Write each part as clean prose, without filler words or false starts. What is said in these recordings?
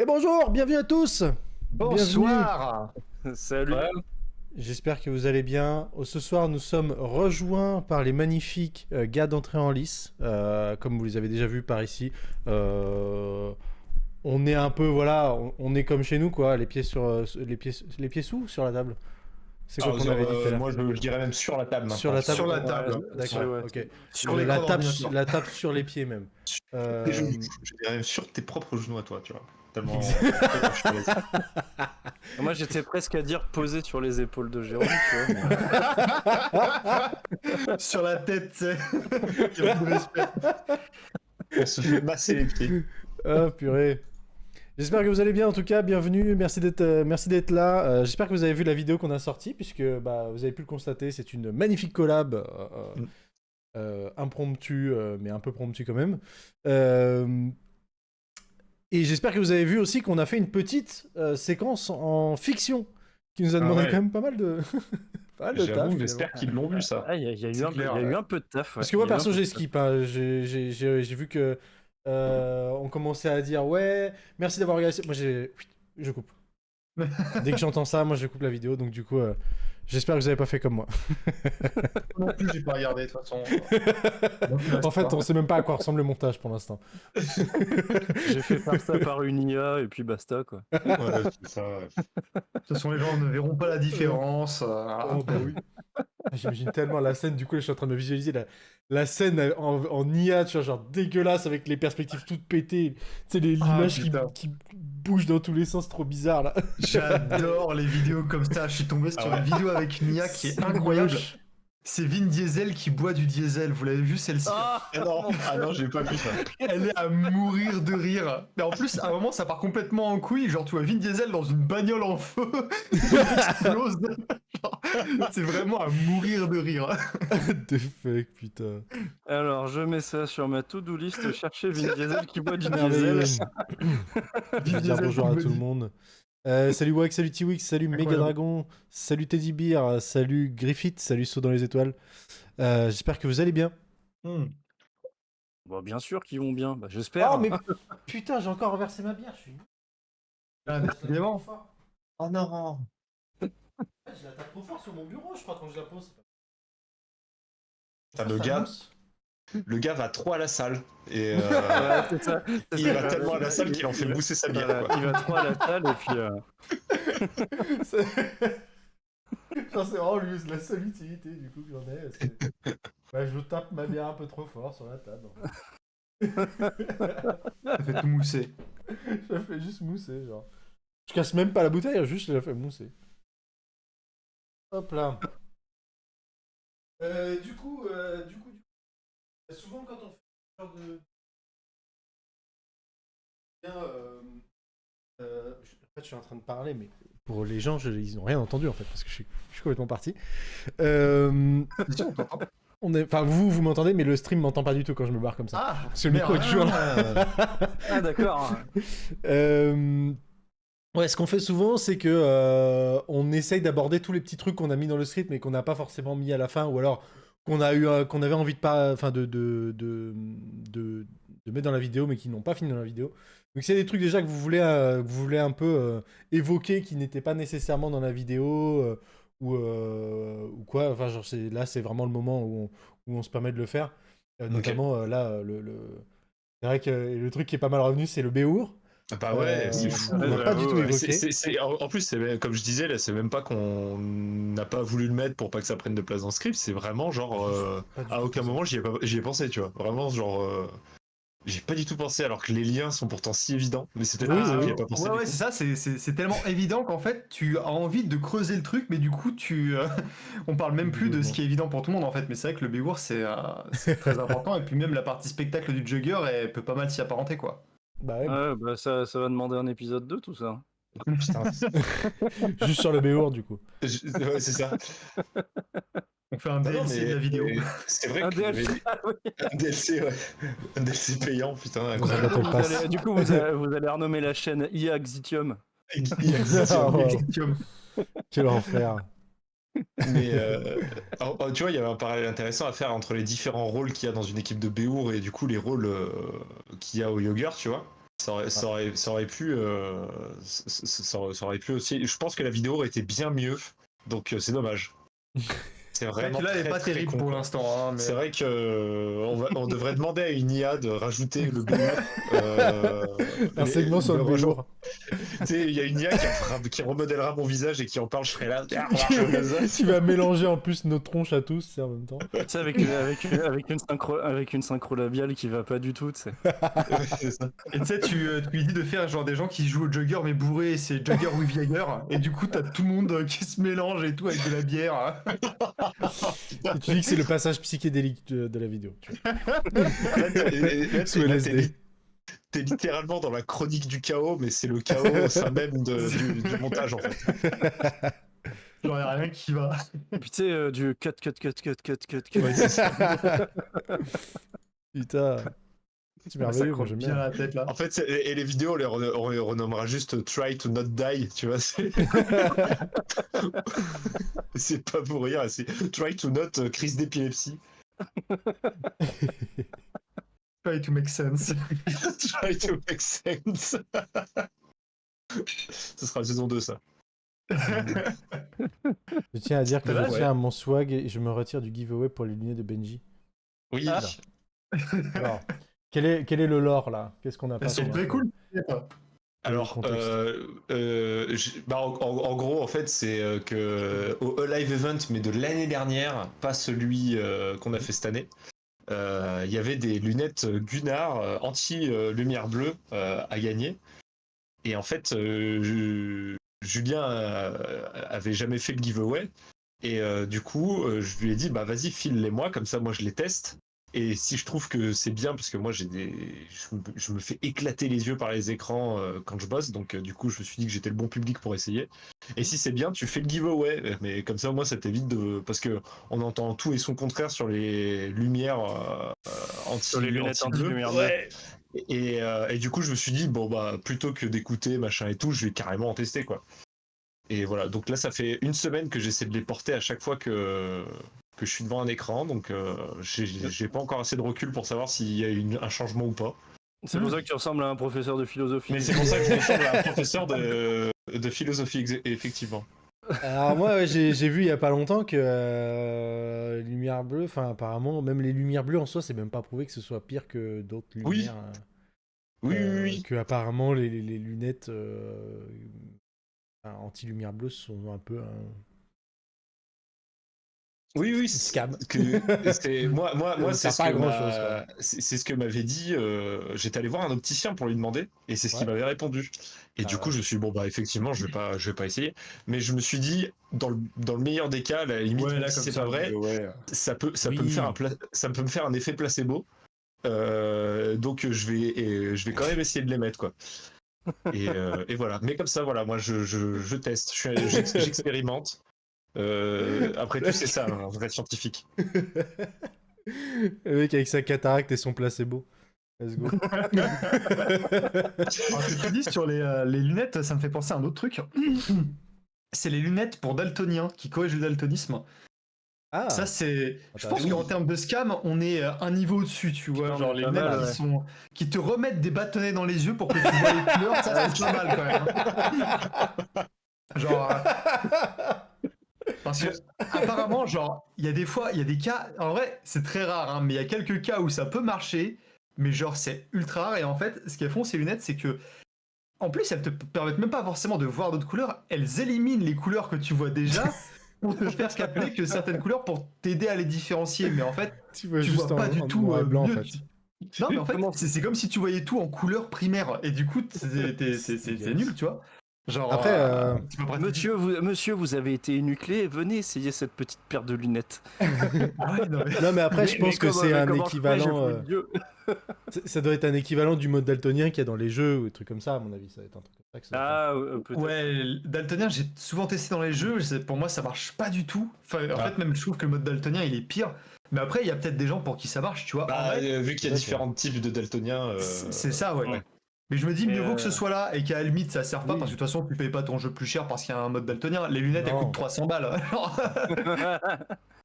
Et bonjour, bienvenue à tous. Bonsoir. Salut. Ouais. J'espère que vous allez bien. Ce soir, nous sommes rejoints par les magnifiques gars d'entrée en lice, comme vous les avez déjà vus par ici. On est un peu, voilà, on est comme chez nous, quoi, les pieds les pieds sous sur la table. C'est quoi qu'on avait dit tout à l'heure? Moi, je dirais même sur la table Sur maintenant. la table. Sur la table. D'accord, ouais. ok. Sur la l'écran table, d'ordinateur. la table sur les pieds même. Tes genoux, je dirais même sur tes propres genoux à toi, tu vois. Tellement. Moi j'étais presque à dire poser sur les épaules de Jérôme, tu vois. mais- Sur la tête, tu sais. Il y a beaucoup de respect. On se fait masser les pieds. Ah, purée. J'espère que vous allez bien, en tout cas, bienvenue, merci d'être là. J'espère que vous avez vu la vidéo qu'on a sortie, puisque bah, vous avez pu le constater, c'est une magnifique collab, impromptue, mais un peu promptue quand même. Et j'espère que vous avez vu aussi qu'on a fait une petite séquence en fiction, qui nous a demandé ouais. quand même pas mal de, pas mal de taf. J'avoue, finalement. j'espère qu'ils l'ont vu ça. Ah, il y a eu, C'est un, clair, il y a eu ouais. un peu de taf. Ouais. Parce que moi, Il y a eu perso, un peu j'ai de taf. skip. Hein. J'ai vu que on commençait à dire ouais, merci d'avoir regardé. Moi, je coupe. Dès que j'entends ça, moi, je coupe la vidéo. Donc, du coup, j'espère que vous n'avez pas fait comme moi. Non plus, j'ai pas regardé, de toute façon. En fait, on sait même pas à quoi ressemble le montage pour l'instant. J'ai fait faire ça par une IA et puis basta quoi. Ouais, c'est ça. Ouais. De toute façon, les gens ne verront pas la différence. Oh, bah oui. J'imagine tellement la scène, du coup, je suis en train de me visualiser la scène en IA, tu vois, genre dégueulasse avec les perspectives toutes pétées. Tu sais, l'image putain. qui bouge dans tous les sens, trop bizarre là. J'adore les vidéos comme ça. Je suis tombé sur une vidéo avec une IA qui est incroyable. moche. C'est Vin Diesel qui boit du diesel. Vous l'avez vu celle-ci? Ah, Ah non, j'ai pas vu ça. Elle est à mourir de rire. Mais en plus, à un moment, ça part complètement en couille. Genre, tu vois Vin Diesel dans une bagnole en feu. Il explose. Genre, c'est vraiment à mourir de rire. The fuck, putain. Alors je mets ça sur ma to-do list. Chercher Vin Diesel qui boit du Merveilleux. diesel. Je vais dire bonjour à tout le monde. Salut Wack, salut T-Wix, salut Incroyable. Megadragon, salut Teddy Bear, salut Griffith, salut Saut dans les étoiles. J'espère que vous allez bien. Bon, bien sûr qu'ils vont bien. Bah, j'espère. Oh mais putain, j'ai encore renversé ma bière, je suis... Ah, décidément. Oh non. Je la tape trop fort sur mon bureau, je crois, quand je la pose. T'as le gars va trop à la salle. Et Ouais, c'est ça. C'est il ça. va tellement à la salle qu'il en fait mousser sa bière. Voilà, Quoi. il va trop à la salle et puis. Enfin, c'est vraiment la seule utilité du coup que j'en ai. Bah, je tape ma bière un peu trop fort sur la table. Ça fait tout mousser. Je la fais juste mousser, genre. Je casse même pas la bouteille, juste je la fais mousser. Hop là. Du coup, souvent quand on fait ce genre de... en fait, je suis en train de parler, mais pour les gens, ils n'ont rien entendu en fait, parce que je suis complètement parti. Enfin, vous m'entendez, mais le stream m'entend pas du tout quand je me barre comme ça. Ah, Parce que le micro est toujours là. Ah d'accord. Ouais, ce qu'on fait souvent, c'est que on essaye d'aborder tous les petits trucs qu'on a mis dans le script, mais qu'on n'a pas forcément mis à la fin, ou alors qu'on avait envie de mettre dans la vidéo, mais qui n'ont pas fini dans la vidéo. Donc c'est des trucs déjà que vous voulez un peu évoquer, qui n'étaient pas nécessairement dans la vidéo, ou quoi. Enfin, genre là, c'est vraiment le moment où on se permet de le faire. Notamment là, c'est vrai que le truc qui est pas mal revenu, c'est le Béour. Bah ouais, c'est fou. On n'a pas du tout évoqué. En plus, comme je disais, là, c'est même pas qu'on n'a pas voulu le mettre pour pas que ça prenne de place dans le script, c'est vraiment genre. À aucun moment j'y ai pensé, tu vois. Vraiment, genre. J'ai pas du tout pensé, alors que les liens sont pourtant si évidents, mais c'était Oui, ça que oui. j'y ai pas pensé. Ouais, c'est ça, c'est tellement évident qu'en fait, tu as envie de creuser le truc, mais du coup, on parle même plus de ce qui est évident pour tout le monde, en fait. Mais c'est vrai que le Beour, c'est très important, et puis même la partie spectacle du Jugger, elle peut pas mal s'y apparenter, quoi. Bah ouais. Ouais, bah ça va demander un épisode 2 tout ça. Putain. Juste sur le Béour, du coup. Ouais, c'est ça. On fait un Non, DLC de la vidéo. C'est vrai Un que DLC. un DLC, ouais. Un DLC payant, putain. Dans un incroyable. Battle Pass. Du coup, vous allez renommer la chaîne IA Xitium. Ah, wow. Quel enfer. Mais tu vois, il y avait un parallèle intéressant à faire entre les différents rôles qu'il y a dans une équipe de Béour et du coup les rôles qu'il y a au Yogurt, tu vois. Ça aurait pu, ça aurait pu aussi. Je pense que la vidéo aurait été bien mieux, donc c'est dommage. C'est vraiment Là, elle est très, pas très terrible con, pour quoi. l'instant. Hein, mais... C'est vrai que on devrait demander à une IA de rajouter le béour. Un segment sur le béour. Tu sais, il y a une IA qui remodèlera mon visage et qui en parle, je serai là. Tu vas mélanger en plus nos tronches à tous, c'est en même temps. Tu sais, avec une synchro labiale qui va pas du tout, tu sais. C'est ça. Et tu sais, tu lui dis de faire genre des gens qui jouent au Jugger mais bourrés, c'est Jugger with Jaeger. Et du coup, t'as tout le monde qui se mélange et tout avec de la bière. Et tu dis que c'est le passage psychédélique de la vidéo. Tu vois. Sous Là, LSD. t'es littéralement dans la chronique du chaos, mais c'est le chaos au sein même du montage en fait. Genre, y'a rien qui va. Et puis tu sais, du cut. Ouais, c'est ça. Putain. C'est merveilleux, moi croque j'aime bien bien. la tête là. En fait, et les vidéos, on les renommera juste Try to not die, tu vois. C'est pas pour rire, c'est Try to not crise d'épilepsie. Try to make sense. Try to make sense. Ce sera la saison 2, ça. Je tiens à dire que Là, je tiens à mon swag et je me retire du giveaway pour les lunettes de Benji. Oui. Ah. Alors, quel est le lore là? Qu'est-ce qu'on a pas Elles sont fait très cool. Alors, contexte. en gros, en fait, c'est que au Alive Event, mais de l'année dernière, pas celui qu'on a fait cette année, il y avait des lunettes Gunnar anti-lumière bleue à gagner. Et en fait, Julien avait jamais fait le giveaway. Et du coup, je lui ai dit, bah vas-y, file-les-moi, comme ça, moi, je les teste. Et si je trouve que c'est bien, parce que moi je me fais éclater les yeux par les écrans quand je bosse, donc du coup je me suis dit que j'étais le bon public pour essayer. Et si c'est bien, tu fais le giveaway, mais comme ça moi ça t'évite parce que on entend tout et son contraire sur les lumières Sur les lunettes anti-lumière bleue. Ouais. Et du coup je me suis dit bon bah plutôt que d'écouter machin et tout, je vais carrément en tester quoi. Et voilà, donc là ça fait une semaine que j'essaie de les porter à chaque fois que je suis devant un écran, donc j'ai pas encore assez de recul pour savoir s'il y a un changement ou pas. C'est pour ça que tu ressembles à un professeur de philosophie. Mais c'est pour ça que je ressemble à un professeur de philosophie, effectivement. Alors moi ouais, j'ai vu il y a pas longtemps que lumière bleue, enfin apparemment même les lumières bleues en soi c'est même pas prouvé que ce soit pire que d'autres lumières. Oui. Que apparemment les lunettes anti-lumière bleue sont un peu Oui, scam. Moi, Ça sert pas à grand-chose, quoi. C'est ce que m'avait dit. J'étais allé voir un opticien pour lui demander, et c'est ce qu'il m'avait répondu. Et du coup, je me suis dit, bon, bah, effectivement, je vais pas essayer. Mais je me suis dit, dans le meilleur des cas, à la limite, Ouais, là, si comme c'est ça, pas vrai, ouais. ça peut Oui. me faire un effet placebo. Donc, je vais quand même essayer de les mettre, quoi. Et voilà. Mais comme ça, voilà, moi, je teste, j'expérimente. Après tout, c'est ça, un vrai scientifique. Le mec avec sa cataracte et son placebo. Let's go. Alors, ce que tu dis sur les lunettes, ça me fait penser à un autre truc. C'est les lunettes pour daltoniens qui corrigent le daltonisme. Ah, Ça, c'est. Je pense intéressant. qu'en termes de scam, on est un niveau au-dessus, tu vois. Non, Genre mais les pas lunettes mal, qui te remettent des bâtonnets dans les yeux pour que tu vois les couleurs, ça c'est pas mal quand même. Genre. Parce que, apparemment, genre, il y a des fois, il y a des cas. En vrai, c'est très rare, hein, mais il y a quelques cas où ça peut marcher, mais genre, c'est ultra rare. Et en fait, ce qu'elles font, ces lunettes, c'est que. En plus, elles te permettent même pas forcément de voir d'autres couleurs. Elles éliminent les couleurs que tu vois déjà pour te faire capter que certaines couleurs pour t'aider à les différencier. Mais en fait, tu vois tu juste vois pas du en tout noir et blanc, en mieux. fait. Non, mais en fait, c'est comme si tu voyais tout en couleur primaire. Et du coup, c'est nul, tu vois. Genre, Après, tu peux presque- Monsieur, vous avez été énuclé, venez essayer cette petite paire de lunettes. Ah ouais, non, mais- non, mais après, je pense que c'est un équivalent. Dieu. Ça doit être un équivalent du mode daltonien qu'il y a dans les jeux ou des trucs comme ça, à mon avis. Ça va être un truc comme ça. Que ça va faire. Peut-être. Ouais, daltonien, j'ai souvent testé dans les jeux. Pour moi, ça marche pas du tout. Enfin, en fait, même je trouve que le mode daltonien, il est pire. Mais après, il y a peut-être des gens pour qui ça marche, tu vois. En vrai, Vu qu'il y a différents types de daltoniens. c'est ça, ouais. ouais. Mais je me dis, mieux Mais, vaut que ce soit là et qu'à la limite, ça sert pas oui. parce que de toute façon, tu payes pas ton jeu plus cher parce qu'il y a un mode daltonien. Les lunettes, elles Non. coûtent 300 balles.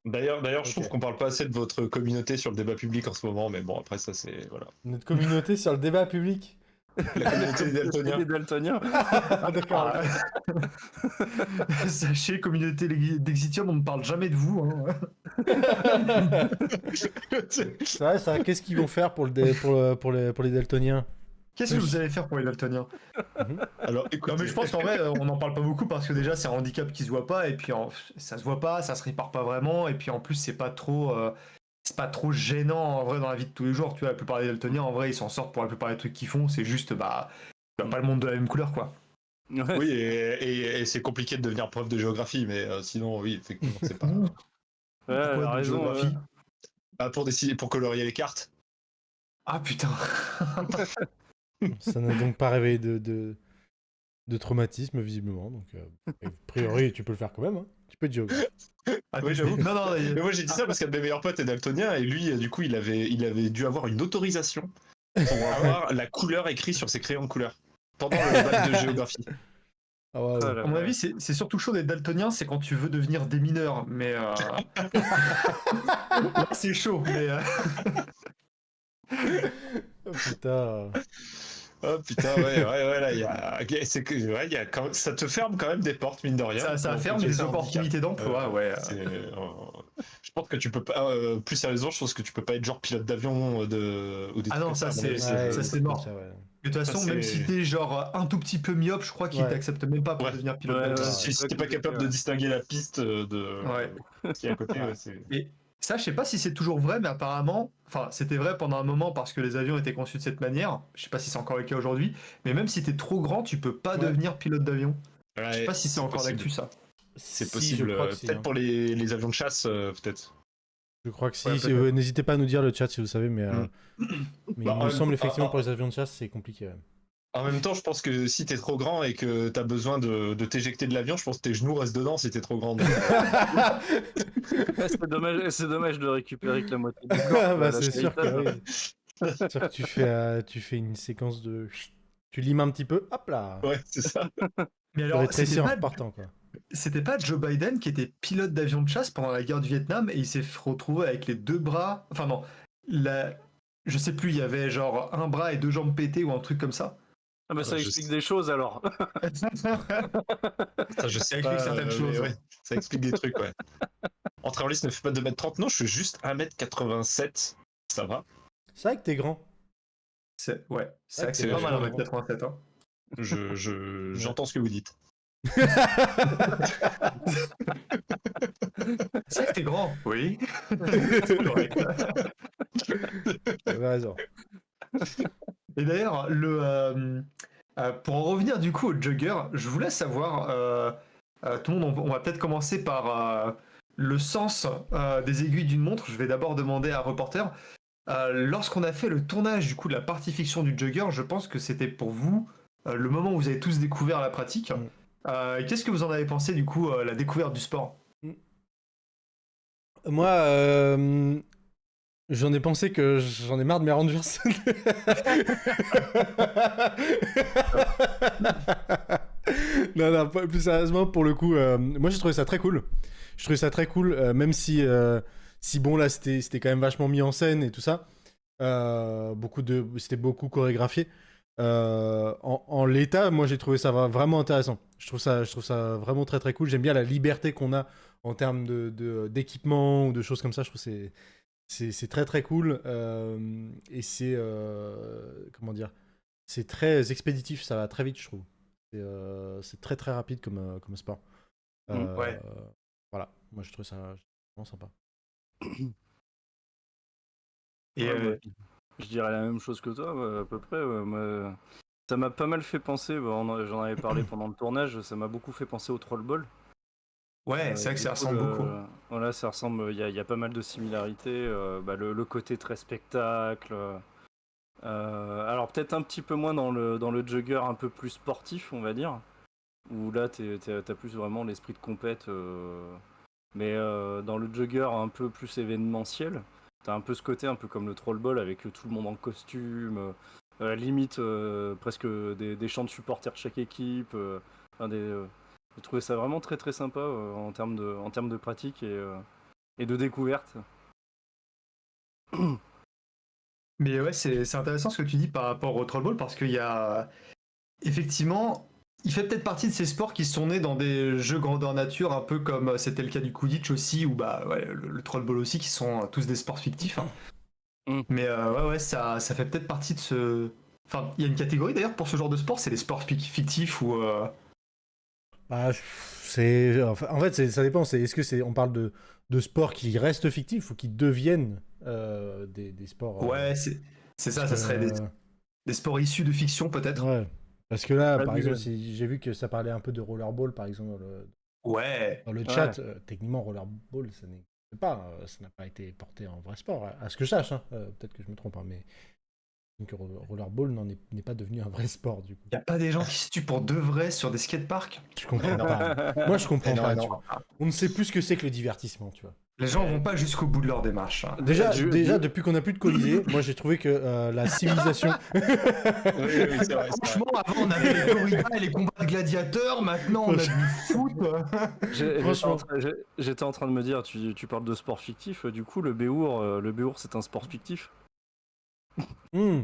D'ailleurs, je Ok. trouve qu'on parle pas assez de votre communauté sur le débat public en ce moment, mais bon, après ça, c'est voilà. Notre communauté sur le débat public. La communauté des daltoniens. Les daltoniens. Ah, d'accord. Sachez, communauté d'Exitium, on ne parle jamais de vous. Hein. C'est vrai, ça. Qu'est-ce qu'ils vont faire pour les daltoniens? Qu'est-ce que vous allez faire pour les daltoniens? Alors, Non, écoutez, mais je pense qu'en vrai, on n'en parle pas beaucoup parce que déjà, c'est un handicap qui se voit pas, et puis ça se voit pas, ça se répare pas vraiment, et puis en plus, c'est pas trop gênant en vrai dans la vie de tous les jours. Tu vois, la plupart des daltoniens, en vrai, ils s'en sortent pour la plupart des trucs qu'ils font, c'est juste, bah, pas le monde de la même couleur, quoi. Ouais, oui, et c'est compliqué de devenir prof de géographie, mais sinon, oui, effectivement, c'est pas. ouais, Pourquoi elle a de raison. géographie? Ah, pour colorier les cartes. Ah putain. Ça n'a donc pas réveillé de traumatisme, visiblement. Donc, a priori, tu peux le faire quand même. Hein. Tu peux être géographe. Ah, Oui, j'avoue. Non, non, Mais moi j'ai dit ça parce qu'un de mes meilleurs potes est daltonien et lui, du coup, il avait dû avoir une autorisation pour avoir la couleur écrite sur ses crayons de couleur pendant le bac de géographie. Ah, ouais, ouais. Ah, à mon avis, c'est surtout chaud d'être daltonien, c'est quand tu veux devenir démineur, mais là, c'est chaud, mais Oh, putain. Oh putain, ouais, là, ça te ferme quand même des portes, mine de rien. ça Quand ferme tu des fais un opportunités handicap. d'emploi, ouais. Je pense que tu peux pas, plus sérieusement, je pense que tu peux pas être genre pilote d'avion ou des Ah non, trucs comme ça, à mon avis, Ouais, ça, c'est comme mort. ça, ouais. De toute façon, Ça, même c'est- si t'es genre un tout petit peu myope, je crois qu'ils Ouais. t'acceptent même pas pour Ouais. devenir pilote Ouais, d'avion. ouais. Si c'est t'es pas compliqué, capable de ouais. distinguer la piste de Ouais. ce qu'il y a à côté, Ouais. ouais, c'est. Et ça, je sais pas si c'est toujours vrai, mais apparemment, enfin, c'était vrai pendant un moment parce que les avions étaient conçus de cette manière. Je sais pas si c'est encore le cas aujourd'hui, mais même si t'es trop grand, tu peux pas Ouais. devenir pilote d'avion. Je sais Ouais, pas si c'est encore possible. d'actu ça. C'est Si, possible. je crois que si, Peut-être hein. pour les avions de chasse, peut-être. Je crois que si. Ouais, Si, peut-être. n'hésitez pas à nous dire le chat si vous savez, mais, mais Bah, il me semble effectivement pour les avions de chasse, c'est compliqué. Ouais. En même temps, je pense que si t'es trop grand et que t'as besoin de t'éjecter de l'avion, je pense que tes genoux restent dedans si t'es trop grand. Donc, Ouais, c'est dommage de récupérer que la moitié du corps. Ah, bah, la c'est sûr que chahutage. oui. C'est sûr que tu fais une séquence de. Tu limes un petit peu, hop là. ouais, c'est ça. Mais Tu alors, rétrécis en repartant, quoi. c'était pas Joe Biden qui était pilote d'avion de chasse pendant la guerre du Vietnam et il s'est retrouvé avec les deux bras. Enfin, non, je sais plus, il y avait genre un bras et deux jambes pétées ou un truc comme ça. Ah bah Ah ça bah, je explique sais. des choses alors. Ça, je sais explique pas, certaines mais choses. ouais, ça explique des trucs, ouais. En travelist ne fait pas 2m30, non, je suis juste 1m87. Ça va. C'est vrai que t'es grand. Ouais, c'est vrai que c'est c'est pas mal vachement 1m87. Hein. J'entends ce que vous dites. C'est vrai que t'es grand. Oui. T'avais raison. Et d'ailleurs, pour en revenir du coup au jugger, je voulais savoir, tout le monde, on va peut-être commencer par le sens des aiguilles d'une montre. Je vais d'abord demander à Reporter. Lorsqu'on a fait le tournage du coup de la partie fiction du jugger, je pense que c'était pour vous le moment où vous avez tous découvert la pratique. Qu'est-ce que vous en avez pensé du coup, la découverte du sport? Moi, j'en ai pensé que j'en ai marre de mes Rangers. Non, plus sérieusement, pour le coup, moi j'ai trouvé ça très cool. Je trouvais ça très cool, même si bon, là c'était quand même vachement mis en scène et tout ça. C'était beaucoup chorégraphié. En l'état, moi j'ai trouvé ça vraiment intéressant. Je trouve ça vraiment très très cool. J'aime bien la liberté qu'on a en termes d'équipement ou de choses comme ça. Je trouve que c'est très très cool. Et c'est comment dire, c'est très expéditif. Ça va très vite, je trouve. C'est très très rapide comme sport. Ouais. Voilà, moi je trouve ça vraiment sympa. Et Ouais, bah, je dirais la même chose que toi, ouais, à peu près. Ouais. Moi, ça m'a pas mal fait penser, bah, j'en avais parlé pendant le tournage, ça m'a beaucoup fait penser au Troll Ball. ouais, c'est vrai que Du ça coup, ressemble beaucoup. Voilà, ça ressemble, il y a pas mal de similarités. Bah, le côté très spectacle. Alors peut-être un petit peu moins dans le jugger un peu plus sportif, on va dire. Où là, t'as plus vraiment l'esprit de compète. Mais dans le jugger un peu plus événementiel, t'as un peu ce côté un peu comme le Troll Ball avec tout le monde en costume, à la limite presque des chants de supporters de chaque équipe. J'ai trouvé ça vraiment très très sympa en termes de pratique et de découverte. Mais ouais, c'est intéressant ce que tu dis par rapport au Troll Ball parce qu'il y a effectivement, il fait peut-être partie de ces sports qui sont nés dans des jeux grandeur nature, un peu comme c'était le cas du Quidditch aussi, ou bah ouais, le Troll Ball aussi, qui sont tous des sports fictifs. Hein. Mais ouais, ça fait peut-être partie de ce. Enfin, il y a une catégorie d'ailleurs pour ce genre de sport, c'est les sports fictifs ou. Bah, en fait, ça dépend. Est-ce que on parle de sports qui restent fictifs ou qui deviennent des sports. Ouais, c'est ça, ça serait des sports issus de fiction peut-être. Ouais. Parce que là, Pas par du- exemple, j'ai vu que ça parlait un peu de rollerball, par exemple, Ouais. dans le chat. Techniquement, rollerball, ça n'existe pas. Ça n'a pas été porté en vrai sport, à ce que je sache. Hein. Peut-être que je me trompe, hein, mais donc, rollerball n'est pas devenu un vrai sport, du coup. Y a pas des gens qui se tuent pour de vrai sur des skateparks? Je comprends pas. Moi, je comprends Non, pas, non. tu vois. On ne sait plus ce que c'est que le divertissement, tu vois. Les gens vont pas jusqu'au bout de leur démarche. Hein. Déjà, depuis qu'on n'a plus de Colisée, moi j'ai trouvé que la civilisation. Oui, c'est vrai. Franchement, avant on avait les corridas et les combats de gladiateurs, maintenant on a du foot. J'étais en train de me dire, tu parles de sport fictif, du coup le Béour c'est un sport fictif. Hmm.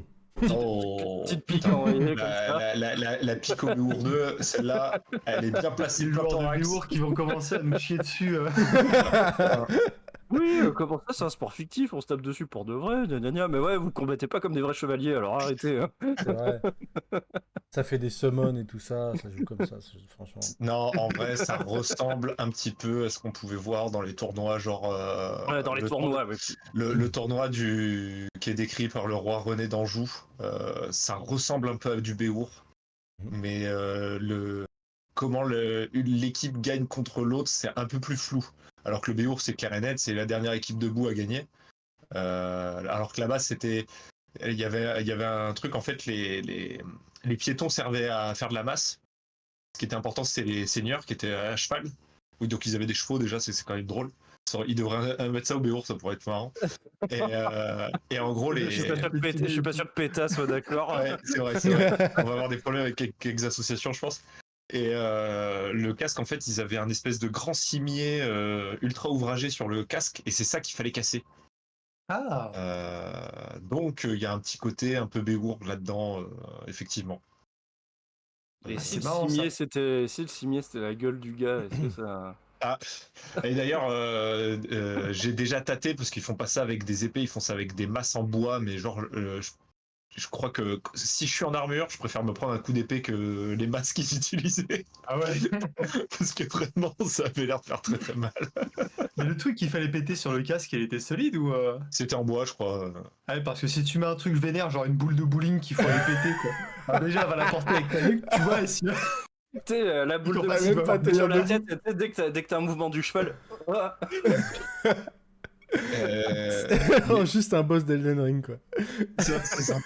Oh, Petite pique putain, envoyée comme ça. la pique au Béour 2, celle-là, elle est bien placée C'est le plein genre de thorax. Béour qui vont commencer à nous chier dessus. Oui, comment ça, c'est un sport fictif, on se tape dessus pour de vrai, gna gna gna. Mais ouais, vous combattez pas comme des vrais chevaliers, alors arrêtez. Hein. C'est vrai. Ça fait des summons et tout ça, ça joue comme ça, franchement. Non, en vrai, ça ressemble un petit peu à ce qu'on pouvait voir dans les tournois, genre. Ouais, dans les tournois, oui. Le tournoi qui est décrit par le roi René d'Anjou, ça ressemble un peu à du Béour, mais comment l'équipe gagne contre l'autre, c'est un peu plus flou. Alors que le Béour, c'est clair et net, c'est la dernière équipe debout à gagner. Alors que là-bas, il y avait un truc, en fait, les piétons servaient à faire de la masse. Ce qui était important, c'était les seigneurs qui étaient à cheval. Oui, donc ils avaient des chevaux déjà, c'est quand même drôle. Ils devraient mettre ça au Béour, ça pourrait être marrant. Et en gros, Je suis pas sûr que PETA soit d'accord. Ouais, c'est vrai. On va avoir des problèmes avec quelques associations, je pense. Et le casque, en fait, ils avaient un espèce de grand cimier ultra ouvragé sur le casque, et c'est ça qu'il fallait casser. Donc il y a un petit côté un peu Béour là-dedans, effectivement. Et si c'est marrant, le cimier c'était la gueule du gars, est-ce que ça. Ah, et d'ailleurs, j'ai déjà tâté parce qu'ils font pas ça avec des épées, ils font ça avec des masses en bois, mais genre, je crois que si je suis en armure, je préfère me prendre un coup d'épée que les masses qu'ils utilisaient. Ah ouais. Parce que vraiment, ça avait l'air de faire très très mal. Mais le truc qu'il fallait péter sur le casque, il était solide ou C'était en bois, je crois. Ah ouais, parce que si tu mets un truc vénère, genre une boule de bowling qu'il faut aller péter, quoi. Alors déjà, va la porter avec ta nuque, tu vois, et si... Tu sais, la boule de Même bowling pas sur la tête, dès que t'as un mouvement du cheval. Ah. Oh, juste un boss d'Elden Ring, quoi. C'est ça.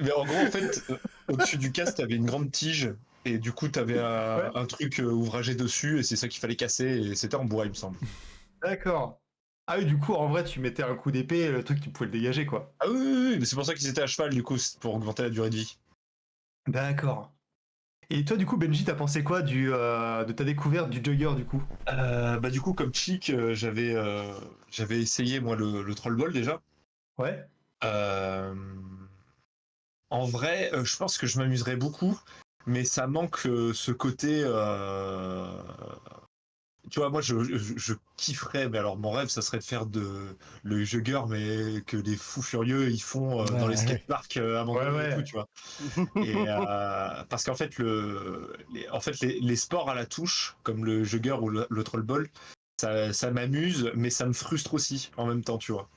Mais en gros, en fait, au-dessus du casque, t'avais une grande tige, et du coup, t'avais un truc ouvragé dessus, et c'est ça qu'il fallait casser, et c'était en bois, il me semble. D'accord. Ah oui, du coup, en vrai, tu mettais un coup d'épée, le truc, tu pouvais le dégager, quoi. Ah oui, mais c'est pour ça qu'ils étaient à cheval, du coup, pour augmenter la durée de vie. D'accord. Et toi, du coup, Benji, t'as pensé quoi de ta découverte du Jugger, du coup? Bah du coup, comme chic, j'avais essayé, moi, le Troll Ball, déjà. Ouais. En vrai, je pense que je m'amuserais beaucoup, mais ça manque ce côté... Tu vois, moi, je kifferais, mais alors mon rêve, ça serait de faire le jugger, mais que les fous furieux, ils font dans les skateparks abandonnés et tout, tu vois. Et, parce qu'en fait, les sports à la touche, comme le jugger ou le troll ball, ça m'amuse, mais ça me frustre aussi en même temps, tu vois.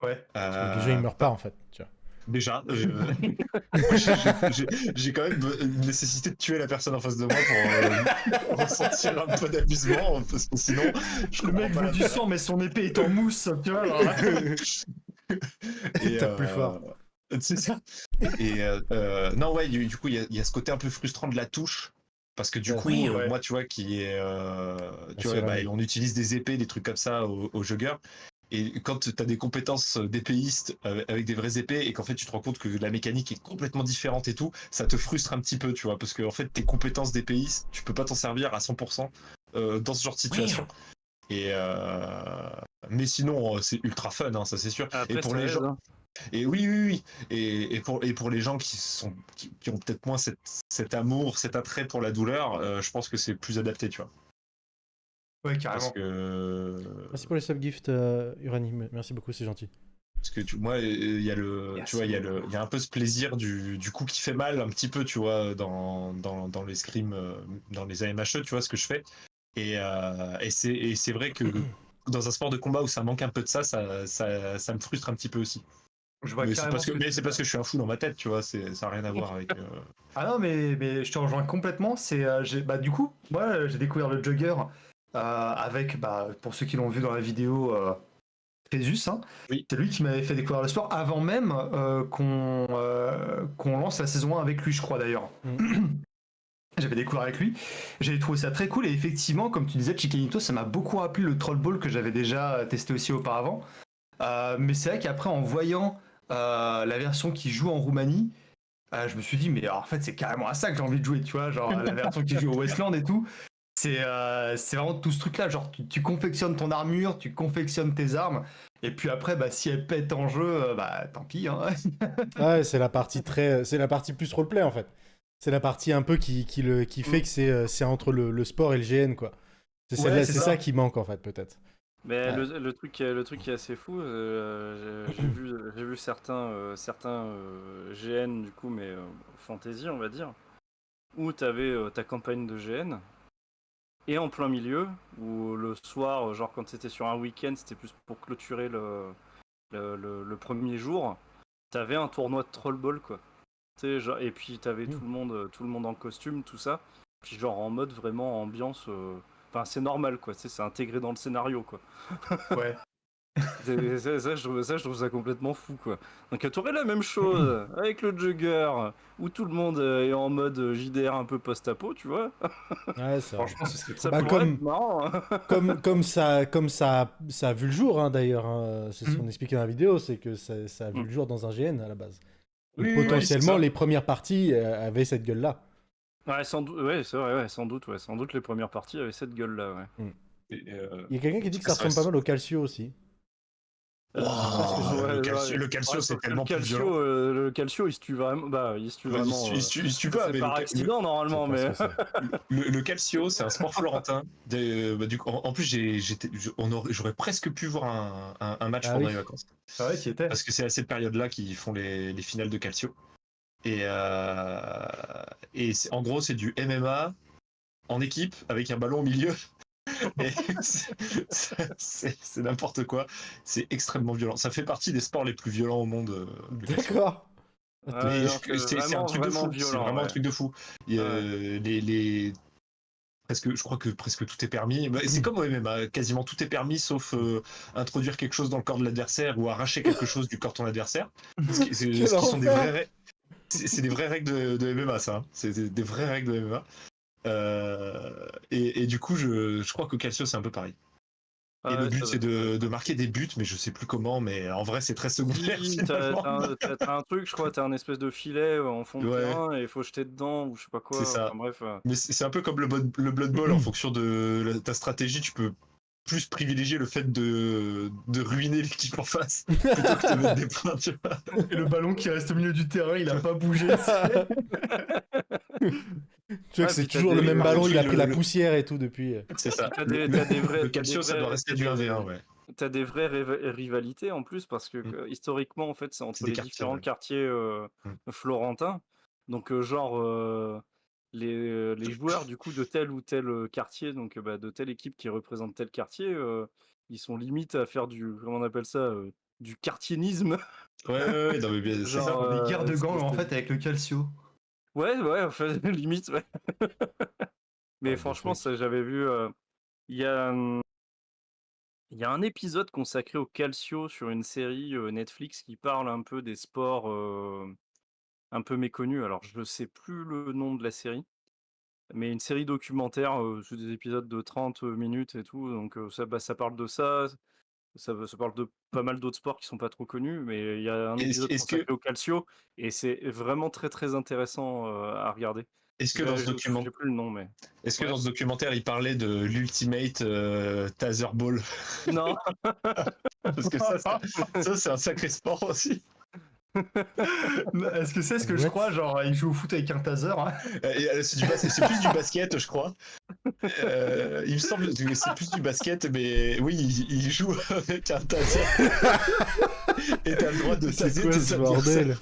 Ouais. Déjà, il meurt pas, en fait, tu vois. Déjà, j'ai quand même une nécessité de tuer la personne en face de moi pour ressentir un peu d'amusement, parce que sinon, Le mec veut du sang, mais son épée est en mousse, tu vois. Alors là. Et Tape plus fort. C'est ça. Et non, ouais, du coup, il y a ce côté un peu frustrant de la touche. Parce que du coup, ouais. moi, tu vois, on utilise des épées, des trucs comme ça au jugger. Et quand tu as des compétences d'épéiste avec des vraies épées et qu'en fait tu te rends compte que la mécanique est complètement différente et tout, ça te frustre un petit peu, tu vois, parce que en fait tes compétences d'épéiste, tu peux pas t'en servir à 100% dans ce genre de situation. Et Mais sinon, c'est ultra fun, hein, ça c'est sûr. Et Après, pour ça les aide, gens, hein. et oui, oui, oui. Et pour les gens qui ont peut-être moins cet amour, cet attrait pour la douleur, je pense que c'est plus adapté, tu vois. Ouais, Parce carrément. que, Merci pour les subgifts, Urani. Merci beaucoup, c'est gentil. parce que moi, il y a tu vois, Merci. il y a un peu ce plaisir du coup qui fait mal un petit peu, tu vois, dans les scrims, dans les AMHE, tu vois, ce que je fais. Et c'est vrai que dans un sport de combat où ça manque un peu de ça, ça me frustre un petit peu aussi. Je vois Mais c'est carrément parce ce que, que tu veux je suis un fou dans ma tête, tu vois, ça n'a rien à voir avec. Ah non, mais je te rejoins complètement. Bah, du coup, moi, j'ai découvert le jogger avec, bah, pour ceux qui l'ont vu dans la vidéo, Crésus, hein. Oui. C'est lui qui m'avait fait découvrir le sport avant même qu'on lance la saison 1 avec lui, je crois d'ailleurs. J'avais découvert avec lui. J'avais trouvé ça très cool et effectivement, comme tu disais, Chicanito, ça m'a beaucoup rappelé le Troll Ball que j'avais déjà testé aussi auparavant. Mais c'est vrai qu'après, en voyant la version qui joue en Roumanie, je me suis dit, mais alors, en fait, c'est carrément à ça que j'ai envie de jouer, tu vois, genre la version qui joue au Westland et tout. C'est vraiment tout ce truc-là, genre tu confectionnes ton armure, tu confectionnes tes armes, et puis après, bah, si elles pètent en jeu, bah tant pis, hein. Ouais, c'est la partie c'est la partie plus roleplay en fait. C'est la partie un peu qui fait que c'est entre le sport et le GN quoi. C'est Ouais, celle-là, c'est c'est ça. ça qui manque en fait peut-être. Mais Ouais. le truc qui est assez fou, j'ai vu certains GN du coup, mais fantasy on va dire, où tu avais ta campagne de GN, et en plein milieu, où le soir, genre quand c'était sur un week-end, c'était plus pour clôturer le premier jour, t'avais un tournoi de trollball quoi. Tu sais, genre, et puis t'avais Mm. tout le monde en costume, tout ça, puis genre en mode vraiment ambiance. Enfin, c'est normal quoi, tu sais, c'est intégré dans le scénario quoi. Ouais. Ça, je trouve ça complètement fou, quoi. Donc, tu aurais la même chose avec le Jugger, où tout le monde est en mode JDR un peu post-apo, tu vois. Ouais, c'est vrai. Franchement, ce serait trop Ça Bah cool. pourrait comme être marrant, hein. ça a vu le jour hein, d'ailleurs. Hein. C'est ce qu'on Mhm. expliquait dans la vidéo, c'est que ça a vu Mm. le jour dans un GN à la base. Donc Oui, oui, Ouais, oui. c'est potentiellement ça. les premières parties avaient cette gueule-là. Ouais, sans doute, ouais, c'est vrai, ouais, sans doute, ouais. Sans doute les premières parties avaient cette gueule-là, ouais. Mm. Et, Il y a quelqu'un en qui dit tout que cas, ça ça ressemble pas reste. mal au Calcio aussi. Je sais pas ce que c'est. Ouah, Ouais, ouais. le calcio, Ouais, c'est sauf que tellement plus violent. Le Calcio, il se tue vraiment. Bah, il se tue Ouais, vraiment. il se tue pas, C'est mais par accident, Je sais normalement, pas ce mais. que c'est. le calcio, c'est un sport florentin. En plus, j'aurais presque pu voir un match Ah pendant oui. les vacances. Ah ouais, tu y étais. Parce que c'est à cette période-là qu'ils font les finales de calcio. Et en gros, c'est du MMA en équipe avec un ballon au milieu. Et c'est n'importe quoi. C'est extrêmement violent. Ça fait partie des sports les plus violents au monde, le calcio. D'accord. Ouais, Mais non, c'est c'est un vraiment, truc de vraiment fou. C'est violent, vraiment un ouais. truc de fou. Il y a Ouais. je crois que presque tout est permis. Bah, c'est comme au MMA, quasiment tout est permis sauf introduire quelque chose dans le corps de l'adversaire ou arracher quelque chose du corps de ton adversaire. Quel Ce qui sont des vraies enfer. règles. C'est des vraies règles de MMA, ça. Hein. C'est des vraies règles de MMA. Et du coup, je crois que Calcio, c'est un peu pareil. Et le Ouais, but, c'est ça doit être de ça. marquer des buts, mais je sais plus comment. Mais en vrai, c'est très secondaire Si, finalement. t'as un truc, je crois, t'as un espèce de filet en fond de Ouais, terrain et il faut jeter dedans ou je sais pas c'est quoi. ça. Enfin bref. Mais c'est un peu comme le Blood Bowl, en fonction de ta stratégie, tu peux plus privilégier le fait de ruiner l'équipe en face plutôt que de mettre des points, tu vois. Et le ballon qui reste au milieu du terrain, il a pas bougé, tu sais. Tu vois que Ouais, c'est puis t'as toujours le des, même Par ballon, contre, il oui, a pris la poussière et tout depuis. c'est ça. puis t'as des vrais, Le Calcio, ça doit rester du 1v1, ouais. t'as des vraies rivalités en plus parce Mm. que historiquement en fait c'est C'est entre des les quartiers, différents ouais. quartiers Mm. florentins. Donc genre les joueurs du coup de tel ou tel quartier, donc bah, de telle équipe qui représente tel quartier, ils sont limite à faire du, comment on appelle ça, du quartierisme. Ouais, non, mais c'est Ils ça. Genre font des guerres de gang en c'est- fait avec le calcio. ouais, en fait, limite, ouais. Mais Oh, des franchement, trucs. ça j'avais vu. Il y a, il y a un épisode consacré au calcio sur une série Netflix qui parle un peu des sports un peu méconnus. Alors, je ne sais plus le nom de la série, mais une série documentaire, c'est des épisodes de 30 minutes et tout. Donc, ça parle de ça. Ça parle de pas mal d'autres sports qui sont pas trop connus, mais il y a un épisode Est-ce consacré que, au calcio et c'est vraiment très très intéressant à regarder. est-ce que dans ce J'ai plus le nom, mais est-ce que ouais. dans ce documentaire, il parlait de l'Ultimate Taser Ball? Non, Parce que ça, c'est un sacré sport aussi. Est-ce que c'est ce que je What? crois? Genre, il joue au foot avec un taser, hein. C'est plus du basket, je crois. Il me semble que c'est plus du basket, mais oui, il joue avec un taser. Et t'as le droit de C'est saisir quoi tes ce adversaires. bordel?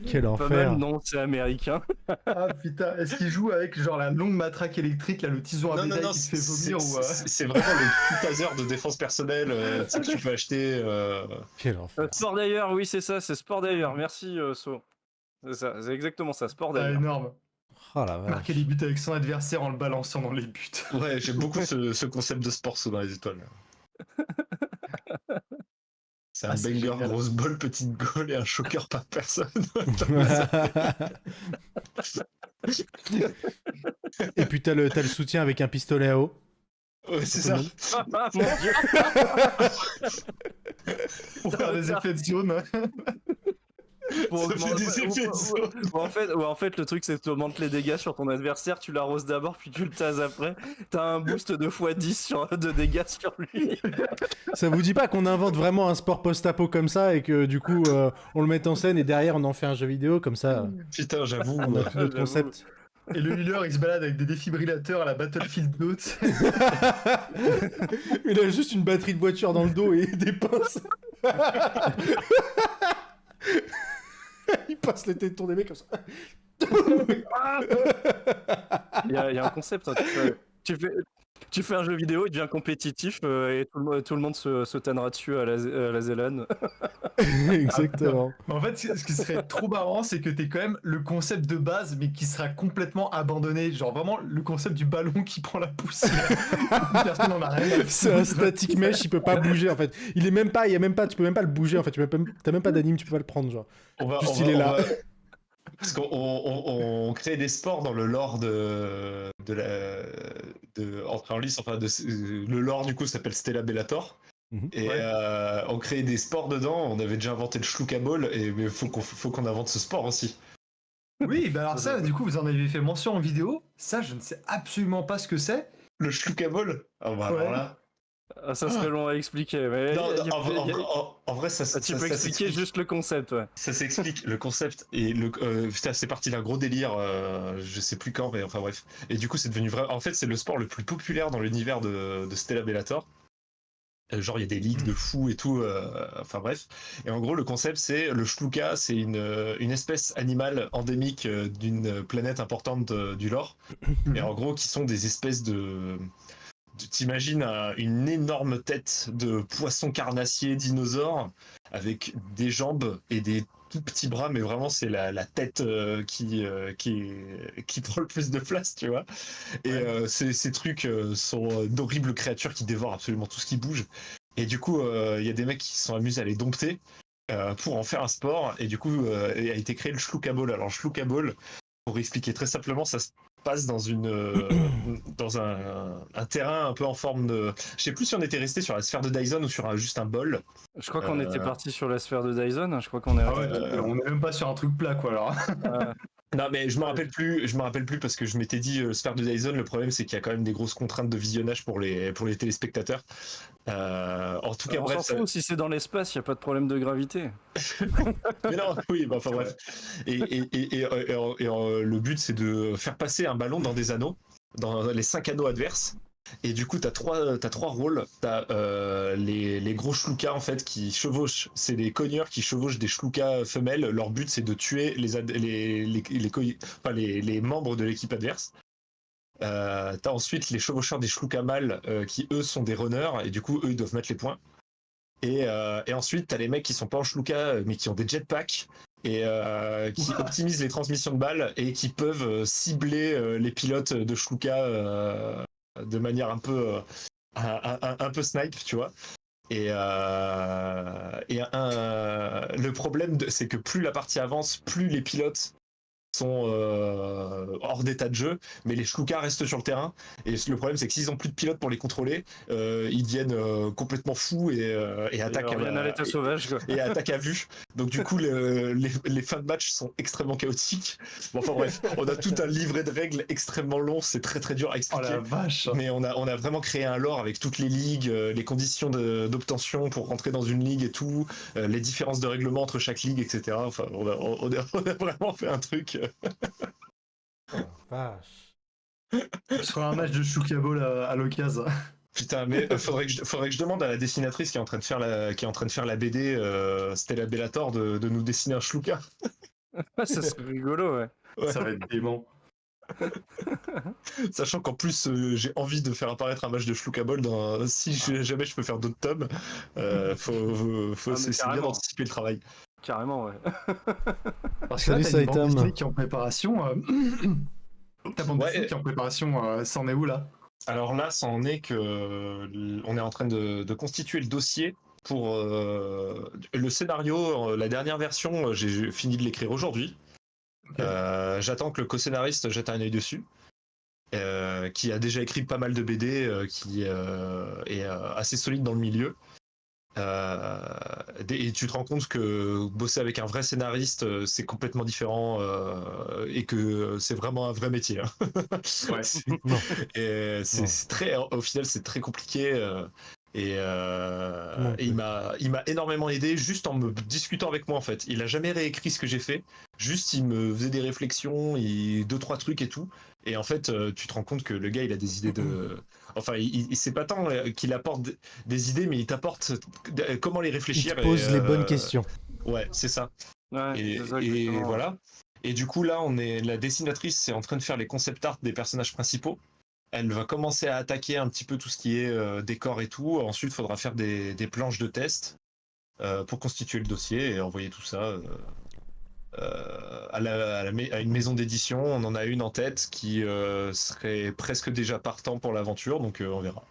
Quel pas enfer. mal, non, c'est américain. Ah putain, est-ce qu'il joue avec genre la longue matraque électrique, là, le tison à Non, bétail non, qui te fait vomir ou c'est vraiment le petit taser de défense personnelle tu sais, que tu peux acheter. Quel enfer. Sport d'ailleurs, oui, c'est ça, c'est sport d'ailleurs. Merci, So. C'est ça, c'est exactement ça, sport Ah, d'ailleurs. énorme. Oh la vache. Marquer les buts avec son adversaire en le balançant dans les buts. Ouais, j'aime beaucoup ce concept de sport sous dans les étoiles. C'est un c'est banger, génial. grosse balle, petite goal et un choker par personne. Et puis t'as le soutien avec un pistolet à eau. Ouais, c'est Tout le ça. monde. Ah, mon Dieu. Pour faire des effets de zone. Pour Ça fait augmenter- des effets de zone. en fait, le truc, c'est que tu augmentes les dégâts sur ton adversaire, tu l'arroses d'abord, puis tu le tases après. T'as un boost de x10 de dégâts sur lui. Ça vous dit pas qu'on invente vraiment un sport post-apo comme ça et que du coup on le met en scène et derrière on en fait un jeu vidéo comme ça Putain, j'avoue. on a tout notre J'avoue. concept. Et le healer, il se balade avec des défibrillateurs à la Battlefield 2. Il a juste une batterie de voiture dans le dos et des pinces. Il passe les tétons des mecs comme ça. Il y a un concept, hein, tu fais un jeu vidéo, il devient compétitif et tout le monde se tannera dessus à la Zélane. Exactement. Mais en fait, ce qui serait trop marrant, c'est que t'es quand même le concept de base, mais qui sera complètement abandonné. Genre vraiment le concept du ballon qui prend la poussière. Personne n'en a rien à C'est un foutre. static mesh, il peut pas bouger en fait. Il est même pas, il y a même pas, tu peux même pas le bouger en fait. T'as même pas d'anime, tu peux pas le prendre genre. Juste, il est là. Parce qu'on crée des sports dans le lore Entrée en lice, enfin le lore du coup s'appelle Stella Bellator. Mhm. Et Ouais. on crée des sports dedans, on avait déjà inventé le Shlookaball, mais faut qu'on invente ce sport aussi. Oui, bah alors ça, du coup, vous en avez fait mention en vidéo. Ça, je ne sais absolument pas ce que c'est. Le Shlookaball. Ah bah alors Ouais. là. Ah, ça serait long à expliquer, mais Non, en vrai, ça tu peux expliquer s'explique. juste le concept, ouais. Ça s'explique, le concept, et putain, c'est parti d'un gros délire, je sais plus quand, mais enfin bref. Et du coup, c'est devenu vrai. En fait, c'est le sport le plus populaire dans l'univers de Stella Bellator. Genre, il y a des ligues de fous et tout, enfin bref. Et en gros, le concept, c'est le Shluka, c'est une espèce animale endémique d'une planète importante du lore. Et en gros, qui sont des espèces t'imagines une énorme tête de poisson carnassier dinosaure avec des jambes et des tout petits bras, mais vraiment c'est la tête qui prend le plus de place, tu vois. Et ces trucs sont d'horribles créatures qui dévorent absolument tout ce qui bouge. Et du coup, il y a des mecs qui se sont amusés à les dompter pour en faire un sport. Et du coup, a été créé le Shlookaball. Alors, Shlookaball, pour expliquer très simplement, ça se passe dans un terrain un peu en forme de. Je sais plus si on était resté sur la sphère de Dyson ou sur juste un bol. Je crois qu'on était parti sur la sphère de Dyson, hein, je crois qu'on est Ah ouais, on est même pas sur un truc plat, quoi, alors. Non, mais je me rappelle plus parce que je m'étais dit sphère de Dyson, le problème c'est qu'il y a quand même des grosses contraintes de visionnage pour les téléspectateurs. En tout cas, on bref. s'en fout, si c'est dans l'espace, il n'y a pas de problème de gravité. Mais non, oui, bah, enfin bref. Et le but c'est de faire passer un ballon dans des anneaux, dans les 5 anneaux adverses. Et du coup, t'as trois rôles. T'as les gros Shlukas en fait qui chevauchent. C'est des cogneurs qui chevauchent des Shlukas femelles. Leur but c'est de tuer les membres de l'équipe adverse. T'as ensuite les chevaucheurs des Shlukas mâles qui eux sont des runners et du coup eux ils doivent mettre les points. Et ensuite t'as les mecs qui sont pas en Shluka mais qui ont des jetpacks et qui optimisent les transmissions de balles et qui peuvent cibler les pilotes de Shluka de manière un peu snipe, tu vois. Et le problème c'est que plus la partie avance, plus les pilotes sont hors d'état de jeu, mais les Shlukas restent sur le terrain. Et le problème, c'est que s'ils ont plus de pilotes pour les contrôler, ils deviennent complètement fous et attaquent à l'état sauvage, quoi. et attaquent à vue. Donc du coup, les fins de match sont extrêmement chaotiques. Bon, enfin bref, on a tout un livret de règles extrêmement long, c'est très très dur à Oh expliquer. la vache. Mais on a vraiment créé un lore avec toutes les ligues, les conditions d'obtention pour rentrer dans une ligue et tout, les différences de règlement entre chaque ligue, etc. Enfin, on a vraiment fait un truc. Oh, vache. Je ferai un match de Shuka Ball à l'occasion. Putain, mais faudrait que je demande à la dessinatrice qui est en train de faire la BD Stella Bellator de nous dessiner un Shluka. Ça serait rigolo, ouais. Ouais. Ça va être dément. Sachant qu'en plus j'ai envie de faire apparaître un match de Shluka Ball si jamais je peux faire d'autres tomes, c'est bien carrément. d'anticiper le travail. Carrément, ouais. Parce que là, Salut, t'as une bande Saitam. dessinée qui est en préparation. Ta bande Ouais. dessinée qui est en préparation, ça en est où là? Alors là, ça en est que on est en train de constituer le dossier pour le scénario. La dernière version, j'ai fini de l'écrire aujourd'hui. Ok. J'attends que le co-scénariste jette un œil dessus. Qui a déjà écrit pas mal de BD, qui est assez solide dans le milieu. Et tu te rends compte que bosser avec un vrai scénariste, c'est complètement différent et que c'est vraiment un vrai métier. Hein. Ouais. Non. Et c'est très, au final, c'est très compliqué. Et il m'a énormément aidé juste en me discutant avec moi en fait. Il a jamais réécrit ce que j'ai fait. Juste, il me faisait des réflexions, deux trois trucs et tout. Et en fait, tu te rends compte que le gars, il a des idées de. Enfin, c'est pas tant qu'il apporte des idées, mais il t'apporte comment les Il réfléchir. te pose et, les bonnes questions. Ouais, c'est ça. Ouais, Et, c'est ça, et exactement. voilà. Et du coup, là, la dessinatrice est en train de faire les concept art des personnages principaux. Elle va commencer à attaquer un petit peu tout ce qui est décor et tout. Ensuite, il faudra faire des planches de test pour constituer le dossier et envoyer tout ça à une maison d'édition. On en a une en tête qui serait presque déjà partant pour l'aventure, donc on verra.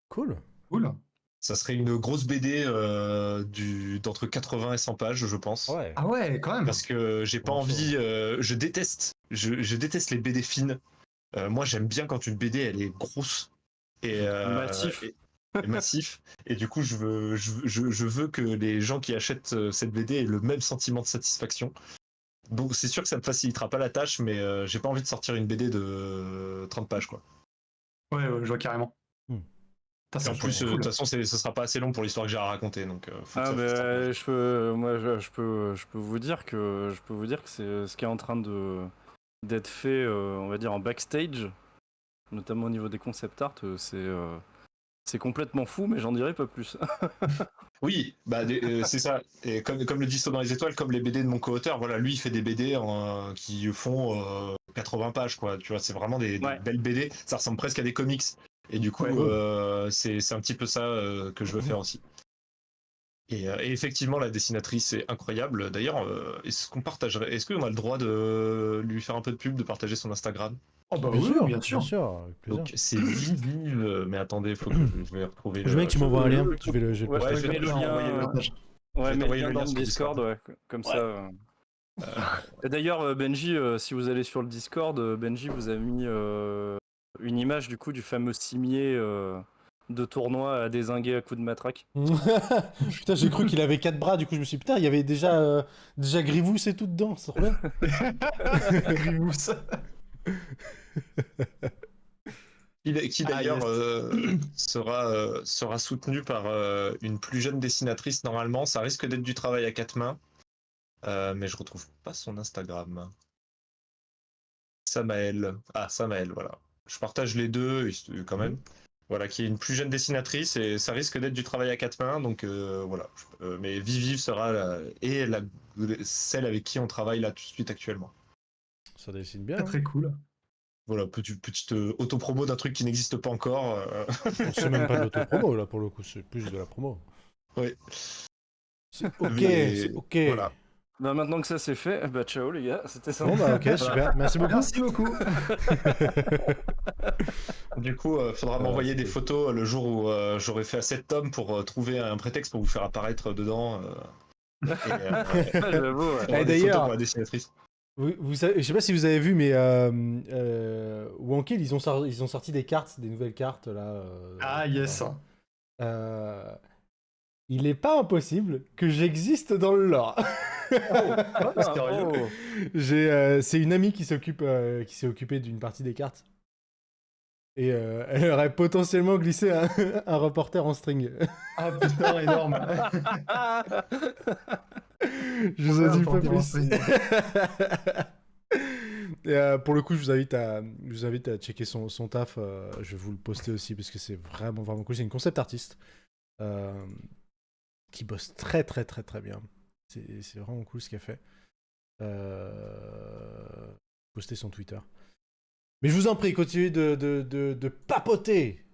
Cool. Cool. Ça serait une grosse BD d'entre 80 et 100 pages, je pense. Ouais. Ah ouais, quand même. Parce que j'ai pas Bon, envie. Je déteste les BD fines. Moi, j'aime bien quand une BD elle est grosse et Massif. et massif. Et du coup, je veux que les gens qui achètent cette BD aient le même sentiment de satisfaction. Donc, c'est sûr que ça me facilitera pas la tâche, mais j'ai pas envie de sortir une BD de 30 pages, quoi. Ouais, je vois carrément. Et en plus, de toute façon, ce sera pas assez long pour l'histoire que j'ai à raconter, donc. Faut que Ah ça fasse 30 pages. je peux vous dire que c'est ce qui est en train d'être fait, on va dire en backstage, notamment au niveau des concept art, c'est complètement fou, mais j'en dirai pas plus. Oui, bah c'est ça. Et comme le dit Saut dans les étoiles, comme les BD de mon co-auteur, voilà, lui il fait des BD qui font 80 pages, quoi. Tu vois, c'est vraiment des belles BD. Ça ressemble presque à des comics. Et du coup, c'est un petit peu ça que je veux faire aussi. Et effectivement, la dessinatrice est incroyable. D'ailleurs, est-ce qu'on a le droit de lui faire un peu de pub, de partager son Instagram? Oh bah Bien oui, sûr, bien sûr. avec plaisir. Donc c'est Vivive, mais attendez, il faut que je vais retrouver. Je veux bien que tu m'envoies un lien. Je vais le Ouais, poster. je vais mettre le lien. Ouais, mais t'envoyer le le lien lien dans sur le Discord, ouais, comme ça. Et d'ailleurs, Benji, si vous allez sur le Discord, Benji vous a mis une image du coup du fameux cimier de tournoi à dézinguer à coups de matraque. Putain, j'ai cru qu'il avait 4 bras, du coup je me suis dit, putain, il y avait déjà Grivous et tout dedans, c'est trop bien. Grivous. Qui d'ailleurs sera soutenu par une plus jeune dessinatrice normalement. Ça risque d'être du travail à quatre mains, mais je retrouve pas son Instagram. Samael. Ah, Samael, voilà. Je partage les deux quand même. Voilà, qui est une plus jeune dessinatrice et ça risque d'être du travail à quatre mains, donc voilà. Mais Vivive sera celle avec qui on travaille là tout de suite actuellement. Ça dessine bien. Très très cool. Voilà, petite auto-promo d'un truc qui n'existe pas encore. C'est même pas de l'auto-promo là pour le coup, c'est plus de la promo. Oui. C'est ok, Mais c'est ok. voilà. Bah maintenant que ça c'est fait, bah ciao les gars, c'était ça. Bon bah ok, super, merci beaucoup. Merci beaucoup. Du coup, faudra m'envoyer des photos le jour où j'aurai fait assez de tomes pour trouver un prétexte pour vous faire apparaître dedans. J'avoue, ouais. Des d'ailleurs- photos pour la dessinatrice. Je sais pas si vous avez vu, mais Wankel, ils ont sorti des cartes, des nouvelles cartes là. Ah, yes. Euh, il est pas impossible que j'existe dans le lore. Oh, sérieux? C'est une amie qui s'est occupée d'une partie des cartes. Et elle aurait potentiellement glissé un reporter en string. Ah putain, énorme. Je vous en dis pas Reporter en plus. string. Et, pour le coup, je vous invite à checker son taf. Je vais vous le poster aussi parce que c'est vraiment, vraiment cool. C'est une concept artiste qui bosse très, très, très, très bien. C'est vraiment cool ce qu'elle fait. Poster son Twitter. Mais je vous en prie, continuez de papoter.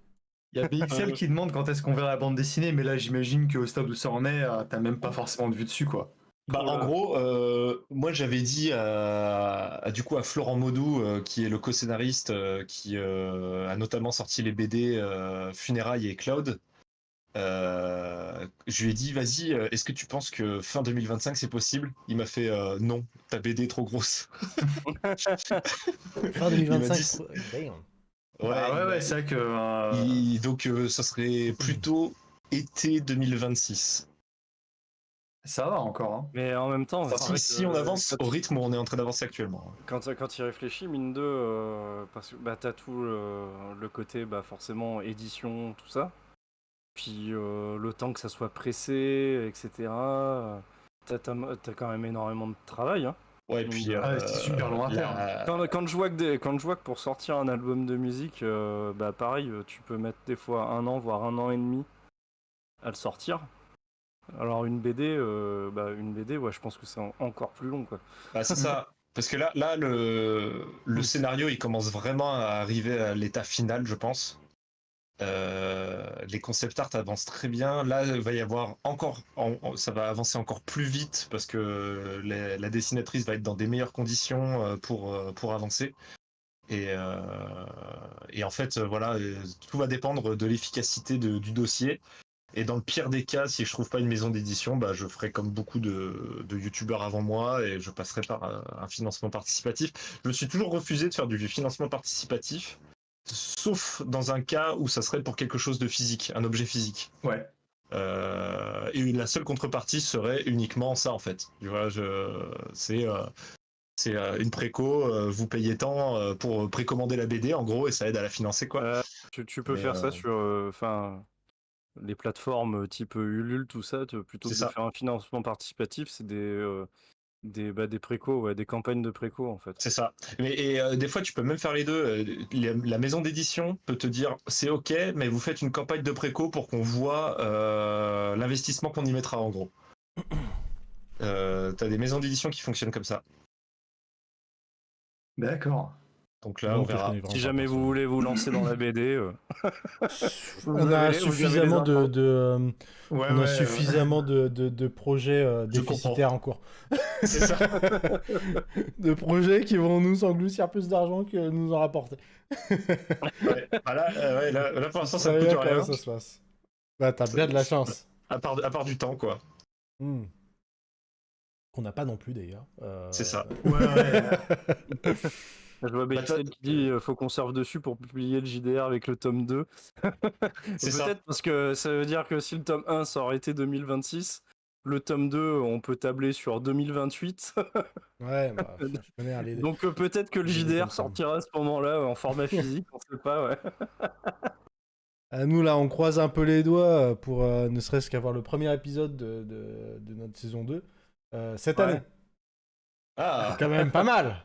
Il y a BXL qui demande quand est-ce qu'on verra la bande dessinée, mais là j'imagine qu'au stade où ça en est, t'as même pas forcément de vue dessus quoi. Bah, en gros, moi j'avais dit du coup à Florent Maudou, qui est le co-scénariste, qui a notamment sorti les BD Funérailles et Cloud. Je lui ai dit, vas-y, est-ce que tu penses que fin 2025 c'est possible? Il m'a fait non, ta BD est trop grosse. Fin Il m'a 2025. dit, Damn. Bah ouais, c'est vrai que. donc ça serait plutôt été 2026. Ça va encore, hein. Mais en même temps, c'est vrai Si que, on avance quand, au rythme où on est en train d'avancer actuellement. quand il réfléchit, mine de, parce que bah, t'as tout le côté bah, forcément édition, tout ça. Puis le temps que ça soit pressé, etc. T'as quand même énormément de travail. Hein. Ouais, Donc, puis Ah, c'est super loin à faire. quand je vois que pour sortir un album de musique, bah pareil, tu peux mettre des fois 1 an, voire 1 an et demi à le sortir. Alors une BD, ouais, je pense que c'est encore plus long, quoi. bah, c'est ça. Parce que là le scénario, il commence vraiment à arriver à l'état final, je pense. Les concept art avancent très bien. Là, il va y avoir encore, ça va avancer encore plus vite parce que la dessinatrice va être dans des meilleures conditions pour avancer. Et en fait, voilà, tout va dépendre de l'efficacité du dossier. Et dans le pire des cas, si je trouve pas une maison d'édition, bah, je ferai comme beaucoup de youtubeurs avant moi et je passerai par un financement participatif. Je me suis toujours refusé de faire du financement participatif, sauf dans un cas où ça serait pour quelque chose de physique, un objet physique. Ouais. Et la seule contrepartie serait uniquement ça en fait. Tu vois, c'est une préco, vous payez tant pour précommander la BD en gros et ça aide à la financer quoi. Tu peux Mais, faire ça sur, les plateformes type Ulule, tout ça, plutôt c'est que de ça. faire un financement participatif, c'est des précos, ouais, des campagnes de préco en fait. C'est ça. Des fois, tu peux même faire les deux. La maison d'édition peut te dire c'est ok, mais vous faites une campagne de préco pour qu'on voit l'investissement qu'on y mettra en gros. T'as des maisons d'édition qui fonctionnent comme ça. D'accord. Donc là, on verra. Si jamais vous voulez vous lancer dans la BD, On a suffisamment Ouais, suffisamment de projets déficitaires en cours. C'est ça. De projets qui vont nous engloutir plus d'argent que nous en rapporter. Ouais. Bah là, pour l'instant, ça Ça ne coûte comment rien. ça se passe. Bah, t'as bien de la chance. À part du temps, quoi. Qu'on n'a pas non plus d'ailleurs. C'est ça. Ouais. je vois BXL qui dit faut qu'on serve dessus pour publier le JDR avec le tome 2. C'est ça. Peut-être parce que ça veut dire que si le tome 1 ça aurait été 2026, le tome 2 on peut tabler sur 2028. Ouais, bah, je connais les... Donc peut-être que le JDR sortira à ce moment-là en format physique, on sait pas, ouais. Nous là, on croise un peu les doigts pour ne serait-ce qu'avoir le premier épisode de notre saison 2 cette année. Ah. C'est quand même pas mal.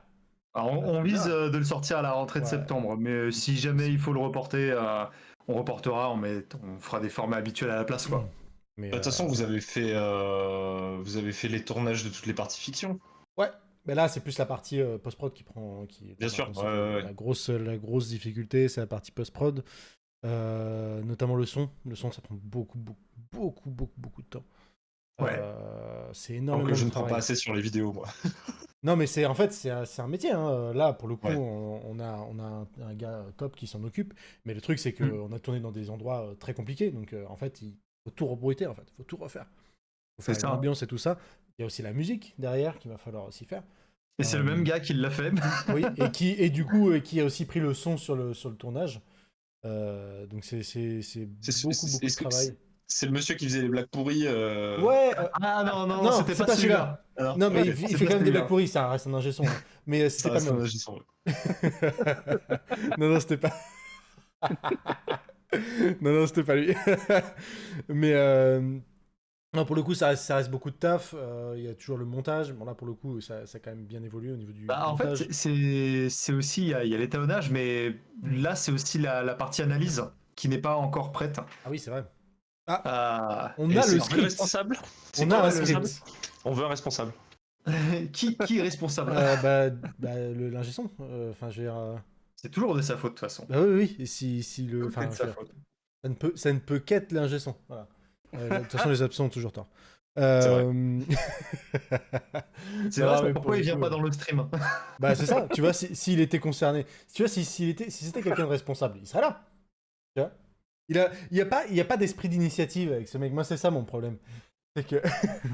Alors, on vise de le sortir à la rentrée de septembre, mais si jamais il faut le reporter, on reportera, on fera des formats habituels à la place, quoi. Mais, de toute façon, vous avez fait les tournages de toutes les parties fiction. Ouais, mais là c'est plus la partie post-prod qui prend. Bien sûr. La grosse difficulté, c'est la partie post-prod, notamment le son. Le son, ça prend beaucoup de temps. Ouais. C'est énormément. Donc je ne prends pas assez sur les vidéos, moi. Non, mais c'est un métier. Hein. Là, pour le coup, on a un gars top qui s'en occupe. Mais le truc, c'est qu'on a tourné dans des endroits très compliqués. Donc, en fait, il faut tout rebruiter. En fait, il faut tout refaire. Il faut faire l'ambiance et tout ça. Il y a aussi la musique derrière qu'il va falloir aussi faire. Et c'est le même gars qui l'a fait. Oui, et du coup, qui a aussi pris le son sur le tournage. Donc c'est beaucoup de travail. C'est le monsieur qui faisait les blagues pourries. Ouais. Ah non, Non, c'était c'est pas pas celui-là. celui-là. Non, mais ok, il c'est fait pas quand même des celui-là. blagues pourries, ça reste un ingé son. Hein. Mais c'était pas le même. Non, c'était pas. non, c'était pas lui. Mais non, pour le coup, ça reste beaucoup de taf. Il y a toujours le montage. Bon, là, pour le coup, ça a quand même bien évolué au niveau du En montage. fait, c'est aussi, il y a l'étalonnage, mais là, c'est aussi la partie analyse qui n'est pas encore prête. Ah oui, c'est vrai. On On a le qui est script. responsable. On a un script. On veut un responsable. qui est responsable L'ingé son. Enfin, je veux dire. C'est toujours de sa faute, de toute façon. Bah oui. Et si le. Tout Enfin, est de sa faute. ça ne peut qu'être l'ingé son. Voilà. De toute façon, les absents ont toujours tort. C'est vrai. C'est vrai, pourquoi il vient pas dans le stream? Bah c'est ça, tu vois, s'il était concerné, tu vois, si c'était quelqu'un de responsable, il serait là. Tu vois, il y a pas d'esprit d'initiative avec ce mec. Moi, c'est ça mon problème. C'est que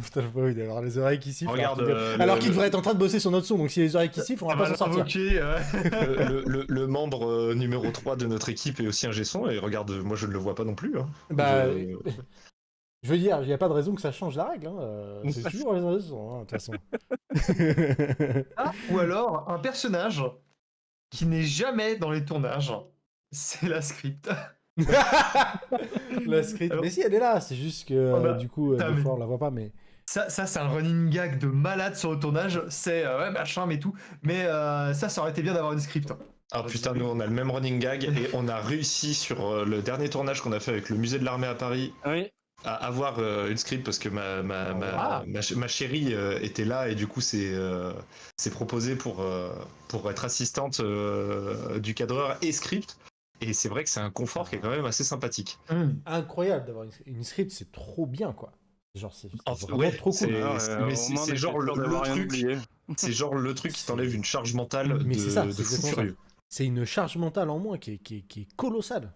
putain, je peux il doit avoir les oreilles qui sifflent. Regarde, alors qu'il devrait être en train de bosser sur notre son. Donc si les oreilles qui sifflent, on va pas s'en sortir. Le membre numéro 3 de notre équipe est aussi un G-son et regarde, moi je ne le vois pas non plus. Hein. Bah, je veux dire, il n'y a pas de raison que ça change la règle. Hein. C'est toujours les ingé son, de toute façon. Ou alors, un personnage qui n'est jamais dans les tournages, c'est la script. La script. Alors, mais si, elle est là, c'est juste que du coup, des fois, on la voit pas, mais... Ça c'est un running gag de malade sur le tournage, c'est ouais, machin, mais tout. Mais ça aurait été bien d'avoir une script. Ah putain, nous on a le même running gag et on a réussi sur le dernier tournage qu'on a fait avec le musée de l'armée à Paris. Oui. À avoir une script parce que ma chérie était là et du coup c'est proposé pour être assistante du cadreur et script. Et c'est vrai que c'est un confort qui est quand même assez sympathique. Incroyable d'avoir une script, c'est trop bien quoi. Genre c'est vraiment ouais, trop cool. Mais c'est genre le truc, c'est genre le truc qui t'enlève une charge mentale de fou furieux. C'est une charge mentale en moins qui est colossale,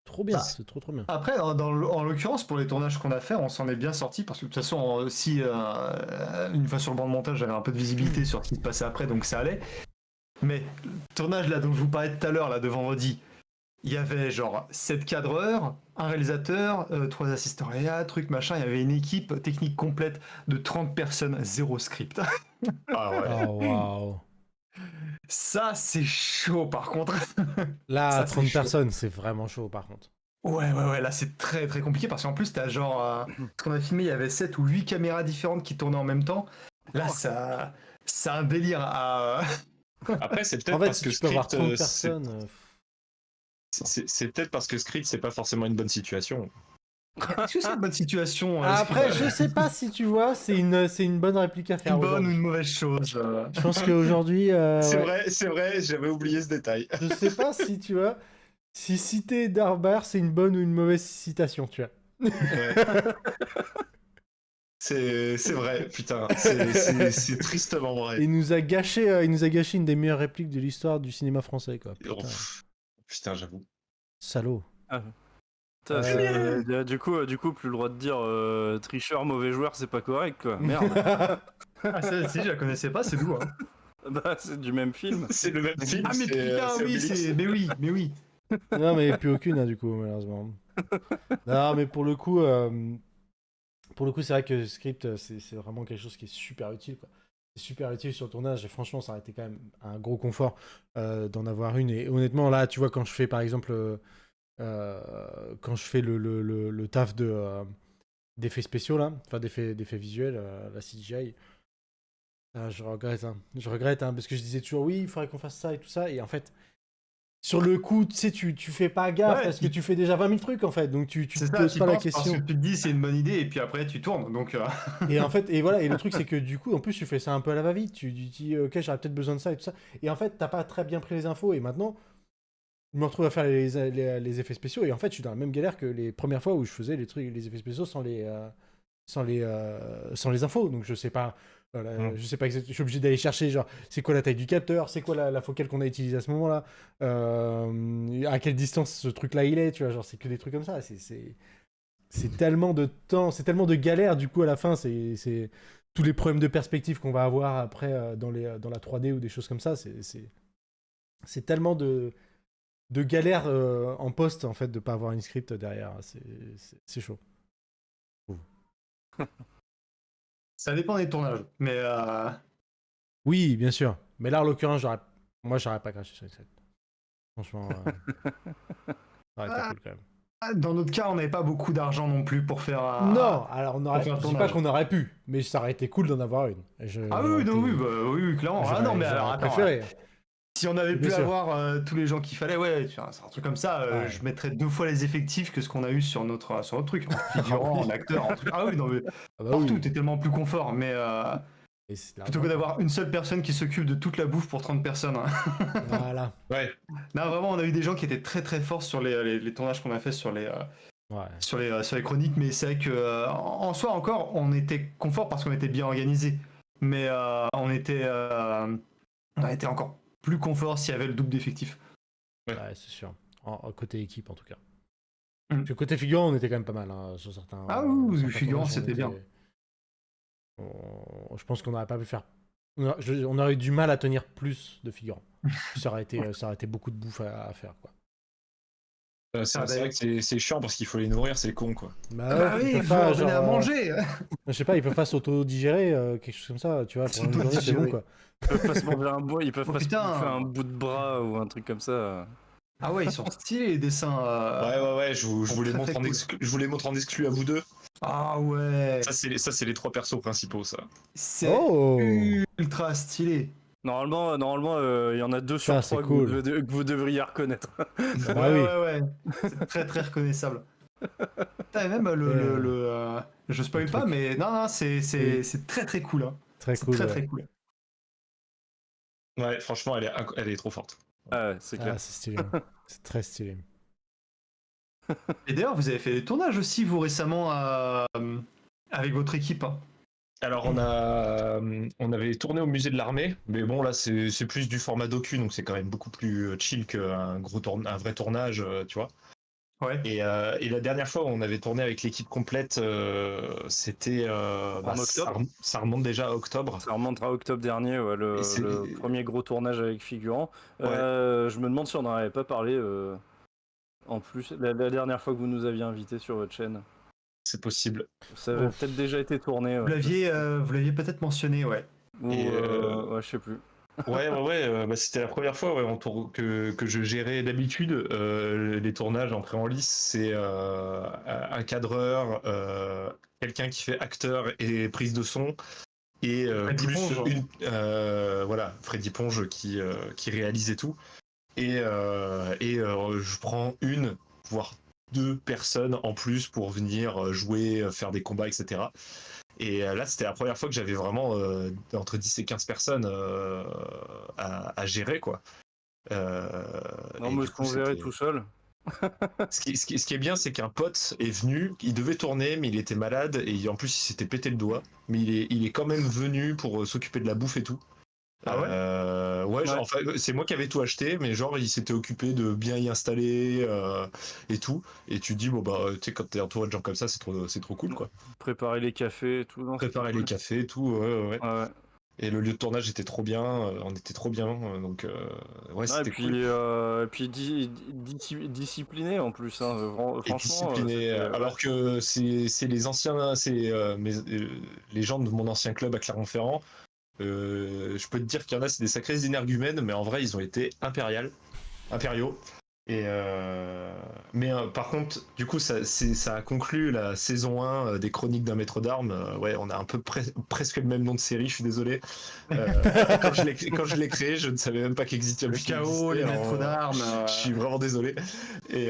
Trop bien, c'est trop bien. Après, en l'occurrence, pour les tournages qu'on a fait, on s'en est bien sorti parce que de toute façon, aussi, une fois sur le banc de montage, j'avais un peu de visibilité sur ce qui se passait après, donc ça allait. Mais le tournage là dont je vous parlais tout à l'heure, là de vendredi, il y avait genre 7 cadreurs, un réalisateur, 3 assistants réa, truc machin, il y avait une équipe technique complète de 30 personnes, 0 script. Ah ouais. Oh waouh. Ça, c'est chaud par contre. Là, ça, 30 personnes, c'est vraiment chaud par contre. Ouais, là c'est très très compliqué parce qu'en plus, t'as genre. Ce qu'on a filmé, il y avait 7 ou 8 caméras différentes qui tournaient en même temps. Là, c'est un délire à. Après, c'est peut-être parce que script. C'est peut-être parce que script, c'est pas forcément une bonne situation. Est-ce que c'est une bonne situation Après, je sais pas si tu vois, c'est une bonne réplique à faire. Une bonne ou une mauvaise chose. Je pense qu'aujourd'hui. C'est vrai, j'avais oublié ce détail. Je sais pas si tu vois, si citer Darbar, c'est une bonne ou une mauvaise citation, tu vois. Ouais. C'est vrai, putain, c'est tristement vrai. Il nous a gâché une des meilleures répliques de l'histoire du cinéma français, quoi. Putain, j'avoue. Salaud. Du coup, plus le droit de dire tricheur, mauvais joueur, c'est pas correct, quoi. Merde. Si, je la connaissais pas, c'est d'où, hein. Bah, c'est du même film. C'est le même film. Ah, mais putain, oui, mais oui. Non, mais il n'y a plus aucune, hein, du coup, malheureusement. Non, mais pour le coup, c'est vrai que le script, c'est vraiment quelque chose qui est super utile, quoi. C'est super utile sur le tournage et franchement, ça a été quand même un gros confort d'en avoir une. Et honnêtement, là, tu vois, quand je fais par exemple, quand je fais le taf d'effets spéciaux, là, enfin d'effets visuels, la CGI, je regrette, hein, parce que je disais toujours oui, il faudrait qu'on fasse ça et tout ça. Et en fait, sur le coup, tu sais, tu fais pas gaffe parce que tu fais déjà 20 000 trucs en fait, donc tu te poses pas la question. Parce que tu te dis c'est une bonne idée et puis après tu tournes. Donc Et en fait, et voilà, et le truc c'est que du coup, en plus, tu fais ça un peu à la va-vite. Tu dis ok, j'aurais peut-être besoin de ça et tout ça. Et en fait, t'as pas très bien pris les infos. Et maintenant, je me retrouve à faire les effets spéciaux. Et en fait, je suis dans la même galère que les premières fois où je faisais les effets spéciaux sans les infos. Donc je sais pas. Voilà, je sais pas exactement, je suis obligé d'aller chercher genre c'est quoi la taille du capteur, c'est quoi la focale qu'on a utilisée à ce moment-là, à quelle distance ce truc-là il est, tu vois, genre c'est que des trucs comme ça, c'est tellement de temps, c'est tellement de galères du coup à la fin, c'est tous les problèmes de perspective qu'on va avoir après dans la 3D ou des choses comme ça, c'est tellement de galères en post en fait de pas avoir une script derrière. C'est chaud. Ça dépend des tournages, mais Oui, bien sûr. Mais là, en l'occurrence, j'aurais pas craché sur une script. Franchement, ça aurait été cool quand même. dans notre cas, on n'avait pas beaucoup d'argent non plus pour faire. Non, alors faire je le dis pas tournage. qu'on aurait pu, mais ça aurait été cool d'en avoir une. Ah oui, non, oui, oui, clairement. Ah non, mais alors attends. Préféré. Si on avait Bien pu sûr. avoir tous les gens qu'il fallait, ouais, c'est un truc comme ça, Ouais. je mettrais 2 fois les effectifs que ce qu'on a eu sur notre truc. En figurant, en acteur, en truc. Ah oui, non, mais Ah bah partout, oui. t'es tellement plus confort. Mais Et c'est plutôt que d'avoir une seule personne qui s'occupe de toute la bouffe pour 30 personnes. Hein. Voilà. Ouais. Non, vraiment, on a eu des gens qui étaient très très forts sur les tournages qu'on a fait sur les chroniques, mais c'est vrai que en soi encore, on était confort parce qu'on était bien organisé. Mais on était encore plus confort s'il y avait le double d'effectifs. Ouais, c'est sûr. En côté équipe, en tout cas. Mm. Parce que côté figurant, on était quand même pas mal hein, sur certains. Ah oui, certains figurant, tournages, c'était bien. Je pense qu'on n'aurait pas pu faire. On aurait eu du mal à tenir plus de figurants. ça aurait été beaucoup de bouffe à faire, quoi. C'est vrai que c'est chiant parce qu'il faut les nourrir, c'est con quoi. Bah oui, ils il peuvent faut pas, leur donner à genre, manger. je sais pas, ils peuvent pas s'auto-digérer, quelque chose comme ça, tu vois. Pour une journée, c'est bon, quoi. Ils peuvent pas se manger un bois, ils peuvent Oh, pas se putain. bouffer un bout de bras ou un truc comme ça. Ah ouais, ils sont stylés les dessins. Ouais, je vous les montre je vous les montre en exclu à vous deux. Ah ouais. Ça c'est les 3 persos principaux ça. C'est ultra stylé. Normalement, il y en a 2 sur Ça, 3 c'est que, cool. que vous devriez reconnaître. Bah oui. Ouais. C'est très très reconnaissable. Putain, et même je spoil le pas, truc. mais non, c'est Oui. très très cool. Hein. Très C'est cool. très ouais. très cool. Ouais, franchement, elle est trop forte. Ah ouais, c'est clair. Ah, c'est stylé. C'est très stylé. Et d'ailleurs, vous avez fait des tournages aussi, vous, récemment, avec votre équipe. Hein. Alors on avait tourné au musée de l'armée, mais bon là c'est plus du format docu, donc c'est quand même beaucoup plus chill qu'un un vrai tournage, tu vois. Ouais. Et la dernière fois où on avait tourné avec l'équipe complète, c'était En octobre. ça remonte déjà à octobre. Ça remontera à octobre dernier, ouais, le premier gros tournage avec figurant. Ouais. Je me demande si on n'en avait pas parlé en plus la dernière fois que vous nous aviez invités sur votre chaîne. C'est possible. Ça avait peut-être déjà été tourné. Vous l'aviez peut-être mentionné, ouais. Ou, ouais, je sais plus. Ouais, c'était la première fois que je gérais d'habitude les tournages en pré-en-lice. C'est un cadreur, quelqu'un qui fait acteur et prise de son, et plus Ponge. voilà, Freddy Ponge qui réalise et tout. Et je prends une, voire 2 personnes en plus pour venir jouer, faire des combats, etc. Et là, c'était la première fois que j'avais vraiment entre 10 et 15 personnes à gérer, quoi. Non, mais qu'on gérait tout seul. Ce qui est bien, c'est qu'un pote est venu, il devait tourner, mais il était malade, et en plus, il s'était pété le doigt. Mais il est quand même venu pour s'occuper de la bouffe et tout. Ah ouais, genre, enfin, c'est moi qui avais tout acheté, mais genre il s'était occupé de bien y installer et tout. Et tu te dis bon bah tu sais quand t'es entouré de gens comme ça, c'est trop cool quoi. Préparer les cafés et tout. Non, Préparer les cafés et tout, ouais. Et le lieu de tournage était trop bien, on était trop bien, donc ouais c'était cool. Et puis discipliné en plus, hein, Et franchement. discipliné, alors que c'est les anciens, les gens de mon ancien club à Clermont-Ferrand. Je peux te dire qu'il y en a, c'est des sacrés énergumènes, mais en vrai, ils ont été impériaux. Et mais par contre, du coup, ça a conclu la saison 1 des Chroniques d'un maître d'armes. Ouais, on a un peu presque le même nom de série, je suis désolé. Quand je l'ai créé, je ne savais même pas qu'il existait. Le chaos, les maîtres d'armes. Je suis vraiment désolé. Et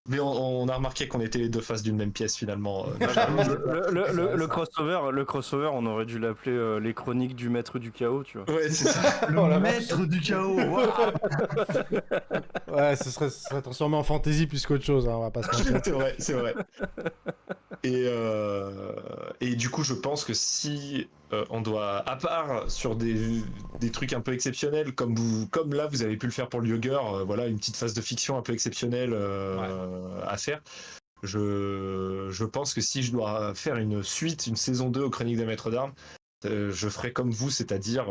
mais on a remarqué qu'on était les deux faces d'une même pièce finalement. Le crossover, on aurait dû l'appeler les Chroniques du Maître du Chaos, tu vois. Ouais, c'est ça. Le maître du chaos. Ouais, ce serait transformé en fantasy plus qu'autre chose, hein, on va pas se mentir. C'est vrai. Et du coup, je pense que si on doit, à part sur des trucs un peu exceptionnels, comme là, vous avez pu le faire pour le Yogur, voilà, une petite phase de fiction un peu exceptionnelle à faire. Je pense que si je dois faire une suite, une saison 2 aux Chroniques des Maîtres d'Armes, je ferai comme vous, c'est-à-dire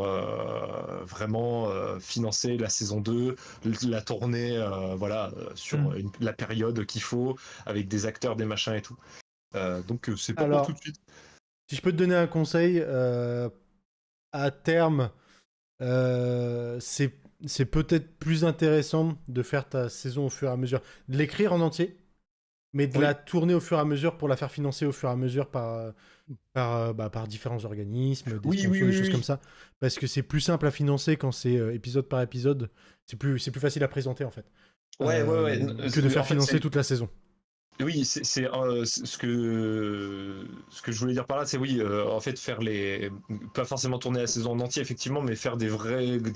vraiment financer la saison 2, la tournée voilà, sur la période qu'il faut, avec des acteurs, des machins et tout. Donc c'est pas pour tout de suite. Si je peux te donner un conseil, à terme, c'est peut-être plus intéressant de faire ta saison au fur et à mesure, de l'écrire en entier, mais de la tourner au fur et à mesure pour la faire financer au fur et à mesure par différents organismes, des sponsors, des choses comme ça. Parce que c'est plus simple à financer quand c'est épisode par épisode. C'est plus facile à présenter en fait. Que de faire financer toute la saison. Oui, c'est ce que je voulais dire par là, c'est en fait faire pas forcément tourner la saison en entier effectivement, mais faire des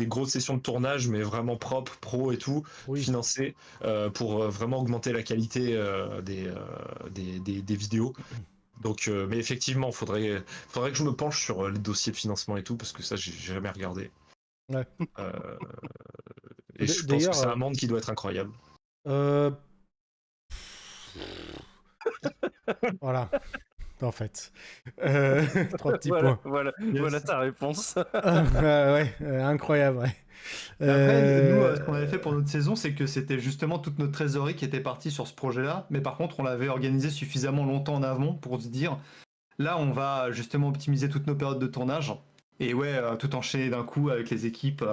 grosses sessions de tournage, mais vraiment propres, pro et tout, financées pour vraiment augmenter la qualité des vidéos. Donc, mais effectivement, faudrait que je me penche sur les dossiers de financement et tout, parce que ça, j'ai jamais regardé. Ouais. Et je pense que c'est un monde qui doit être incroyable. Voilà, en fait. 3 petits points. Voilà ta réponse. Incroyable, ouais. Après, nous, ce qu'on avait fait pour notre saison, c'est que c'était justement toute notre trésorerie qui était partie sur ce projet-là, mais par contre, on l'avait organisé suffisamment longtemps en amont pour se dire, là, on va justement optimiser toutes nos périodes de tournage, et tout enchaîner d'un coup avec les équipes.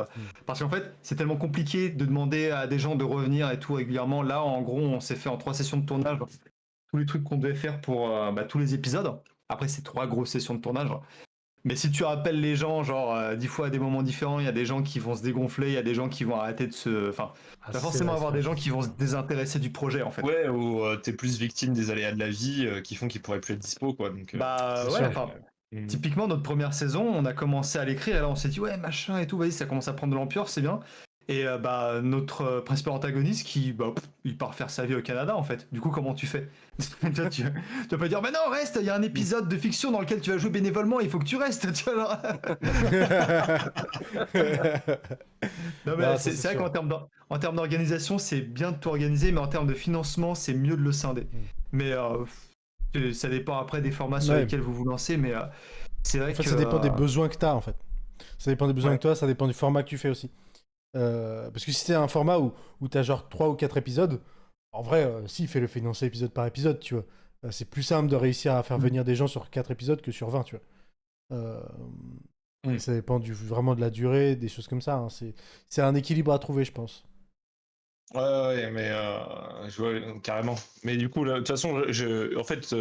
Parce qu'en fait, c'est tellement compliqué de demander à des gens de revenir et tout régulièrement. Là, en gros, on s'est fait en 3 sessions de tournage tous les trucs qu'on devait faire pour tous les épisodes. Après, c'est 3 grosses sessions de tournage. Mais si tu rappelles les gens, genre 10 fois à des moments différents, il y a des gens qui vont se dégonfler, il y a des gens qui vont arrêter de se... Enfin, tu vas forcément avoir des gens qui vont se désintéresser du projet, en fait. Ouais, ou t'es plus victime des aléas de la vie qui font qu'ils pourraient plus être dispo, quoi. Donc, typiquement, notre première saison, on a commencé à l'écrire, et là, on s'est dit, ouais, machin et tout, vas-y, ça commence à prendre de l'ampleur, c'est bien. Et notre principal antagoniste il part faire sa vie au Canada en fait. Du coup, comment tu fais? tu vas pas dire mais non, reste, il y a un épisode de fiction dans lequel tu vas jouer bénévolement, il faut que tu restes. Tu vois, non, mais c'est vrai qu'en termes d'organisation, c'est bien de tout organiser, mais en termes de financement, c'est mieux de le scinder. Mais ça dépend après des formats sur lesquels vous vous lancez, mais c'est vrai que ça dépend des besoins que tu as en fait. Ça dépend des besoins que tu as, ça dépend du format que tu fais aussi. Parce que si c'est un format où t'as genre 3 ou 4 épisodes, en vrai, si, fais-le financer épisode par épisode, tu vois. C'est plus simple de réussir à faire venir des gens sur 4 épisodes que sur 20, tu vois. Ça dépend vraiment de la durée, des choses comme ça. Hein. C'est un équilibre à trouver, je pense. Ouais, mais je vois carrément. Mais du coup, de toute façon, en fait,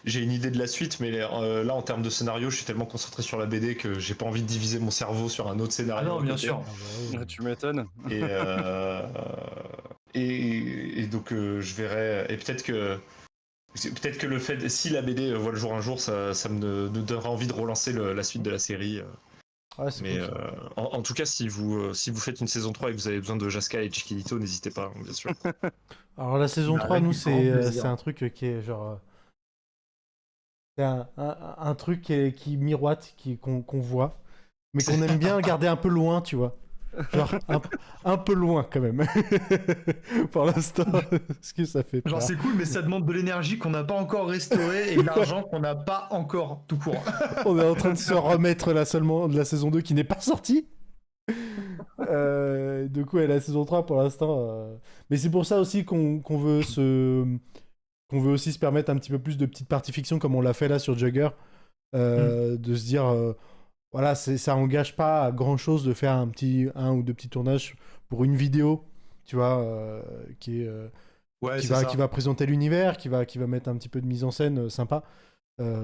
j'ai une idée de la suite, mais là, en termes de scénario, je suis tellement concentré sur la BD que j'ai pas envie de diviser mon cerveau sur un autre scénario. Ah non, bien sûr. Tu m'étonnes. Et donc, je verrai. Et peut-être que le fait, si la BD voit le jour un jour, ça me donnera envie de relancer la suite de la série. Ouais, mais cool, en tout cas, si vous faites une saison 3 et que vous avez besoin de Jaska et Chiquilito, n'hésitez pas, bien sûr. Alors la saison 3, nous, c'est un truc qui est genre... C'est un truc qui miroite, qu'on voit, mais qu'on aime bien garder un peu loin, tu vois. Genre un peu loin quand même. Pour l'instant, parce que ça fait peur. Genre c'est cool, mais ça demande de l'énergie qu'on n'a pas encore restaurée et de l'argent qu'on n'a pas encore tout court. On est en train de se remettre là seulement de la saison 2 qui n'est pas sortie. Du coup, la saison 3 pour l'instant. Mais c'est pour ça aussi qu'on veut aussi se permettre un petit peu plus de petites parties fiction comme on l'a fait là sur Jugger. De se dire... Voilà, ça engage pas à grand chose de faire un ou deux petits tournages pour une vidéo, tu vois, qui va présenter l'univers, qui va mettre un petit peu de mise en scène sympa,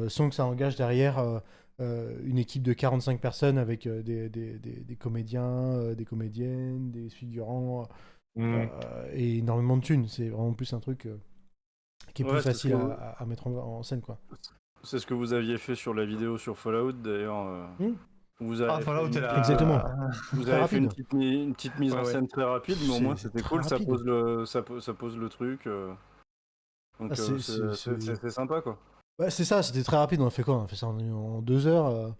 sans que ça engage derrière une équipe de 45 personnes avec des comédiens, des comédiennes, des figurants et énormément de thunes. C'est vraiment plus un truc qui est plus facile à mettre en scène, quoi. C'est ce que vous aviez fait sur la vidéo sur Fallout d'ailleurs. Fallout, exactement. Vous avez fait une petite mise en scène très rapide, mais au moins c'était cool, ça pose le truc. Donc c'est sympa quoi. Ouais, c'est ça, c'était très rapide. On a fait quoi? On a fait ça en 2 heures.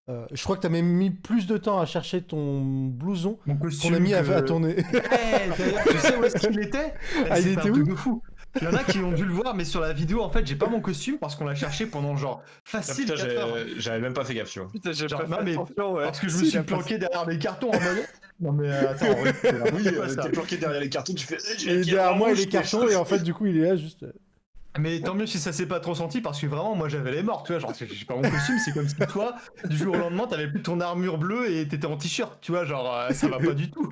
Je crois que t'as même mis plus de temps à chercher ton blouson qu'on a mis à tourner. Tu sais où est-ce qu'il était? Il était où? De fou. Il y en a qui ont dû le voir, mais sur la vidéo, en fait, j'ai pas mon costume parce qu'on l'a cherché pendant genre Ah, facile putain, 4 heures. j'avais même pas fait gaffe, tu vois. Putain, j'ai Genre, pas non, fait mais attention, ouais. Parce que je me Si, il suis a pas planqué derrière des cartons en mode. Non, mais attends, Oui, c'est pas ça. t'es planqué derrière les cartons, tu fais. Et derrière moi, il est carton, et en fait, du coup, il est là juste. Mais tant mieux si ça s'est pas trop senti parce que vraiment, moi j'avais les morts, tu vois. Genre, j'ai pas mon costume, c'est comme si toi, du jour au lendemain, t'avais plus ton armure bleue et t'étais en t-shirt, tu vois. Genre, ça va pas du tout.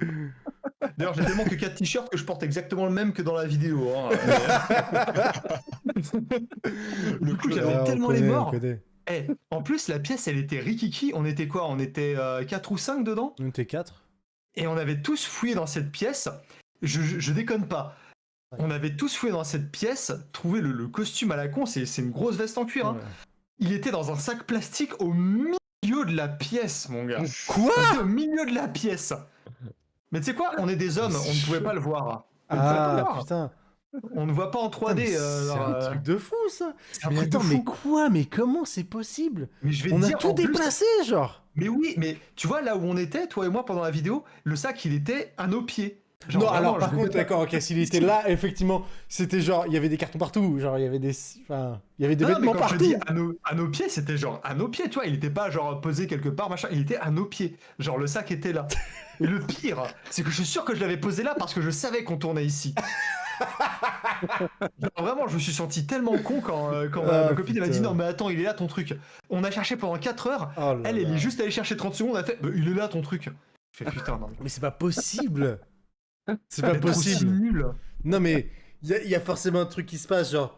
D'ailleurs, j'ai tellement que 4 t-shirts que je porte exactement le même que dans la vidéo. Hein. Du coup, j'avais Ah, on tellement les connaît, on morts. connaît. Eh, en plus, la pièce, elle était rikiki. On était quoi? On était 4 ou 5 dedans? On était 4. Et on avait tous fouillé dans cette pièce. Je déconne pas. Ouais. On avait tous fouillé dans cette pièce, trouvé le costume à la con. C'est une grosse veste en cuir. Hein. Ouais. Il était dans un sac plastique au milieu de la pièce, mon gars. Quoi? Il était au milieu de la pièce. Mais tu sais quoi? On est des hommes, on ne pouvait pas le voir. On ne pouvait pas le Ah, voir. putain. On ne voit pas en Putain, 3D. mais c'est un truc de fou, ça. c'est un Mais truc de attends, fou. mais quoi? Mais comment c'est possible? Mais je vais te On a dire, tout en plus- déplacé, genre. Mais oui, mais tu vois là où on était, toi et moi pendant la vidéo, le sac il était à nos pieds. Genre, Non, vraiment, alors par je- contre, d'accord, ok, s'il était là, effectivement, c'était genre, il y avait des cartons partout, genre, il y avait des, enfin, il y avait des Non, mais vêtements quand je partout. dis à nos pieds, c'était genre à nos pieds, tu vois, il était pas genre posé quelque part, machin, il était à nos pieds. Genre le sac était là. Et le pire, c'est que je suis sûr que je l'avais posé là parce que je savais qu'on tournait ici. Genre, vraiment, je me suis senti tellement con quand Ah, ma copine elle m'a dit putain. non mais attends, il est là ton truc. On a cherché pendant 4 heures, Oh là elle là. est juste allée chercher 30 secondes, elle a fait bah, il est là ton truc. Je fais putain non. Mais c'est pas possible. C'est Elle pas est trop si possible. nulle. Non, mais il y a forcément un truc qui se passe, genre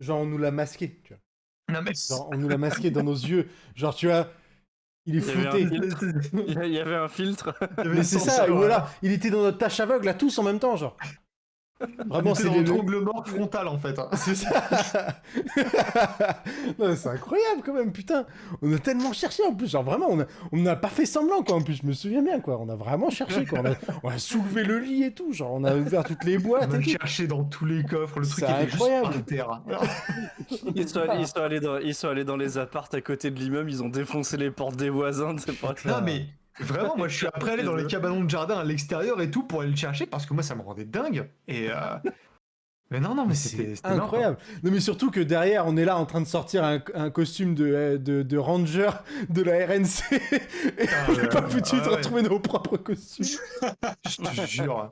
on nous l'a masqué, tu vois. Non mais Genre, on nous l'a masqué dans nos yeux. Genre, tu vois, il est Il y avait flouté. Il y avait un filtre. Mais c'est ça, ou alors, il était dans notre tâche aveugle, là, tous en même temps, genre. Vraiment, c'est dans les... le triangle mort frontal en fait. Hein. C'est ça. Non, c'est incroyable quand même, putain. On a tellement cherché en plus, genre vraiment, on n'a pas fait semblant quoi. En plus, je me souviens bien quoi. On a vraiment cherché quoi. On a soulevé le lit et tout, genre on a ouvert toutes les boîtes On a et tout. cherché dans tous les coffres, le truc C'est était incroyable. juste par terre. Ils sont allés dans les apparts à côté de l'immeuble, ils ont défoncé les portes des voisins, c'est pas Non mais vraiment, moi je suis après allé dans les cabanons de jardin à l'extérieur et tout pour aller le chercher parce que moi ça me rendait dingue. Et mais non, mais c'était incroyable. Non mais surtout que derrière, on est là en train de sortir un costume de ranger de la RNC et on n'est pas foutu de retrouver nos propres costumes. Je te jure.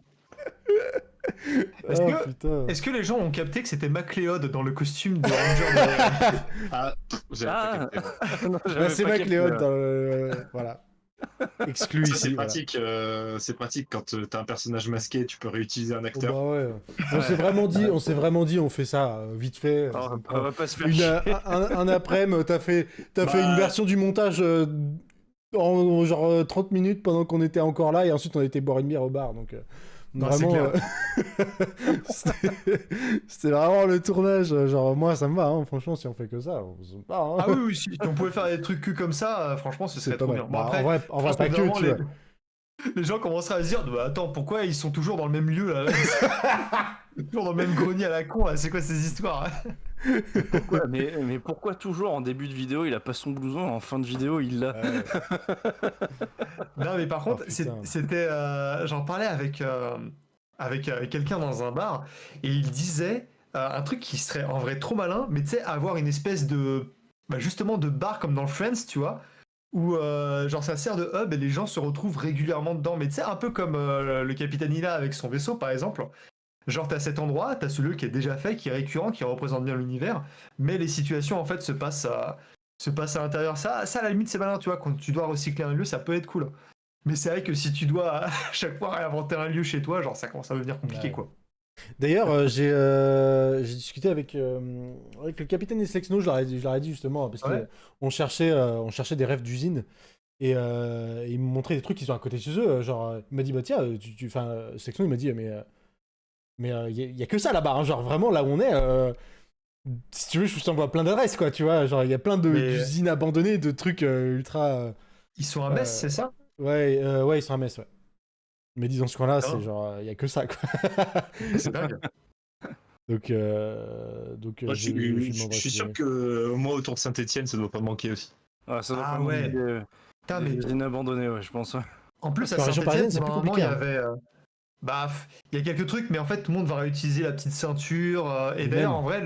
Oh, putain. Est-ce que les gens ont capté que c'était MacLeod dans le costume de Ranger de... Ah, j'avais pas capté. Non, Bah, j'avais c'est pas vrai que capté, Léon là. dans le... Voilà. Exclu Ça, ici. c'est voilà. pratique, c'est pratique quand t'as un personnage masqué, tu peux réutiliser un Oh, acteur. bah ouais. On s'est vraiment dit, on fait ça vite fait. On va pas se faire Une, chier. un après-midi, t'as fait Bah, une version du montage en genre 30 minutes pendant qu'on était encore là et ensuite on était boire une bière au bar. Donc Non, vraiment, c'était vraiment le tournage. Genre moi ça me va, hein, franchement si on fait que ça, on pas. Hein. Ah oui, si on pouvait faire des trucs cul comme ça, franchement ce serait C'est pas trop mal. bien. Bon, Bah, après, en vrai je pense pas que, vraiment, tu vois. les gens commenceraient à se dire bah, attends, pourquoi ils sont toujours dans le même lieu là toujours dans le même grenier à la con là, c'est quoi ces histoires? Pourquoi mais pourquoi toujours en début de vidéo il a pas son blouson, en fin de vidéo il l'a? Non mais par contre, putain. c'était j'en parlais avec quelqu'un dans un bar et il disait un truc qui serait en vrai trop malin, mais tu sais avoir une espèce de bah, justement de bar comme dans Friends, tu vois, où genre ça sert de hub et les gens se retrouvent régulièrement dedans, mais tu sais un peu comme le Capitaine Ila avec son vaisseau par exemple. Genre t'as cet endroit, t'as celui qui est déjà fait, qui est récurrent, qui représente bien l'univers, mais les situations en fait se passent à l'intérieur. Ça à la limite c'est malin, tu vois, quand tu dois recycler un lieu, ça peut être cool. Mais c'est vrai que si tu dois à chaque fois réinventer un lieu chez toi, genre ça commence à devenir compliqué Ouais. quoi. D'ailleurs, j'ai discuté avec le capitaine Eslexno, je leur ai dit justement, parce Ouais. qu'on cherchait des rêves d'usine, et ils m'ont montré des trucs qui sont à côté de chez eux, genre, il m'a dit, bah tiens, Eslexno, il m'a dit, mais y a que ça là-bas, hein, genre vraiment là où on est, si tu veux, je t'envoie plein d'adresses, quoi, tu vois, genre il y a plein d'usines abandonnées, de trucs ultra... Ils sont à Metz, c'est ça? ouais, ils sont à Metz, ouais. Mais dis dans ce coin-là, Ah. c'est genre, il y a que ça, quoi. C'est dingue. Donc, Moi, je suis sûr que moi autour de Saint-Etienne, ça doit pas manquer aussi. Ah, ça doit Ah pas ouais. manquer Putain, des mais usines abandonnées, ouais, je pense. en plus à En région Saint-Etienne, parisienne, c'est plus normalement, il compliqué, y hein. avait Bah, il y a quelques trucs, mais en fait, tout le monde va réutiliser la petite ceinture. Et d'ailleurs, Même. en vrai,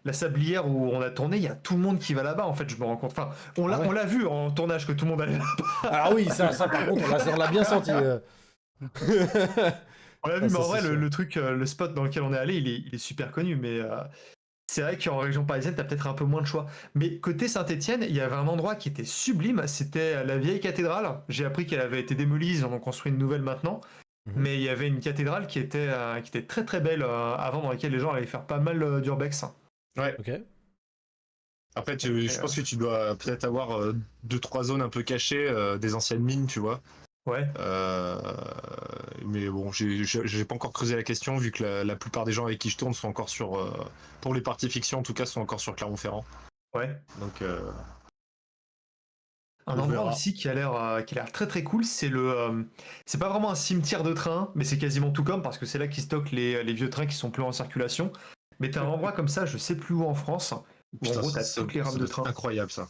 la sablière où on a tourné, il y a tout le monde qui va là-bas, en fait, je me rends compte. Enfin, on Ah ouais. l'a vu en tournage que tout le monde allait là-bas. Alors oui, ça par contre, on l'a bien senti. On l'a Ah, vu, mais ça, en c'est vrai, sûr. le truc, le spot dans lequel on est allé, il est super connu, mais c'est vrai qu'en région parisienne, t'as peut-être un peu moins de choix. Mais côté Saint-Étienne, il y avait un endroit qui était sublime, c'était la vieille cathédrale. J'ai appris qu'elle avait été démolie, ils en ont construit une nouvelle maintenant. Mhm. Mais il y avait une cathédrale qui était très très belle avant, dans laquelle les gens allaient faire pas mal d'urbex. Ouais. Ok. Après, je pense que tu dois peut-être avoir 2-3 zones un peu cachées, des anciennes mines, tu vois. Ouais. Mais bon, j'ai pas encore creusé la question, vu que la plupart des gens avec qui je tourne sont encore sur, pour les parties fiction en tout cas, sont encore sur Clermont-Ferrand. Ouais. Donc, Un on endroit verra. aussi qui a l'air très très cool, c'est pas vraiment un cimetière de train, mais c'est quasiment tout comme parce que c'est là qu'ils stockent les vieux trains qui sont plus en circulation. Mais t'as un endroit comme ça, je sais plus où en France, où en Putain, gros t'as toutes les rames de doit être train. incroyable ça.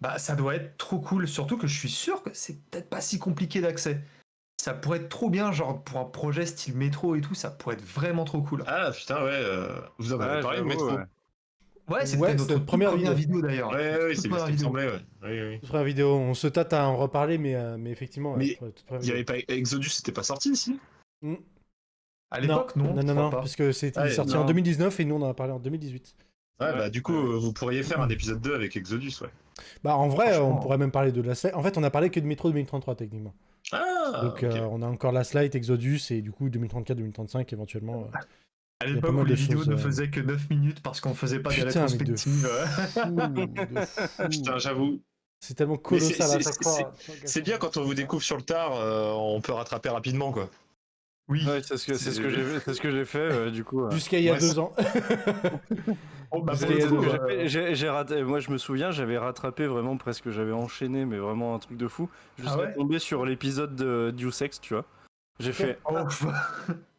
Bah ça doit être trop cool, surtout que je suis sûr que c'est peut-être pas si compliqué d'accès. Ça pourrait être trop bien, genre pour un projet style métro et tout, ça pourrait être vraiment trop cool. Ah putain, ouais, vous en avez Ouais, parlé de j'avoue, métro. ouais. Ouais, c'était Ouais, notre c'était toute première première vidéo. vidéo d'ailleurs. Ouais, Toute c'est bien ce première qui me vidéo. semblait, ouais. Oui. Toute première vidéo, on se tâte à en reparler, mais effectivement, ouais, Mais toute première il y vidéo. avait pas Exodus, c'était pas sorti ici? Mm. À Non, l'époque, non, non, je non, crois non, pas. puisque il est Ouais, sorti en non. 2019 et nous on en a parlé en 2018. Ouais, Ouais, bah du coup, ouais. vous pourriez faire un épisode 2 avec Exodus, ouais. Bah en vrai, on Franchement. pourrait même parler de la slide. En fait, on a parlé que de Métro 2033 techniquement. Ah, Donc ok. on a encore la slide Exodus et du coup 2034-2035 éventuellement. À Il y a pas l'époque où mal de les vidéos choses. ne faisaient que 9 minutes parce qu'on faisait pas des Putain, mais de rétrospectives. fou, de Putain, fou. j'avoue. C'est tellement Mais colossal à chaque fois. c'est bien quand on vous découvre sur le tard, on peut rattraper rapidement, quoi. Oui. Ouais, c'est ce que j'ai fait du coup. Jusqu'à il y a Ouais, 2 ans. Oh, bah, pour Jusqu'à il le y a C'est ce coup, que deux j'ai ans. fait. J'ai raté. Moi, je me souviens, j'avais rattrapé vraiment presque. J'avais enchaîné, mais vraiment un truc de fou. Ah Jusqu'à ouais. tomber sur l'épisode de Deus Ex, tu vois. J'ai Ok. fait. Oh,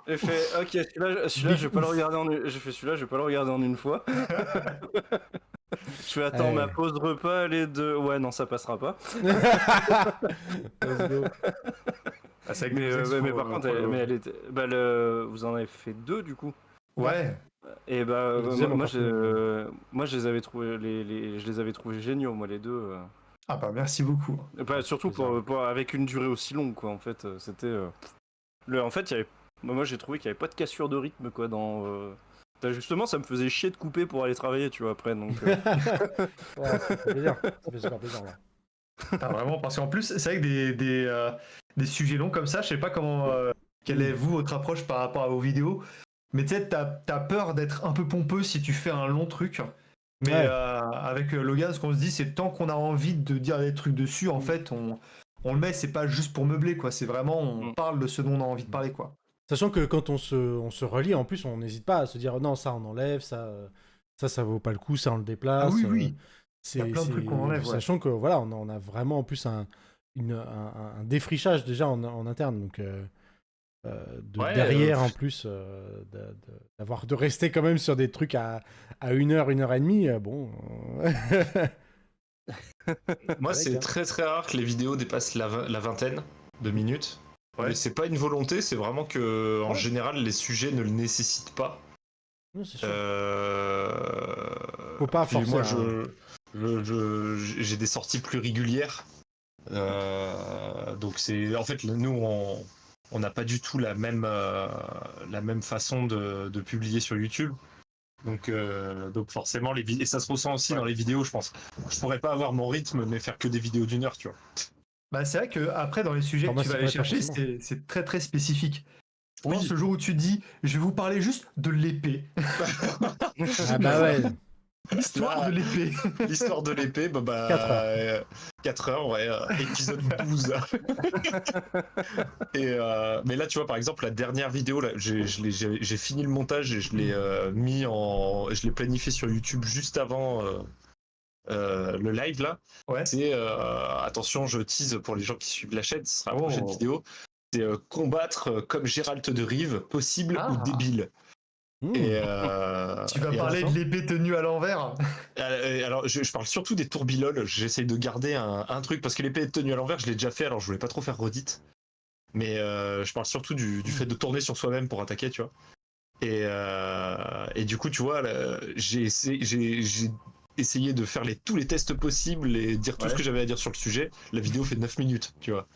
J'ai fait. Ok, celui-là, Big je vais pas le ouf. regarder en une. J'ai fait celui-là, je vais pas le regarder en une fois. Je fais attends ma Ouais. pause repas, elle est de. Ouais, non, ça passera pas. Let's go. Ah, c'est vrai que Mais, Deus Ex, mais par contre, mais elle était. Bah, vous en avez fait deux du coup. Ouais. Et bah, Le deuxième moi, encore plus long. moi, je les avais trouvés, je les avais trouvés géniaux, moi, les deux. Ah bah merci beaucoup. Bah, surtout plaisir. avec une durée aussi longue, quoi. En fait, c'était. En fait, il y avait. Moi, j'ai trouvé qu'il y avait pas de cassure de rythme, quoi. Justement, ça me faisait chier de couper pour aller travailler, tu vois, après. Donc, Ouais, ça fait plaisir. Ça fait super plaisir. Là. Ah, vraiment, parce qu'en plus, c'est vrai que des sujets longs comme ça, je sais pas comment. Quelle est vous votre approche par rapport à vos vidéos. Mais tu sais, t'as peur d'être un peu pompeux si tu fais un long truc. Mais Ouais. avec Logan, ce qu'on se dit, c'est tant qu'on a envie de dire des trucs dessus, en fait, on le met, c'est pas juste pour meubler, quoi. C'est vraiment, on parle de ce dont on a envie de parler, quoi. Sachant que quand on se relie, en plus, on n'hésite pas à se dire non, ça on enlève, ça vaut pas le coup, ça on le déplace. Ah oui, oui. Il y a C'est, plein de trucs qu'on enlève, ouais. Sachant que voilà, on a vraiment en plus un défrichage déjà en interne. Donc Ouais, derrière en plus, de rester quand même sur des trucs à 1 heure et demie, bon. Moi, Avec, c'est hein. très très rare que les vidéos dépassent la vingtaine de minutes. Ouais. Mais c'est pas une volonté, c'est vraiment que en Ouais. général les sujets ne le nécessitent pas. Non, c'est sûr. Faut pas puis forcer, moi, hein. j'ai des sorties plus régulières. Donc c'est en fait nous on n'a pas du tout la même façon de publier sur YouTube. Donc forcément et ça se ressent aussi dans les vidéos, je pense. Je pourrais pas avoir mon rythme mais faire que des vidéos d'1 heure, tu vois. Bah, c'est vrai que après dans les sujets que Moi, tu vas c'est aller pas chercher, forcément. c'est très très spécifique. Je pense Oui. le jour où tu dis, je vais vous parler juste de l'épée. Ah bah ouais. L'histoire de l'épée. L'histoire de l'épée, 4 heures. 4 heures, ouais, épisode 12. Mais là, tu vois, par exemple, la dernière vidéo, là, j'ai fini le montage et je l'ai je l'ai planifié sur YouTube juste avant le live là. Ouais. C'est attention, je tease pour les gens qui suivent la chaîne, ce sera la Oh. prochaine vidéo. C'est combattre comme Gérald de Rive, possible Ah. ou débile. Mmh. Et, Tu vas et parler de l'épée tenue à l'envers. alors, je parle surtout des tourbiloles. J'essaye de garder un truc parce que l'épée tenue à l'envers, je l'ai déjà fait, alors je voulais pas trop faire redite. Mais je parle surtout du fait de tourner sur soi-même pour attaquer, tu vois. Et du coup, tu vois, là, j'ai essayé de faire tous les tests possibles et dire tout ce que j'avais à dire sur le sujet. La vidéo fait 9 minutes, tu vois.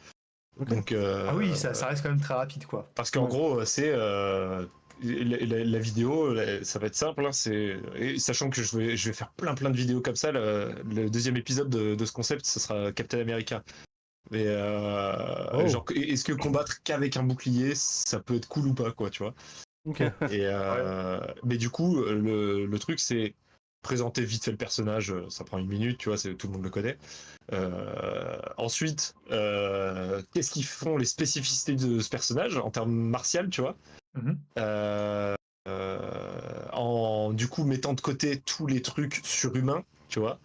Okay. Donc, ah oui, ça reste quand même très rapide, quoi. Parce qu'en gros, c'est la vidéo, ça va être simple, hein, et sachant que je vais faire plein de vidéos comme ça. Le deuxième épisode de ce concept, ce sera Captain America. Mais genre, est-ce que combattre qu'avec un bouclier, ça peut être cool ou pas, quoi, tu vois? Ok. Mais du coup, le truc, c'est présenter vite fait le personnage, ça prend 1 minute, tu vois, tout le monde le connaît. Ensuite, qu'est-ce qu'ils font les spécificités de ce personnage en termes martial, tu vois, en du coup mettant de côté tous les trucs surhumains, tu vois.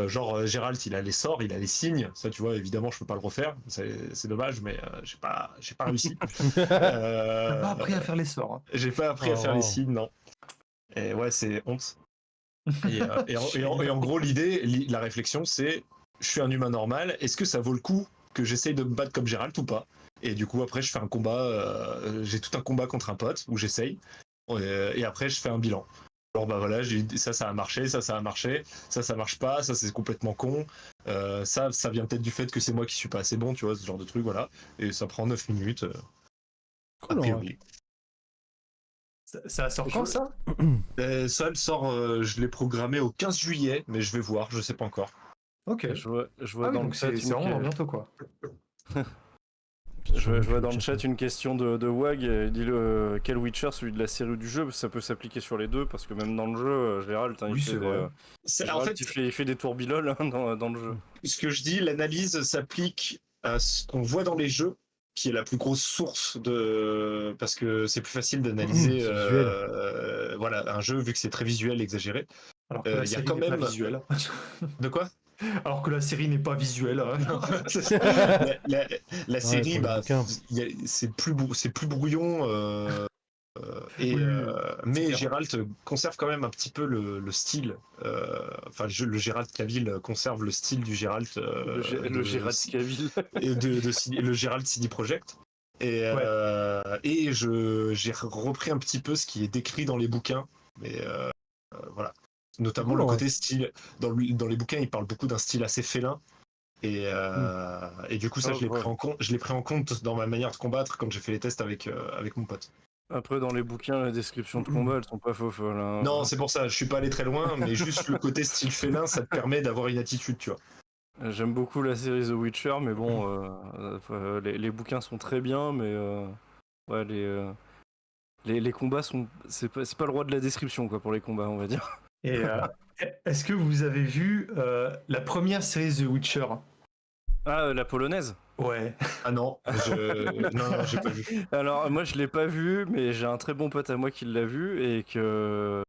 Genre Gérald, il a les sorts, il a les signes, ça tu vois, évidemment je peux pas le refaire, c'est dommage, mais j'ai pas réussi. T'as pas appris à faire les sorts. Hein. J'ai pas appris à faire les signes, non. Et ouais, c'est honte. Et en gros, la réflexion, c'est je suis un humain normal, est-ce que ça vaut le coup que j'essaye de me battre comme Gérald ou pas? Et du coup, après, je fais un combat, j'ai tout un combat contre un pote où j'essaye, et après, je fais un bilan. Alors bah voilà, ça a marché, ça a marché, ça marche pas, ça c'est complètement con, ça vient peut-être du fait que c'est moi qui suis pas assez bon, tu vois, ce genre de truc, voilà. Et ça prend 9 minutes, Cool, a priori. Ça sort quand, ça? Ça, elle sort, je l'ai programmé au 15 juillet, mais je vais voir, je sais pas encore. Ok. Je vois Ah oui, dans donc le chat c'est vraiment bientôt, quoi. Je vois dans le chat une question de Wag. Il dit quel Witcher, celui de la série ou du jeu? Ça peut s'appliquer sur les deux, parce que même dans le jeu, Gérald, Oui, c'est vrai. En fait, il fait des tourbiloles dans le jeu. Ce que je dis, l'analyse s'applique à ce qu'on voit dans les jeux, qui est la plus grosse source de. Parce que c'est plus facile d'analyser voilà, un jeu, vu que c'est très visuel, exagéré. Alors que la série n'est pas visuelle. De quoi? Alors que la série n'est pas visuelle. La série, c'est plus brouillon. Mais Gérald conserve quand même un petit peu le style. Enfin, le Gérald Cavill conserve le style du Gérald. Le Gérald Cavill. Le Gérald CD Projekt. Et j'ai repris un petit peu ce qui est décrit dans les bouquins. Mais voilà. Notamment le côté style. Dans les bouquins, il parle beaucoup d'un style assez félin. Et du coup, ça, je l'ai pris en compte dans ma manière de combattre quand j'ai fait les tests avec mon pote. Après, dans les bouquins, les descriptions de combat, elles sont pas faux folles. Hein. Non, c'est pour ça, je suis pas allé très loin, mais juste le côté style félin, ça te permet d'avoir une attitude, tu vois. J'aime beaucoup la série The Witcher, mais bon, les bouquins sont très bien, mais ouais, les combats sont. C'est pas le roi de la description, quoi, pour les combats, on va dire. Et est-ce que vous avez vu la première série The Witcher? Ah, la polonaise? Ouais. Ah non, non, j'ai pas vu. Alors, moi, je l'ai pas vu, mais j'ai un très bon pote à moi qui l'a vu, et que.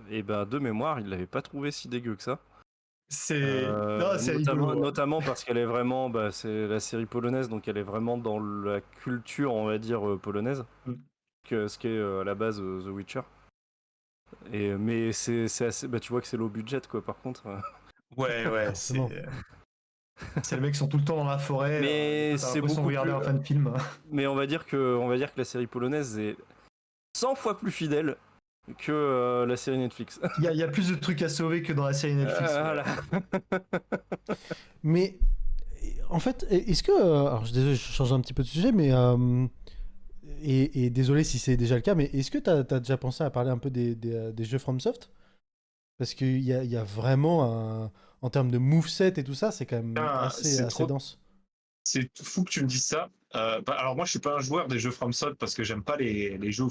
Et ben, de mémoire, il l'avait pas trouvé si dégueu que ça. C'est rigolo. Notamment parce qu'elle est vraiment. C'est la série polonaise, donc elle est vraiment dans la culture, on va dire, polonaise. Ce qui est à la base The Witcher. Mais c'est assez. Bah, tu vois que c'est low budget, quoi, par contre. Ouais, c'est les mecs qui sont tout le temps dans la forêt. Mais c'est beaucoup de regarder un fan de film. Mais on va dire que la série polonaise est 100 fois plus fidèle que la série Netflix. Il y a plus de trucs à sauver que dans la série Netflix. Voilà. Mais en fait, est-ce que alors désolé, je change un petit peu de sujet, mais et désolé si c'est déjà le cas, mais est-ce que t'as déjà pensé à parler un peu des jeux FromSoft? Parce qu'il y a vraiment en termes de moveset et tout ça, c'est quand même assez dense. C'est fou que tu me dises ça. Alors moi, je suis pas un joueur des jeux FromSoft parce que j'aime pas les jeux.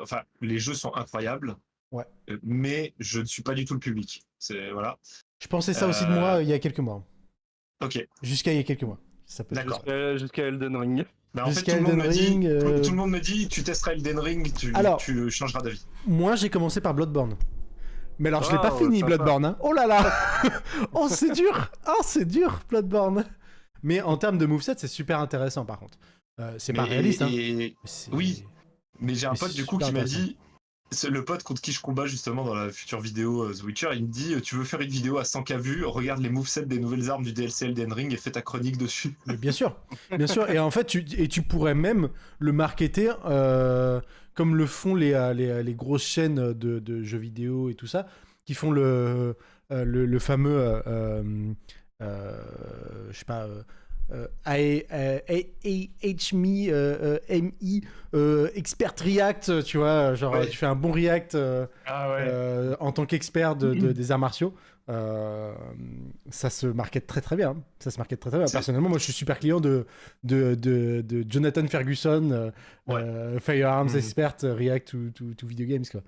Enfin, les jeux sont incroyables. Ouais. Mais je ne suis pas du tout le public. Voilà. Je pensais ça aussi de moi il y a quelques mois. Ok. Jusqu'à il y a quelques mois. D'accord. Jusqu'à Elden Ring. En fait, tout le monde me dit, tu testeras Elden Ring, tu changeras d'avis. Moi, j'ai commencé par Bloodborne. Mais alors, je l'ai pas fini, Bloodborne. Hein. Oh là là. Oh, c'est dur. Oh, c'est dur, Bloodborne. Mais en termes de moveset, c'est super intéressant, par contre. C'est pas réaliste. Hein. Oui, mais j'ai un pote, du coup, qui m'a dit, c'est le pote contre qui je combats justement dans la future vidéo The Witcher, il me dit tu veux faire une vidéo à 100K vues, regarde les movesets des nouvelles armes du DLC Elden Ring et fais ta chronique dessus. Mais bien sûr, bien sûr. Et en fait, tu pourrais même le marketer comme le font les grosses chaînes de jeux vidéo et tout ça, qui font le fameux, je sais pas, HMI, Expert React, tu vois, genre Ouais. tu fais un bon React Ah ouais. en tant qu'expert des arts martiaux. Ça se market très très bien. Hein. Ça se market très très bien. C'est- Personnellement, moi je suis super client de Jonathan Ferguson, Ouais. Firearms Mhm. Expert, React to Video Games. Quoi.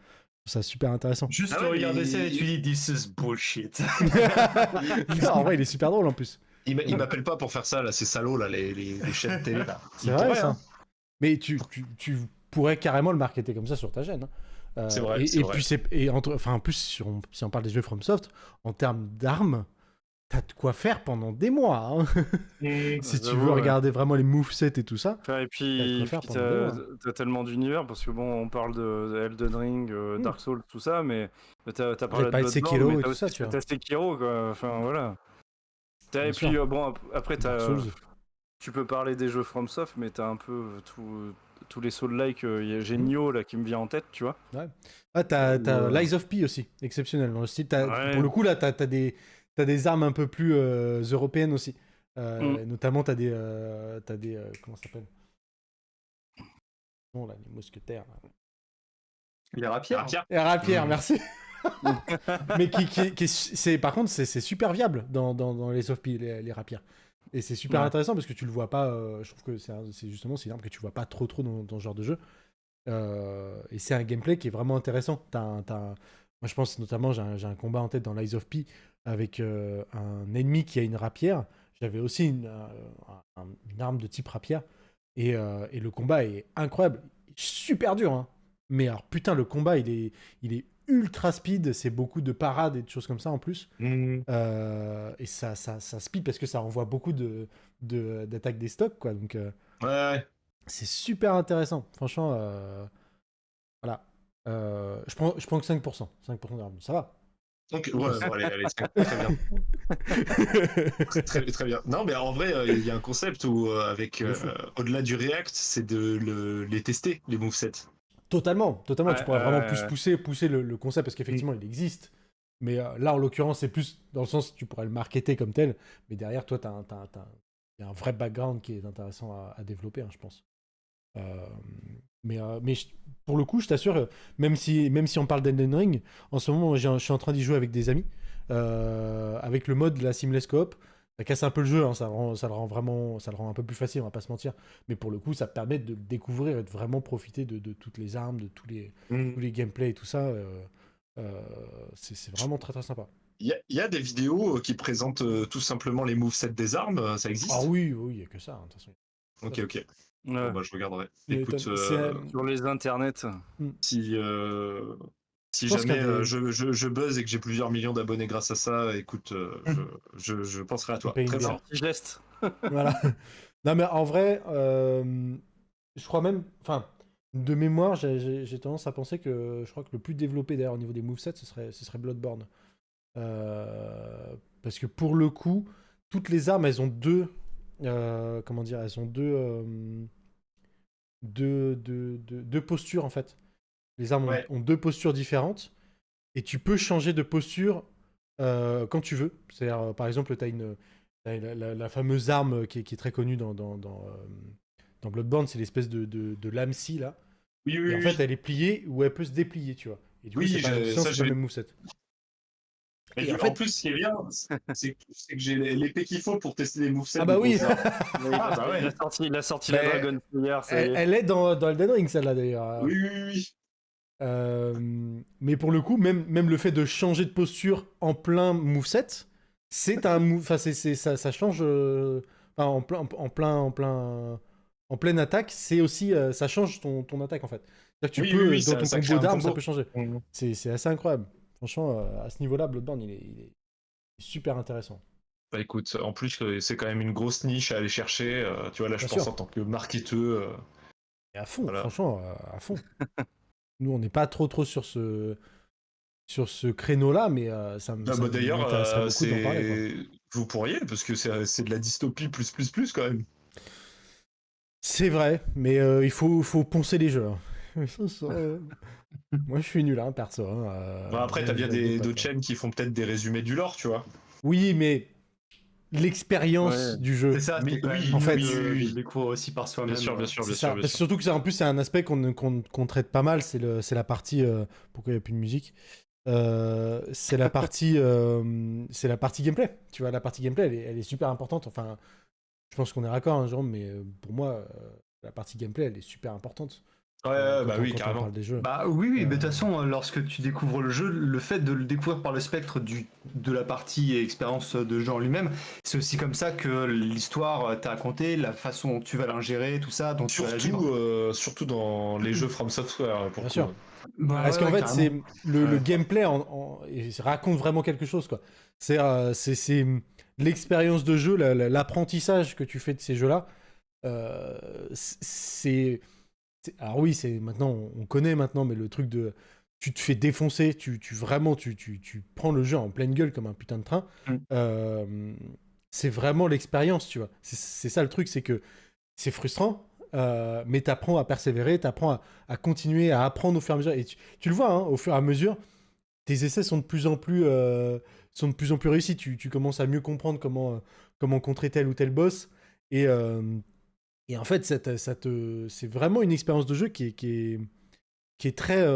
Je trouve ça super intéressant. Juste Ah ouais, regarder mais- ça et tu dis this is bullshit. Non, en vrai, il est super drôle en plus. Il m'appelle pas pour faire ça, là, ces salauds, là, les chaînes télé, là. C'est Il vrai pourrait, ça. hein. Mais tu pourrais carrément le marketer comme ça sur ta chaîne. Hein. C'est vrai, Et, c'est et vrai. puis en plus, si on parle des jeux FromSoft, en termes d'armes, t'as de quoi faire pendant des mois. Hein. Si tu J'avoue, veux ouais. regarder vraiment les movesets et tout ça. Enfin, et T'as de quoi puis, faire puis pendant des mois. t'as tellement d'univers, parce que bon, on parle de Elden Ring, Dark Souls, tout ça, mais t'as J'ai parlé de parlé de Bloodborne, Sekiro mais et t'as tout ça, aussi tu vois. t'as Sekiro, quoi. Enfin, voilà. Bien Et puis, sûr. bon, après, Dark Souls. tu peux parler des jeux FromSoft, mais t'as un peu tous les Souls-like. J'ai Nioh, là, qui me vient en tête, tu vois. Ouais. Ah, t'as Ouais. Lies of P aussi, exceptionnel. Dans le style, Ouais. pour le coup, là, t'as des armes un peu plus européennes aussi. Mm. Et notamment, t'as des. Comment ça s'appelle? Non, là, les mousquetaires. Là. Les rapières. Rapière. Et rapière, Mm. merci. Mais par contre, c'est super viable dans les of P, les rapières. Et c'est super Ouais. intéressant parce que tu le vois pas. Je trouve que c'est justement c'est une arme que tu vois pas trop dans ce genre de jeu. Et c'est un gameplay qui est vraiment intéressant. Moi, je pense notamment, j'ai un combat en tête dans Lies of P avec un ennemi qui a une rapière. J'avais aussi une arme de type rapière. Et le combat est incroyable. Super dur, hein. Mais alors, putain, le combat, il est ultra speed. C'est beaucoup de parades et de choses comme ça en plus. Mm. Et ça speed parce que ça envoie beaucoup d'attaques des stocks, quoi. Donc, Ouais. c'est super intéressant. Franchement, voilà. Je prends que 5%. 5% d'armes. Ça va. Donc, ouais, bon, allez, très bien. Très bien. Non, mais en vrai, il y a un concept où, De fou. au-delà du React, c'est de les tester, les movesets. Totalement. Tu Ouais, pourrais vraiment plus pousser le concept parce qu'effectivement, Mm. il existe. Mais là, en l'occurrence, c'est plus dans le sens tu pourrais le marketer comme tel. Mais derrière, toi, il y a un vrai background qui est intéressant à développer, hein, je pense. Pour le coup, je t'assure, même si on parle d'Elden Ring, en ce moment, je suis en train d'y jouer avec des amis. Avec le mode de la Seamless Coop, ça casse un peu le jeu, hein, ça le rend un peu plus facile, on va pas se mentir. Mais pour le coup, ça permet de le découvrir et de vraiment profiter de toutes les armes, de tous les gameplays et tout ça. C'est vraiment très très sympa. Il y a des vidéos qui présentent tout simplement les movesets des armes, ça existe? Ah oui, il n'y a que ça, hein, de toute façon. Ok. Ouais. Bon, bah, je regarderai. Mais Écoute, Sur les internets. si Je pense jamais qu'il y a des- je buzz et que j'ai plusieurs millions d'abonnés grâce à ça, écoute, je penserai à toi. paye une Très bière. bien. Petit geste. Voilà. Non, mais en vrai, je crois même. Enfin, de mémoire, j'ai tendance à penser que je crois que le plus développé d'ailleurs au niveau des movesets, ce serait Bloodborne. Parce que pour le coup, toutes les armes, elles ont deux. Comment dire? Elles ont deux postures en fait. Les armes Ouais. ont deux postures différentes. Et tu peux changer de posture quand tu veux. C'est-à-dire, par exemple, tu as la fameuse arme qui est très connue dans Bloodborne, c'est l'espèce de lame-scie, là. Oui, Et en fait, elle est pliée ou elle peut se déplier, tu vois. Et du coup, Oui, c'est pas la même puissance, ça, c'est pas j'ai- le même moveset. Et Et en plus, ce qui est bien, c'est que j'ai l'épée qu'il faut pour tester les movesets. Ah bah de oui. grosses armes. Ah, bah ouais. il a sorti Bah, la Dragon Slayer, ça y est. Elle est dans Elden Ring, celle-là, d'ailleurs. Oui. Mais pour le coup, même le fait de changer de posture en plein moveset, c'est un move. Enfin, ça change. Enfin, en pleine attaque, c'est aussi. Ça change ton attaque en fait. C'est-à-dire que tu Oui, peux, oui, dans ton ça crée combo un d'armes, ça combo. peut changer. C'est assez incroyable. Franchement, à ce niveau-là, Bloodborne, il est super intéressant. Bah écoute, en plus, c'est quand même une grosse niche à aller chercher. Tu vois, là, je Bien pense sûr. en tant que marketeur. Et à fond, Voilà. franchement, à fond. Nous, on n'est pas trop sur ce créneau-là, mais ça D'ailleurs, m'intéresserait beaucoup d'en parler, quoi. vous pourriez, parce que c'est de la dystopie plus quand même. C'est vrai, mais il faut poncer les jeux. Moi, je suis nul, hein, perso. Après, t'as bien d'autres chaînes qui font peut-être des résumés du lore, tu vois. Oui, mais l'expérience du jeu. C'est ça, Mais oui, en fait, de découvrir aussi par soi-même. Bien sûr. Parce que surtout que en plus, c'est un aspect qu'on traite pas mal, c'est la partie... pourquoi il n'y a plus de musique c'est la partie gameplay. Tu vois, la partie gameplay, elle est super importante. Enfin, je pense qu'on est raccord, hein, Jérôme, mais pour moi, la partie gameplay, elle est super importante. Oui, quand carrément. on parle des jeux. Bah oui, mais de toute façon, lorsque tu découvres le jeu, le fait de le découvrir par le spectre de la partie expérience de jeu en lui-même, c'est aussi comme ça que l'histoire t'est racontée, la façon dont tu vas l'ingérer, tout ça, dont tu vas la vivre. Surtout dans les jeux From Software, pour Bien sûr. Bah, Parce qu'en fait, carrément. c'est le Ouais. gameplay il raconte vraiment quelque chose, quoi. C'est l'expérience de jeu, l'apprentissage que tu fais de ces jeux-là. Alors oui, maintenant, on connaît maintenant, mais le truc de tu te fais défoncer, tu prends le jeu en pleine gueule comme un putain de train. C'est vraiment l'expérience, tu vois. C'est ça le truc, c'est que c'est frustrant, mais t'apprends à persévérer, t'apprends à continuer, à apprendre au fur et à mesure. Et tu le vois, hein, au fur et à mesure, tes essais sont de plus en plus réussis. Tu commences à mieux comprendre comment contrer tel ou tel boss. Et en fait, c'est vraiment une expérience de jeu qui est très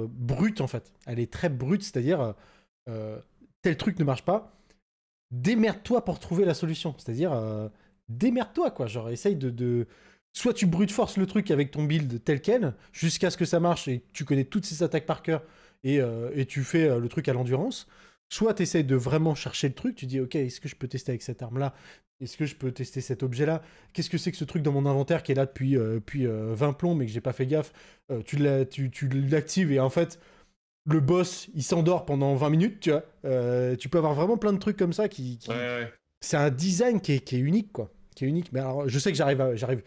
brute, en fait. Elle est très brute, c'est-à-dire, tel truc ne marche pas, démerde-toi pour trouver la solution. C'est-à-dire, démerde-toi, quoi. Genre, essaye soit tu brute force le truc avec ton build tel quel, jusqu'à ce que ça marche et tu connais toutes ces attaques par cœur et tu fais le truc à l'endurance. Soit tu essayes de vraiment chercher le truc, tu dis, ok, est-ce que je peux tester avec cette arme-là? Est-ce que je peux tester cet objet-là? Qu'est-ce que c'est que ce truc dans mon inventaire qui est là depuis 20 plombs mais que j'ai pas fait gaffe? Tu l'actives et en fait, le boss, il s'endort pendant 20 minutes, tu vois. Tu peux avoir vraiment plein de trucs comme ça Ouais. C'est un design qui est unique, quoi. Qui est unique. Mais alors, je sais que j'arrive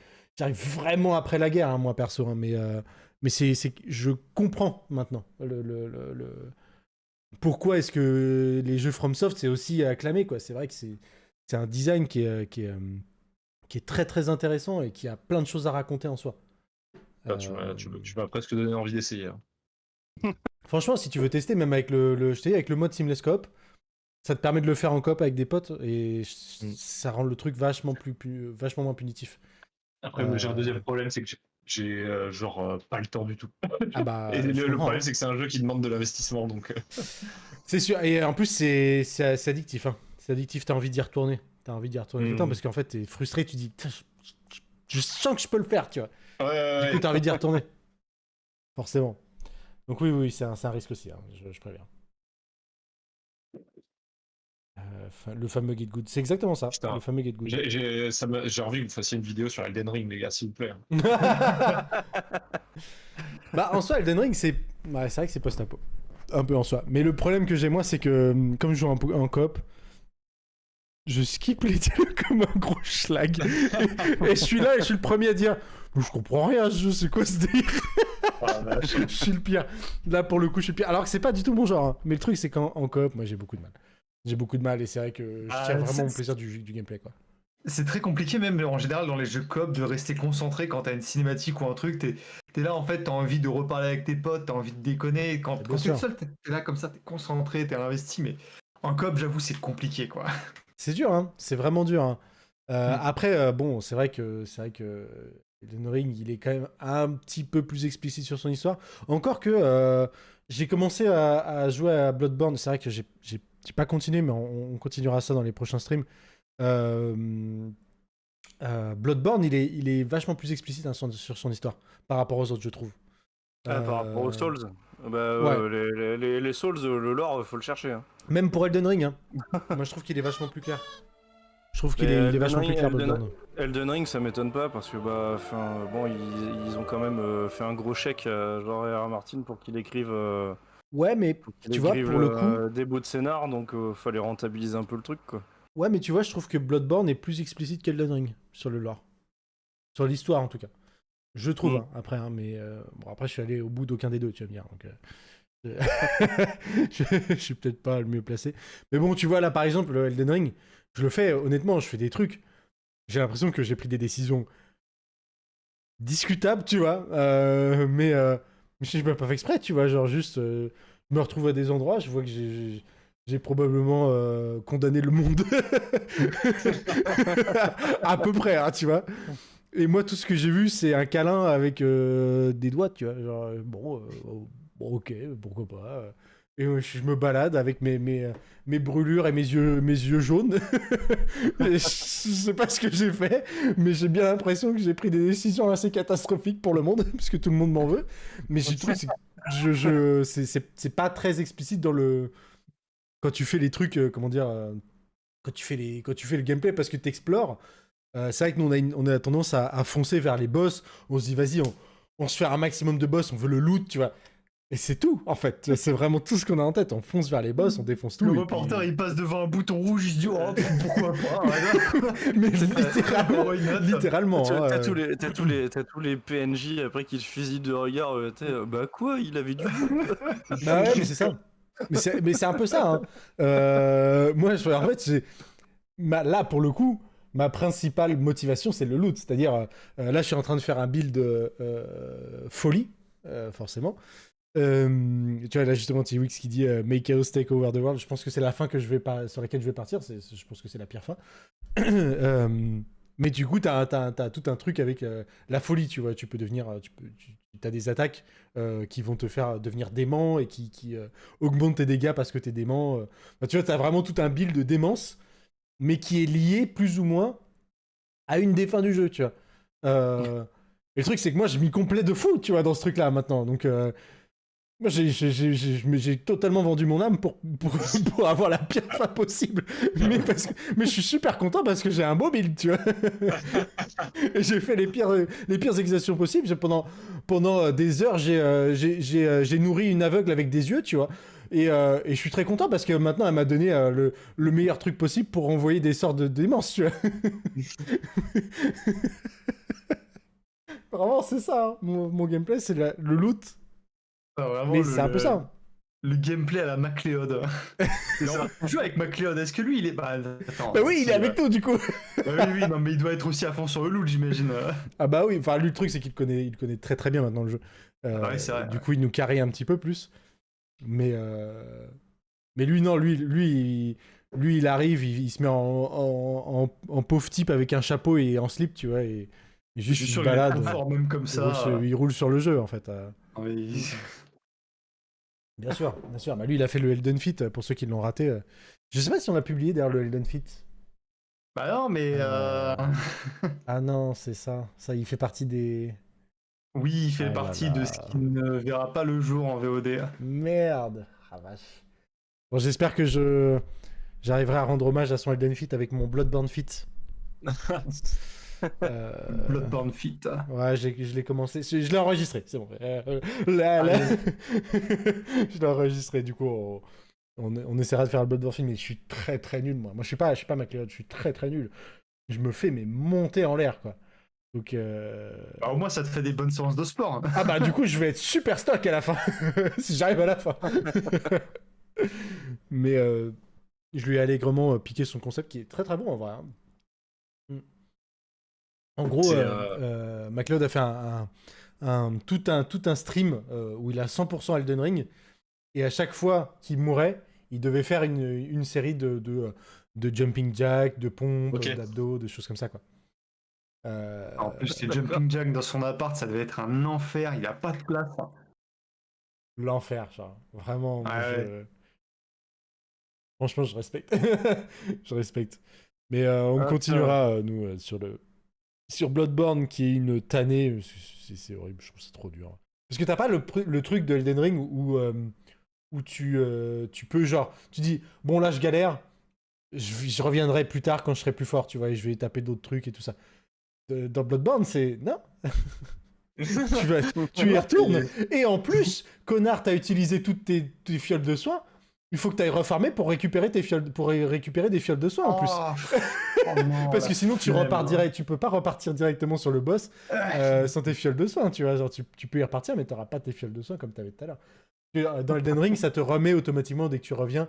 vraiment après la guerre, hein, moi, perso. Hein, mais je comprends maintenant pourquoi est-ce que les jeux FromSoft, c'est aussi acclamé, quoi. C'est vrai que c'est un design qui est très, très intéressant et qui a plein de choses à raconter en soi. Tu m'as presque donné envie d'essayer. Hein. Franchement, si tu veux tester, même avec je t'ai dit, avec le mode Seamless Coop, ça te permet de le faire en coop avec des potes et ça rend le truc vachement moins punitif. Après, j'ai un deuxième problème, c'est que j'ai pas le temps du tout. Ah bah, et le problème, hein. c'est que c'est un jeu qui demande de l'investissement, donc. C'est sûr. Et en plus, c'est addictif. Hein. C'est addictif. T'as envie d'y retourner. Tout le temps parce qu'en fait, t'es frustré. Tu dis, je sens que je peux le faire, tu vois. Ouais. Du coup, t'as envie d'y retourner. Forcément. Donc oui, c'est un risque aussi. Hein. Je préviens. Le fameux Get Good. C'est exactement ça. Putain. Le fameux Get Good. J'ai envie que vous fassiez une vidéo sur Elden Ring, les gars, s'il vous plaît. Bah, en soi, Elden Ring, c'est vrai que c'est post-apo. Un peu en soi. Mais le problème que j'ai, moi, c'est que comme je joue en coop, je skip les dialogues comme un gros schlag. et je suis là et je suis le premier à dire je comprends rien à ce jeu, c'est quoi ce délire? Je suis le pire. Là, pour le coup, je suis le pire. Alors que c'est pas du tout mon genre. Hein. Mais le truc, c'est qu'en coop, moi, j'ai beaucoup de mal. J'ai beaucoup de mal et c'est vrai que je tire vraiment mon plaisir du gameplay, quoi. C'est très compliqué même en général dans les jeux coop de rester concentré quand t'as une cinématique ou un truc, t'es là en fait, t'as envie de reparler avec tes potes, t'as envie de déconner, quand t'es seul, t'es là comme ça, t'es concentré, t'es investi, mais en coop j'avoue c'est compliqué quoi. C'est dur, hein, c'est vraiment dur. Hein. Après, bon, c'est vrai que Elden Ring, il est quand même un petit peu plus explicite sur son histoire. Encore que j'ai commencé à jouer à Bloodborne, c'est vrai que j'ai pas continué, mais on continuera ça dans les prochains streams. Bloodborne, il est vachement plus explicite hein, sur son histoire par rapport aux autres, je trouve. Par rapport aux Souls, les Souls, le lore, faut le chercher. Hein. Même pour Elden Ring, hein. Moi je trouve qu'il est vachement plus clair. Je trouve qu'il est vachement plus clair, Bloodborne. Elden Ring, ça m'étonne pas parce que ils ont quand même fait un gros chèque à George R. R. Martin pour qu'il écrive. Ouais, mais tu vois, pour le coup, des bouts de scénar, donc fallait rentabiliser un peu le truc, quoi. Ouais, mais tu vois, je trouve que Bloodborne est plus explicite qu'Elden Ring sur le lore. Sur l'histoire, en tout cas. Je trouve, hein, après, hein, mais bon, après, je suis allé au bout d'aucun des deux, tu vas me dire. Donc, je suis peut-être pas le mieux placé. Mais bon, tu vois, là, par exemple, le Elden Ring, je le fais, honnêtement, je fais des trucs. J'ai l'impression que j'ai pris des décisions discutables, tu vois. Mais je n'ai pas fait exprès, tu vois. Genre, juste, je me retrouve à des endroits, je vois que j'ai probablement condamné le monde. À peu près, hein, tu vois. Et moi, tout ce que j'ai vu, c'est un câlin avec des doigts, tu vois. Genre, bon, ok, pourquoi pas. Et je me balade avec mes brûlures et mes yeux jaunes. Et je sais pas ce que j'ai fait, mais j'ai bien l'impression que j'ai pris des décisions assez catastrophiques pour le monde, puisque tout le monde m'en veut. Mais j'ai trouvé que c'est pas très explicite dans le... Quand tu fais les trucs, comment dire... quand tu fais le gameplay, parce que t'explores. C'est vrai que nous, on a tendance à foncer vers les boss. On se dit, vas-y, on se fait un maximum de boss, on veut le loot, tu vois. Et c'est tout, en fait. C'est vraiment tout ce qu'on a en tête. On fonce vers les boss, on défonce tout. Le et reporter, puis... il passe devant un bouton rouge, il se dit, oh, pourquoi pas. Mais littéralement. T'as tous les PNJ après qui te fusillent de regard. Bah quoi, il avait du goût. Bah ouais, mais c'est ça. Mais c'est un peu ça. Hein. Moi, en fait, là, pour le coup, ma principale motivation, c'est le loot. C'est-à-dire, là, je suis en train de faire un build folie, forcément. Tu vois, là, justement, T-Wix qui dit Make Chaos take over the world. Je pense que c'est la fin sur laquelle je vais partir. Je pense que c'est la pire fin. Mais du coup, t'as tout un truc avec la folie, tu vois. Tu peux devenir... T'as des attaques qui vont te faire devenir dément et qui augmentent tes dégâts parce que t'es dément. Tu vois, t'as vraiment tout un build de démence, mais qui est lié plus ou moins à une des fins du jeu, tu vois. Et le truc, c'est que moi, je m'y complais de fou, tu vois, dans ce truc-là, maintenant. Donc, moi, j'ai totalement vendu mon âme pour avoir la pire fin possible. Mais je suis super content parce que j'ai un beau build, tu vois. Et j'ai fait les pires exécutions possibles. Pendant des heures, j'ai nourri une aveugle avec des yeux, tu vois. Et je suis très content parce que maintenant, elle m'a donné le meilleur truc possible pour envoyer des sorts de démence, tu vois. Vraiment, c'est ça. Hein. Mon gameplay, c'est le loot. Mais c'est un peu ça. Le gameplay à la MacLeod. Tu joues avec MacLeod, est-ce que lui il est. Bah, attends, bah oui, il est avec nous du coup. Oui, non, mais il doit être aussi à fond sur le loot, j'imagine. Ah bah oui, enfin lui, le truc, c'est qu'il connaît très très bien maintenant le jeu. Ouais, c'est vrai. Du coup, il nous carry un petit peu plus. Mais lui, non, lui, il arrive, il se met en pauvre type avec un chapeau et en slip, tu vois, et juste il se balade. Même comme ça. Il roule sur le jeu en fait. Oui. Bien sûr. Bah, lui, il a fait le Elden Fit, pour ceux qui l'ont raté. Je sais pas si on a publié d'ailleurs le Elden Fit. Bah non, mais... Ah non, c'est ça. Ça, il fait partie des... Oui, il fait partie de ce qui ne verra pas le jour en VOD. Merde. Ah vache. Bon, j'espère que j'arriverai à rendre hommage à son Elden Fit avec mon Bloodborne Fit. Bloodborne Fit. Ouais, je l'ai commencé. Je l'ai enregistré, c'est bon. Je l'ai enregistré, du coup, on essaiera de faire le Bloodborne Fit, mais je suis très très nul, moi. Moi, je suis pas MacLeod, je suis très très nul. Je me fais monter en l'air, quoi. Donc, au moins, ça te fait des bonnes séances de sport. Hein. Ah bah, du coup, je vais être super stock à la fin, si j'arrive à la fin. Mais je lui ai allègrement piqué son concept, qui est très très bon, en vrai. Hein. En gros, MacLeod a fait tout un stream où il a 100% Elden Ring, et à chaque fois qu'il mourait, il devait faire une série de jumping jack, de pompes, d'abdos, de choses comme ça, quoi. En plus, les jumping jack dans son appart, ça devait être un enfer, il a pas de place. Hein. L'enfer, genre. Vraiment, ouais. Franchement, je respecte. Je respecte. Mais on continuera, nous, sur Bloodborne, qui est une tannée. C'est horrible, je trouve ça trop dur. Parce que t'as pas le truc de Elden Ring où tu peux, genre, tu dis, bon, là, je galère, je reviendrai plus tard quand je serai plus fort, tu vois, et je vais taper d'autres trucs et tout ça. Dans Bloodborne, c'est... Non. Tu y retournes. Et en plus, connard, t'as utilisé toutes tes fioles de soins. Il faut que tu ailles refarmer pour récupérer des fioles de soin en plus. Oh non, Parce la que sinon tu flemme. repars direct, tu peux pas repartir directement sur le boss sans tes fioles de soin, tu vois. Genre tu peux y repartir, mais t'auras pas tes fioles de soin comme t'avais tout à l'heure. Dans Elden Ring, ça te remet automatiquement dès que tu reviens,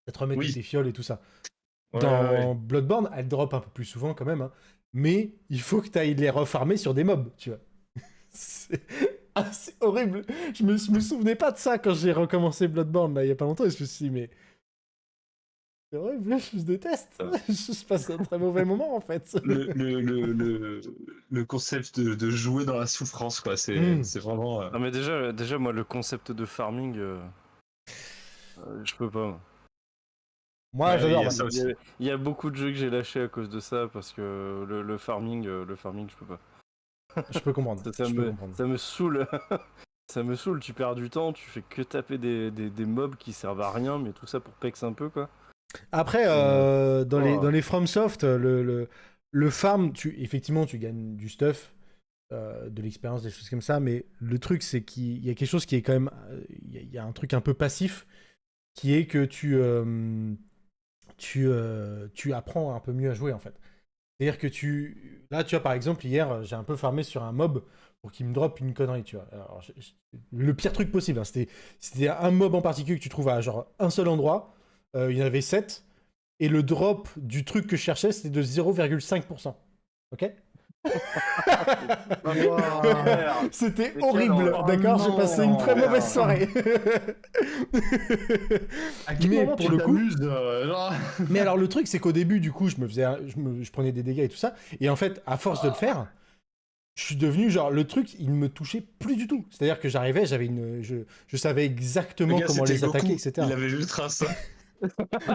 ça te remet Oui. toutes tes fioles et tout ça. Ouais, Dans ouais. Bloodborne, elles drop un peu plus souvent quand même, hein, mais il faut que tu ailles les refarmer sur des mobs, tu vois. C'est horrible. Je me souvenais pas de ça quand j'ai recommencé Bloodborne là, il y a pas longtemps, et je me suis dit, mais c'est horrible, je déteste. Je passe un très mauvais moment en fait. Le concept de jouer dans la souffrance, quoi. C'est vraiment. Non mais déjà moi le concept de farming, je peux pas. Moi. Moi, Ouais, il j'adore. y a Bah, ça aussi. Il y a beaucoup de jeux que j'ai lâchés à cause de ça parce que le farming, je peux pas. je peux comprendre. Ça Je peux comprendre. me saoule. Ça me saoule, tu perds du temps, tu fais que taper des mobs qui servent à rien, mais tout ça pour pex un peu quoi. Après, dans les FromSoft, le farm, effectivement, tu gagnes du stuff, de l'expérience, des choses comme ça, mais le truc, c'est qu'il y a quelque chose qui est quand même. Il y a un truc un peu passif qui est que tu apprends un peu mieux à jouer en fait. C'est-à-dire que là, tu vois, par exemple, hier, j'ai un peu farmé sur un mob pour qu'il me drop une connerie, tu vois. Alors, le pire truc possible, hein, c'était un mob en particulier que tu trouves à genre un seul endroit. Il y en avait 7. Et le drop du truc que je cherchais, c'était de 0,5%. Ok. C'était Mais horrible, quel d'accord. J'ai non, passé une très merde. mauvaise soirée. À quel Mais moment pour tu le coup- t'amuses genre Mais alors le truc, c'est qu'au début, du coup, je prenais des dégâts et tout ça. Et en fait, à force de le faire, je suis devenu genre le truc, il me touchait plus du tout. C'est-à-dire que j'arrivais, je savais exactement Le gars, comment c'était les attaquer, Goku. etc. Il avait juste ça.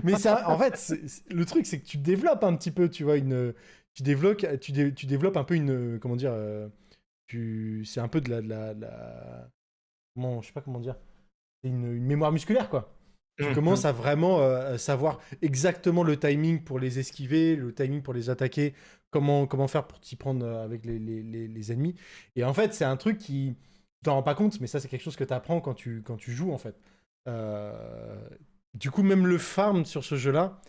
Mais ça, en fait, le truc, c'est que tu développes un petit peu, tu vois, tu développes un peu une, comment dire, c'est un peu je sais pas comment dire, c'est une mémoire musculaire, quoi. Tu commences à vraiment savoir exactement le timing pour les esquiver, le timing pour les attaquer, comment faire pour t'y prendre avec les ennemis. Et en fait, c'est un truc qui, tu t'en rends pas compte, mais ça, c'est quelque chose que tu apprends quand tu joues, en fait. Euh, Du coup, même le farm sur ce jeu-là,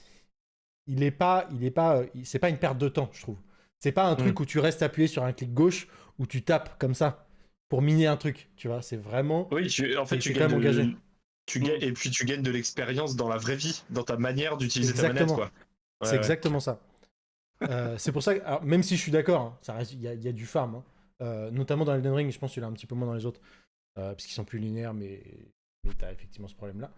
c'est pas une perte de temps, je trouve. C'est pas un truc où tu restes appuyé sur un clic gauche, où tu tapes comme ça pour miner un truc, tu vois. C'est vraiment, Oui, en fait, tu c'est quand gagnes même engagé. et puis tu gagnes de l'expérience dans la vraie vie, dans ta manière d'utiliser ta manette, Exactement. quoi. C'est Ouais. exactement ça. C'est pour ça que, alors, même si je suis d'accord, hein, il y a du farm, hein. Notamment dans Elden Ring, je pense qu'il y en a un petit peu moins dans les autres, puisqu'ils sont plus linéaires, mais t'as effectivement ce problème-là.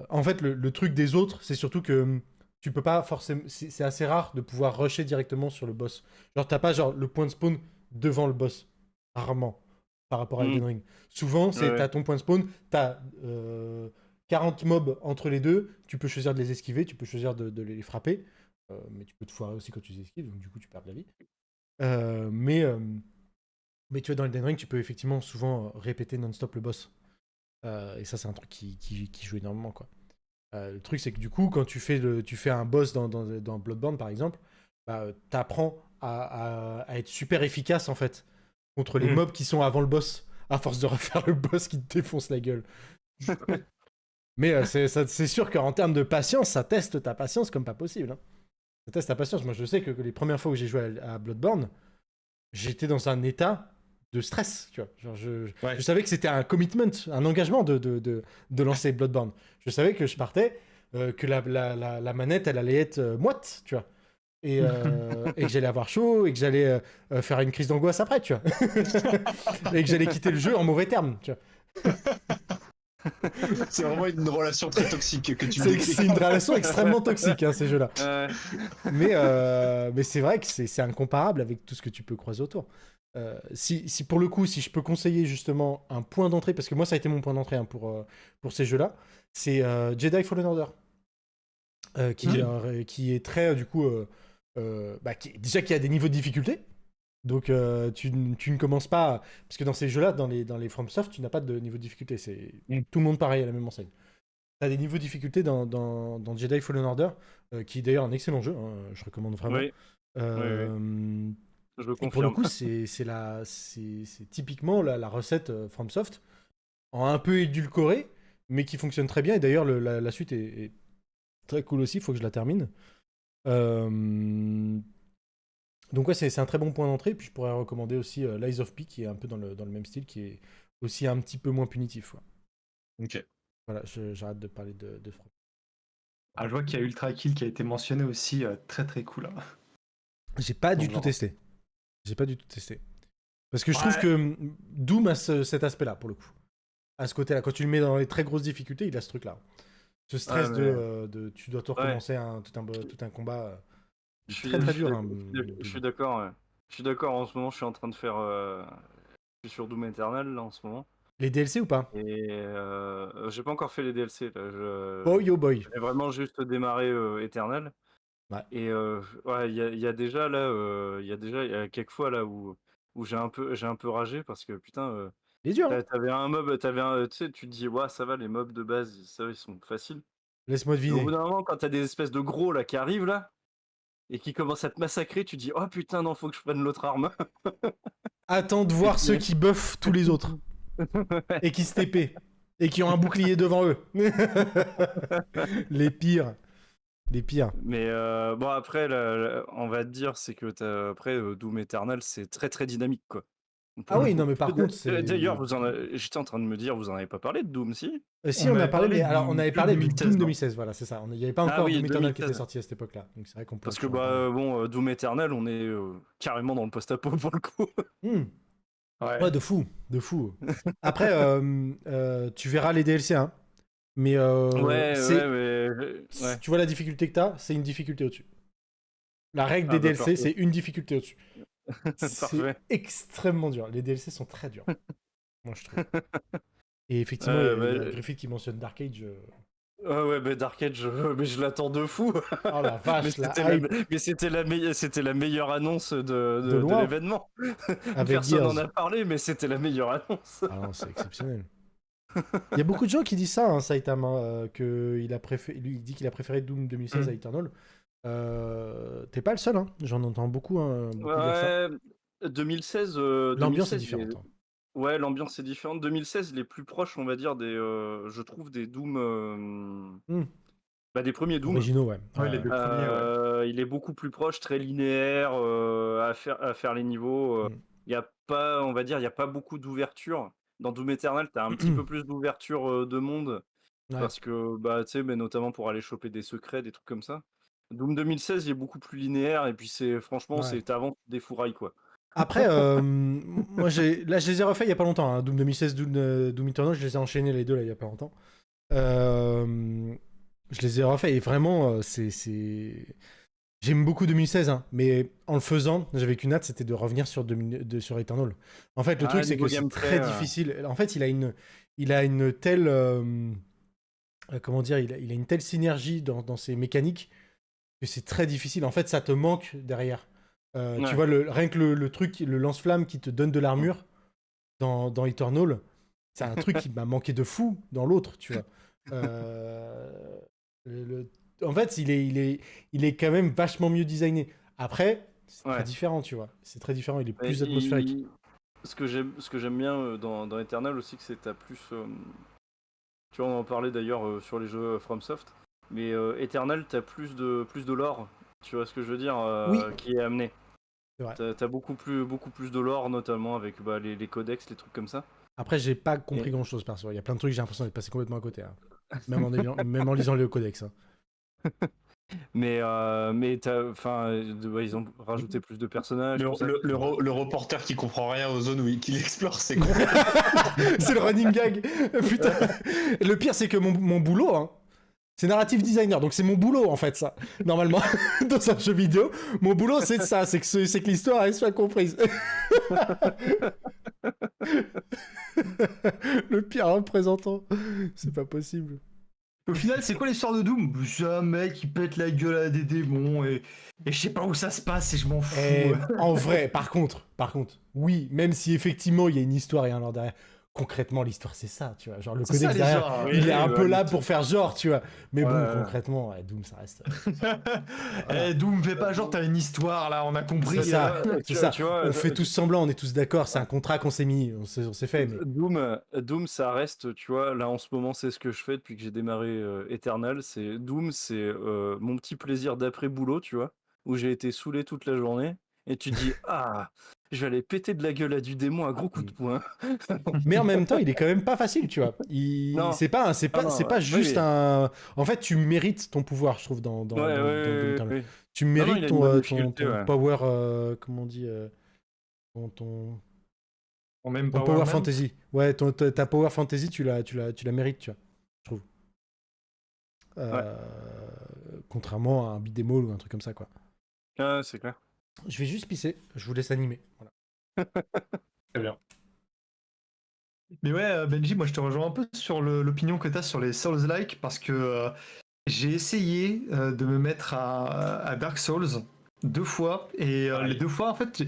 En fait, le truc des autres, c'est surtout que tu peux pas forcément. C'est assez rare de pouvoir rusher directement sur le boss. Genre, t'as pas genre le point de spawn devant le boss. Rarement. Par rapport à Elden Ring. Souvent, Ouais. t'as ton point de spawn, t'as 40 mobs entre les deux. Tu peux choisir de les esquiver, tu peux choisir de les frapper. Mais tu peux te foirer aussi quand tu les esquives, donc du coup, tu perds de la vie. Euh, mais, euh, mais tu vois, dans Elden Ring, tu peux effectivement souvent répéter non-stop le boss. Et ça, c'est un truc qui joue énormément, quoi. Le truc, c'est que du coup, quand tu fais un boss dans Bloodborne, par exemple, bah, t'apprends à être super efficace, en fait, contre les mobs qui sont avant le boss, à force de refaire le boss qui te défonce la gueule. Mais c'est sûr qu'en termes de patience, ça teste ta patience comme pas possible, hein. Ça teste ta patience. Moi, je sais que les premières fois où j'ai joué à Bloodborne, j'étais dans un état de stress, tu vois. Genre, je savais que c'était un commitment, un engagement de lancer Bloodborne. Je savais que je partais, que la manette, elle allait être moite, tu vois. Et que j'allais avoir chaud, et que j'allais faire une crise d'angoisse après, tu vois. Et que j'allais quitter le jeu en mauvais termes, tu vois. C'est vraiment une relation très toxique que tu C'est décris. une relation extrêmement toxique, hein, ces jeux-là. Mais c'est vrai que c'est incomparable avec tout ce que tu peux croiser autour. Si pour le coup, si je peux conseiller justement un point d'entrée, parce que moi ça a été mon point d'entrée, hein, pour ces jeux-là, c'est Jedi Fallen Order, qui est très du coup, déjà qui a des niveaux de difficulté. Donc tu ne commences pas, parce que dans ces jeux-là, dans les FromSoft, tu n'as pas de niveau de difficulté. C'est tout le monde pareil à la même enseigne. Tu as des niveaux de difficulté dans Jedi Fallen Order, qui est d'ailleurs un excellent jeu, hein, je recommande vraiment. Oui. Je le Et pour le confirme. coup, c'est typiquement la recette FromSoft, en un peu édulcorée, mais qui fonctionne très bien. Et d'ailleurs, la suite est très cool aussi, il faut que je la termine. Donc ouais, c'est un très bon point d'entrée. Puis je pourrais recommander aussi Lies of P, qui est un peu dans le même style, qui est aussi un petit peu moins punitif. Ouais. Ok. Voilà, j'arrête de parler de From. Ah, je vois qu'il y a Ultra Kill qui a été mentionné aussi, très très cool. Hein. J'ai pas du Donc, tout genre- testé. J'ai pas du tout testé. Parce que je trouve que Doom a cet aspect-là, pour le coup. À ce côté-là, quand tu le mets dans les très grosses difficultés, il a ce truc-là. Ce stress de tu dois tout recommencer tout un combat très très dur. Je suis d'accord, ouais. Je suis d'accord, en ce moment, je suis en train de faire... Je suis sur Doom Eternal, là, en ce moment. Les DLC ou pas? Et j'ai pas encore fait les DLC, là. Boy oh boy. J'ai vraiment juste démarré Eternal. Ouais. Et ouais, il y a déjà, là, il y a quelques fois, là, où j'ai un peu ragé, parce que, putain... Il est dur, hein. T'avais un mob, tu sais, tu te dis, ouais, ça va, les mobs de base, ça, ils sont faciles. Laisse-moi Mais au bout deviner. d'un moment, quand t'as des espèces de gros là qui arrivent là, et qui commencent à te massacrer, tu te dis, oh putain, non, faut que je prenne l'autre arme. Attends de voir ceux qui buffent tous les autres. Et qui se TP. Et qui ont un bouclier devant eux. Les pires. Les pires. Mais bon, après, on va te dire, c'est que après, Doom Eternal, c'est très très dynamique, quoi. Ah oui, non, mais par contre, c'est. D'ailleurs, j'étais en train de me dire, vous en avez pas parlé de Doom, si? Si, on a parlé, mais alors on avait parlé de 2016, Doom non. 2016, voilà, c'est ça. Il n'y avait pas Ah encore oui, Doom Eternal qui était 2016. sorti à cette époque-là. Donc c'est vrai qu'on peut. Parce que, bah, bon, Doom Eternal, on est carrément dans le post-apo pour le coup. Ouais, de fou, de fou. Après, tu verras les DLC, hein. Mais Ouais, ouais. Tu vois la difficulté que t'as, c'est une difficulté au-dessus. La règle des DLC, parfait. c'est une difficulté au-dessus. C'est Parfait. extrêmement dur. Les DLC sont très durs. Moi, je trouve. Et effectivement, il y a Griffith qui mentionne Dark Age. Ouais, mais Dark Age, mais je l'attends de fou. Oh la vache, mais c'était la meilleure annonce de loin. l'événement. Avec Personne Gears. n'en a parlé, mais c'était la meilleure annonce. Ah non, c'est exceptionnel. Il y a beaucoup de gens qui disent ça, hein, Saitama, lui, il dit qu'il a préféré Doom 2016 à Eternal. T'es pas le seul, hein. J'en entends beaucoup, beaucoup dire ça. 2016. L'ambiance est 2016, différente. Hein. Ouais, l'ambiance est différente. 2016, les plus proches, on va dire, je trouve des Doom. Bah, des premiers Doom. Originaux, ouais. Ouais, les deux premiers, ouais. Il est beaucoup plus proche, très linéaire à faire les niveaux. Il y a pas, on va dire, il y a pas beaucoup d'ouverture. Dans Doom Eternal, t'as un petit peu plus d'ouverture de monde. Ouais. Parce que, bah, tu sais, mais notamment pour aller choper des secrets, des trucs comme ça. Doom 2016, il est beaucoup plus linéaire, et puis franchement, Ouais. t'avances des fourrailles, quoi. Après, moi, je les ai refaits il y a pas longtemps. Hein. Doom 2016, Doom Eternal, je les ai enchaînés les deux là il y a pas longtemps. Je les ai refaits et vraiment, j'aime beaucoup 2016, hein, mais en le faisant, j'avais qu'une hâte, c'était de revenir sur Eternal. En fait, le truc, c'est que c'est très difficile. En fait, il a une telle... comment dire, il a une telle synergie dans ses mécaniques que c'est très difficile. En fait, ça te manque derrière. Tu vois, rien que le truc, le lance-flamme qui te donne de l'armure dans Eternal, c'est un truc qui m'a manqué de fou dans l'autre, tu vois. En fait, il est quand même vachement mieux designé. Après, c'est très différent, tu vois. C'est très différent, il est plus atmosphérique. Ce que j'aime bien dans Eternal aussi, que c'est t'as plus... tu vois, on en parlait d'ailleurs sur les jeux FromSoft, mais Eternal, t'as plus de lore, tu vois ce que je veux dire, qui est amené. T'as beaucoup plus de lore, notamment avec les codex, les trucs comme ça. Après, j'ai pas compris grand-chose perso. Il y a plein de trucs, j'ai l'impression d'être passé complètement à côté. Hein. Même en lisant le codex. Hein. Mais ils ont rajouté plus de personnages. Le reporter qui comprend rien aux zones qu'il explore, c'est con. C'est le running gag. Putain. Le pire, c'est que mon boulot, hein, c'est narrative designer, donc c'est mon boulot en fait, ça. Normalement, dans un jeu vidéo, mon boulot c'est ça, c'est que l'histoire elle soit comprise. Le pire représentant, c'est pas possible. Au final, c'est quoi l'histoire de Doom? C'est un mec qui pète la gueule à des démons et je sais pas où ça se passe et je m'en fous. En vrai, par contre, oui, même si effectivement il y a une histoire et un lore derrière, concrètement, l'histoire, c'est ça, tu vois. Genre, le C'est ça codex derrière, l'histoire. il est un peu là ouais, pour faire genre, tu vois. Mais bon, Ouais. concrètement, ouais, Doom, ça reste. Eh, Doom, fais pas genre t'as une histoire là, on a compris. C'est ça, c'est tu, ça. tu vois, On fait tous semblant, on est tous d'accord, c'est un contrat qu'on s'est mis, on s'est fait, mais. Doom, ça reste, tu vois, là en ce moment, c'est ce que je fais depuis que j'ai démarré Eternal. C'est Doom, c'est mon petit plaisir d'après boulot, tu vois, où j'ai été saoulé toute la journée. Et tu dis, ah, je vais aller péter de la gueule à du démon à gros coups de poing. Mais en même temps, il est quand même pas facile, tu vois. Non, C'est pas oui, juste un. En fait, tu mérites ton pouvoir, je trouve, ouais, ouais, dans Doom ouais, Eternal. ouais. Tu Non, il mérites a une bonne difficulté, ton ouais. power. Comment on dit On même ton Power power Man. fantasy. Ouais, ta power fantasy, tu la mérites, tu vois, je trouve. Ouais, Euh, Contrairement à un beat'em all ou un truc comme ça, quoi. ouais, c'est clair. Je vais juste pisser, je vous laisse animer. Voilà. Très bien. Mais ouais, Benji, moi je te rejoins un peu sur l'opinion que tu as sur les Souls-like parce que j'ai essayé de me mettre à Dark Souls 2 fois et les 2 fois en fait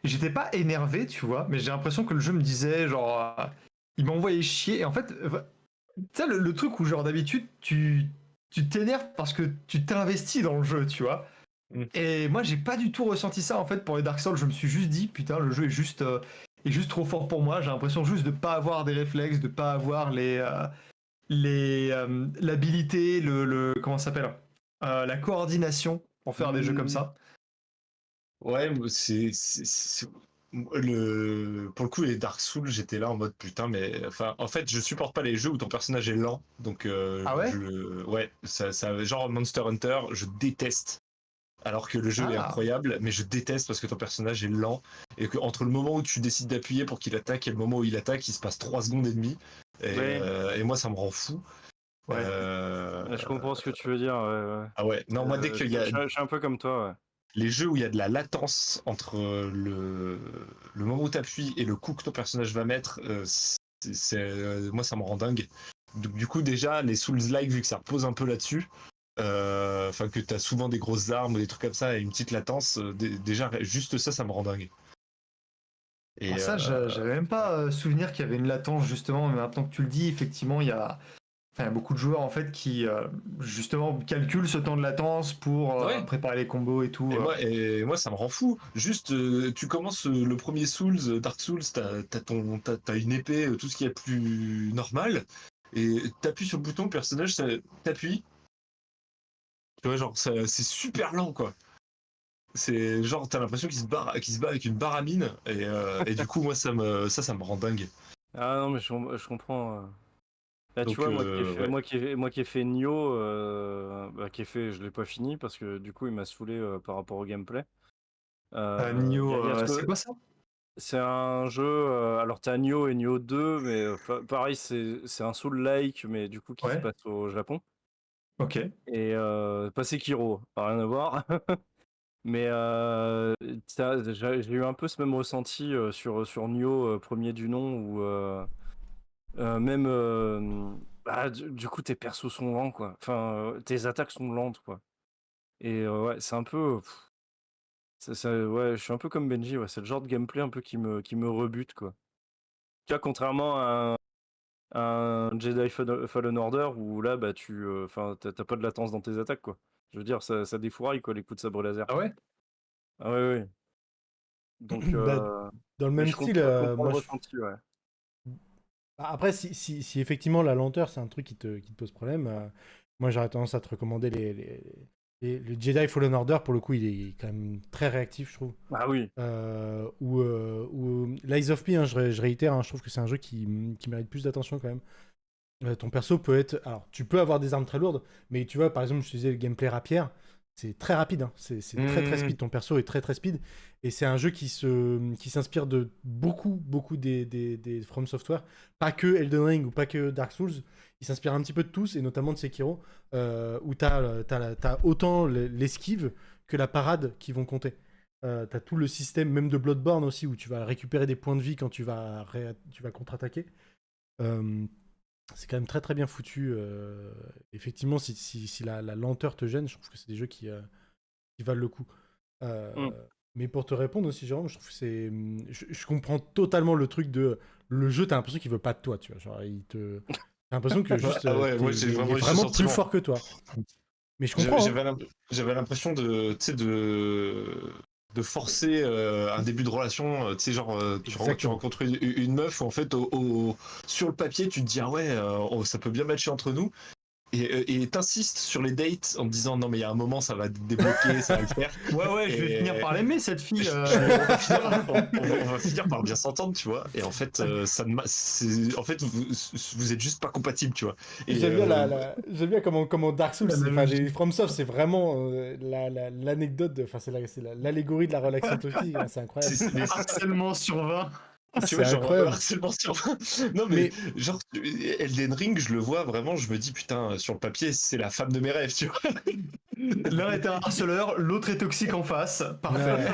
j'étais pas énervé, tu vois, mais j'ai l'impression que le jeu me disait genre il m'envoyait chier et en fait tu sais le truc où genre d'habitude tu t'énerves parce que tu t'investis dans le jeu, tu vois. Mm. Et moi j'ai pas du tout ressenti ça en fait pour les Dark Souls, je me suis juste dit putain le jeu est juste trop fort pour moi, j'ai l'impression juste de pas avoir des réflexes, de pas avoir l'habilité, comment ça s'appelle, la coordination pour faire des jeux comme Mm. ça. Ouais, moi, pour le coup, les Dark Souls, j'étais là en mode putain, mais enfin, en fait, je supporte pas les jeux où ton personnage est lent, donc Ah ouais. ouais, genre Monster Hunter, je déteste. Alors que le jeu est Ah incroyable, mais je déteste parce que ton personnage est lent et que entre le moment où tu décides d'appuyer pour qu'il attaque et le moment où il attaque, il se passe 3 secondes et demie. Ouais, Et moi, ça me rend fou. ouais. je comprends ce que tu veux dire. Ouais, ouais. Ah ouais, non, moi, dès qu'il y a Je suis un peu comme toi, ouais. les jeux où il y a de la latence entre le moment où tu appuies et le coup que ton personnage va mettre, moi ça me rend dingue. Donc, du coup, déjà, les Souls-like, vu que ça repose un peu là-dessus, enfin que tu as souvent des grosses armes ou des trucs comme ça et une petite latence, déjà, juste ça, ça me rend dingue. Et Alors ça, j'avais même pas souvenir qu'il y avait une latence justement, mais maintenant que tu le dis, effectivement, il y a beaucoup de joueurs en fait qui justement calculent ce temps de latence pour ouais. préparer les combos et tout. Et moi, ça me rend fou. Juste, tu commences le premier Souls, Dark Souls, t'as une épée, tout ce qui est plus normal, et t'appuies sur le bouton, le personnage, t'appuies. Tu vois, genre, c'est super lent, quoi. C'est genre, t'as l'impression qu'il se bat avec une barre à mine, et du coup, moi, ça me rend dingue. Ah non, mais je comprends. Là, tu Donc, vois, ouais. moi qui ai fait Nioh, je l'ai pas fini parce que du coup, il m'a saoulé par rapport au gameplay. Nioh, Il y a c'est quoi ça? c'est un jeu, alors t'as Nioh et Nioh 2, mais pareil, c'est un Soul-like, mais du coup qui se Ouais, passe au Japon. ok. Et pas Sekiro, rien à voir. Mais j'ai eu un peu ce même ressenti sur Nioh, premier du nom, où même du coup tes persos sont lents, quoi. Enfin, tes attaques sont lentes, quoi. Et ouais, c'est un peu. Ouais, je suis un peu comme Benji, ouais, c'est le genre de gameplay un peu qui me rebute, quoi. Tu vois, contrairement à un Jedi Fallen Order où là, bah, enfin, t'as pas de latence dans tes attaques, quoi. Je veux dire, ça défouraille, quoi, les coups de sabre laser. Ah ouais? Ah ouais, ouais. Donc, Bah, dans le mais même style, je comprends le moi, ressenti, ouais. après, si effectivement la lenteur c'est un truc qui te pose problème, moi j'aurais tendance à te recommander le Jedi Fallen Order. Pour le coup, il est quand même très réactif, je trouve. Ah oui. Ou Lies of P, hein, je réitère, hein, je trouve que c'est un jeu qui mérite plus d'attention quand même. Ton perso peut être. Alors, tu peux avoir des armes très lourdes, mais tu vois, par exemple, je te disais le gameplay rapière, c'est très rapide, hein. C'est très très speed. Ton perso est très très speed. Et c'est un jeu qui s'inspire de beaucoup des From Software. Pas que Elden Ring ou pas que Dark Souls. Il s'inspire un petit peu de tous, et notamment de Sekiro, où t'as autant l'esquive que la parade qui vont compter. T'as tout le système, même de Bloodborne aussi, où tu vas récupérer des points de vie quand tu vas contre-attaquer. Euh, c'est quand même très très bien foutu. Effectivement, si la lenteur te gêne, je trouve que c'est des jeux qui valent le coup. Euh, Mm. mais pour te répondre aussi, Jérôme, je trouve que je comprends totalement le truc de le jeu, t'as l'impression qu'il veut pas de toi, tu vois. Genre, t'as l'impression que juste, moi, j'ai il vraiment est eu ce vraiment plus sentiment. fort que toi. Mais je comprends. J'avais l'impression de, tu sais, de forcer un début de relation, tu sais, genre, tu rencontres une meuf où en fait, sur le papier, tu te dis, ah ouais, ça peut bien matcher entre nous. Et t'insistes sur les dates en te disant non mais il y a un moment ça va débloquer, ça va le faire. Ouais, je vais finir par l'aimer cette fille. On va finir par bien s'entendre, tu vois. Et en fait, en fait vous êtes juste pas compatibles, tu vois. Et J'aime bien comment Dark Souls, les FromSoft, c'est vraiment l'anecdote, enfin c'est l'allégorie de la relation toxique, c'est incroyable. C'est harcèlement sur 20. Tu vois, C'est genre incroyable. harcèlement sur. Non mais genre Elden Ring, je le vois vraiment, je me dis putain, sur le papier, c'est la femme de mes rêves, tu vois. L'un est un harceleur, l'autre est toxique en face. Parfait.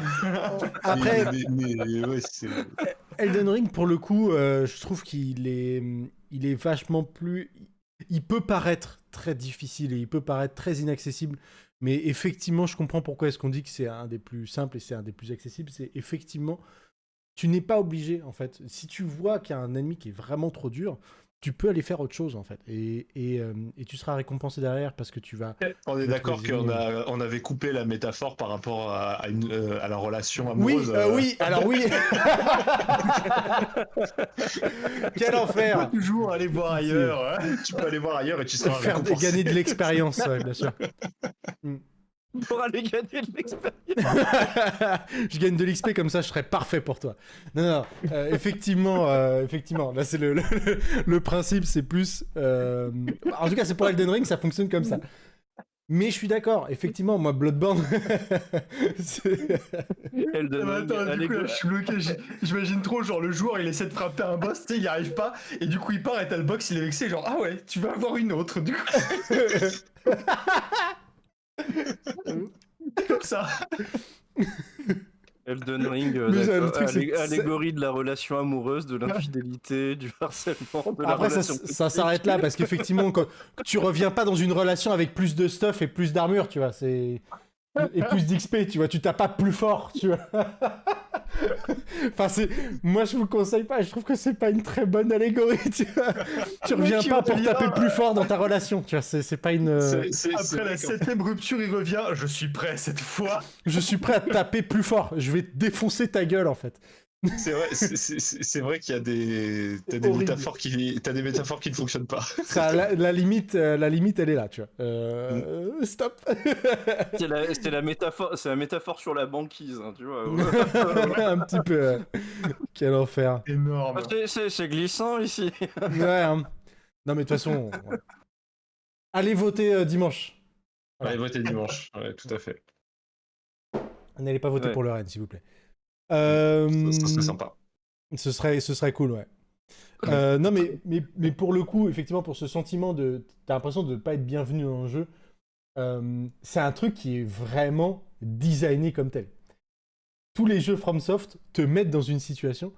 Après, ouais, Elden Ring, pour le coup, je trouve qu'il est vachement plus. Il peut paraître très difficile et il peut paraître très inaccessible, mais effectivement, je comprends pourquoi est-ce qu'on dit que c'est un des plus simples et c'est un des plus accessibles. C'est effectivement. Tu n'es pas obligé, en fait. Si tu vois qu'il y a un ennemi qui est vraiment trop dur, tu peux aller faire autre chose, en fait. Et tu seras récompensé derrière parce que tu vas... On est d'accord qu'on avait coupé la métaphore par rapport à la relation amoureuse. Oui, alors oui. Quel enfer. Tu peux toujours aller voir ailleurs. Tu peux aller voir ailleurs et tu seras faire récompensé. gagner de l'expérience, ouais, bien sûr. Pour aller gagner de l'expérience. Je gagne de l'XP comme ça, je serais parfait pour toi. Non, effectivement, là c'est le principe, c'est plus. En tout cas, c'est pour Elden Ring, ça fonctionne comme ça. Mais je suis d'accord, effectivement, moi Bloodborne. Elden Ring. Attends, du coup, là, je suis bloqué. J'imagine trop, genre le joueur il essaie de frapper un boss, tu sais, il n'y arrive pas, et du coup il part et t'as le box, il est vexé, genre ah ouais, tu vas avoir une autre, du coup. C'est comme ça. Elden Ring, allégorie de la relation amoureuse, de l'infidélité, du harcèlement, de la Après, relation ça s'arrête là parce qu'effectivement, tu reviens pas dans une relation avec plus de stuff et plus d'armure, tu vois, et plus d'XP, tu vois, tu tapes pas plus fort, tu vois. Enfin, moi je vous conseille pas, je trouve que c'est pas une très bonne allégorie, tu vois. Tu reviens pas pour taper plus fort dans ta relation, tu vois, c'est pas une... Après la 7ème rupture, il revient, je suis prêt cette fois. Je suis prêt à te taper plus fort, je vais défoncer ta gueule en fait. C'est vrai qu'il y a des métaphores t'as des métaphores qui ne fonctionnent pas. Ça, la limite, elle est là, tu vois. Stop. C'est la métaphore sur la banquise, hein, tu vois. Un petit peu. Quel enfer. Énorme. C'est glissant ici. Ouais. Hein. Non mais de toute façon, ouais. Allez voter dimanche. Voilà. Allez voter dimanche. Ouais, tout à fait. N'allez pas voter pour le Rennes, s'il vous plaît. Ça serait sympa. Ce serait cool, ouais. Non, mais pour le coup, effectivement, pour ce sentiment t'as l'impression de ne pas être bienvenu dans le jeu, c'est un truc qui est vraiment designé comme tel. Tous les jeux FromSoft te mettent dans une situation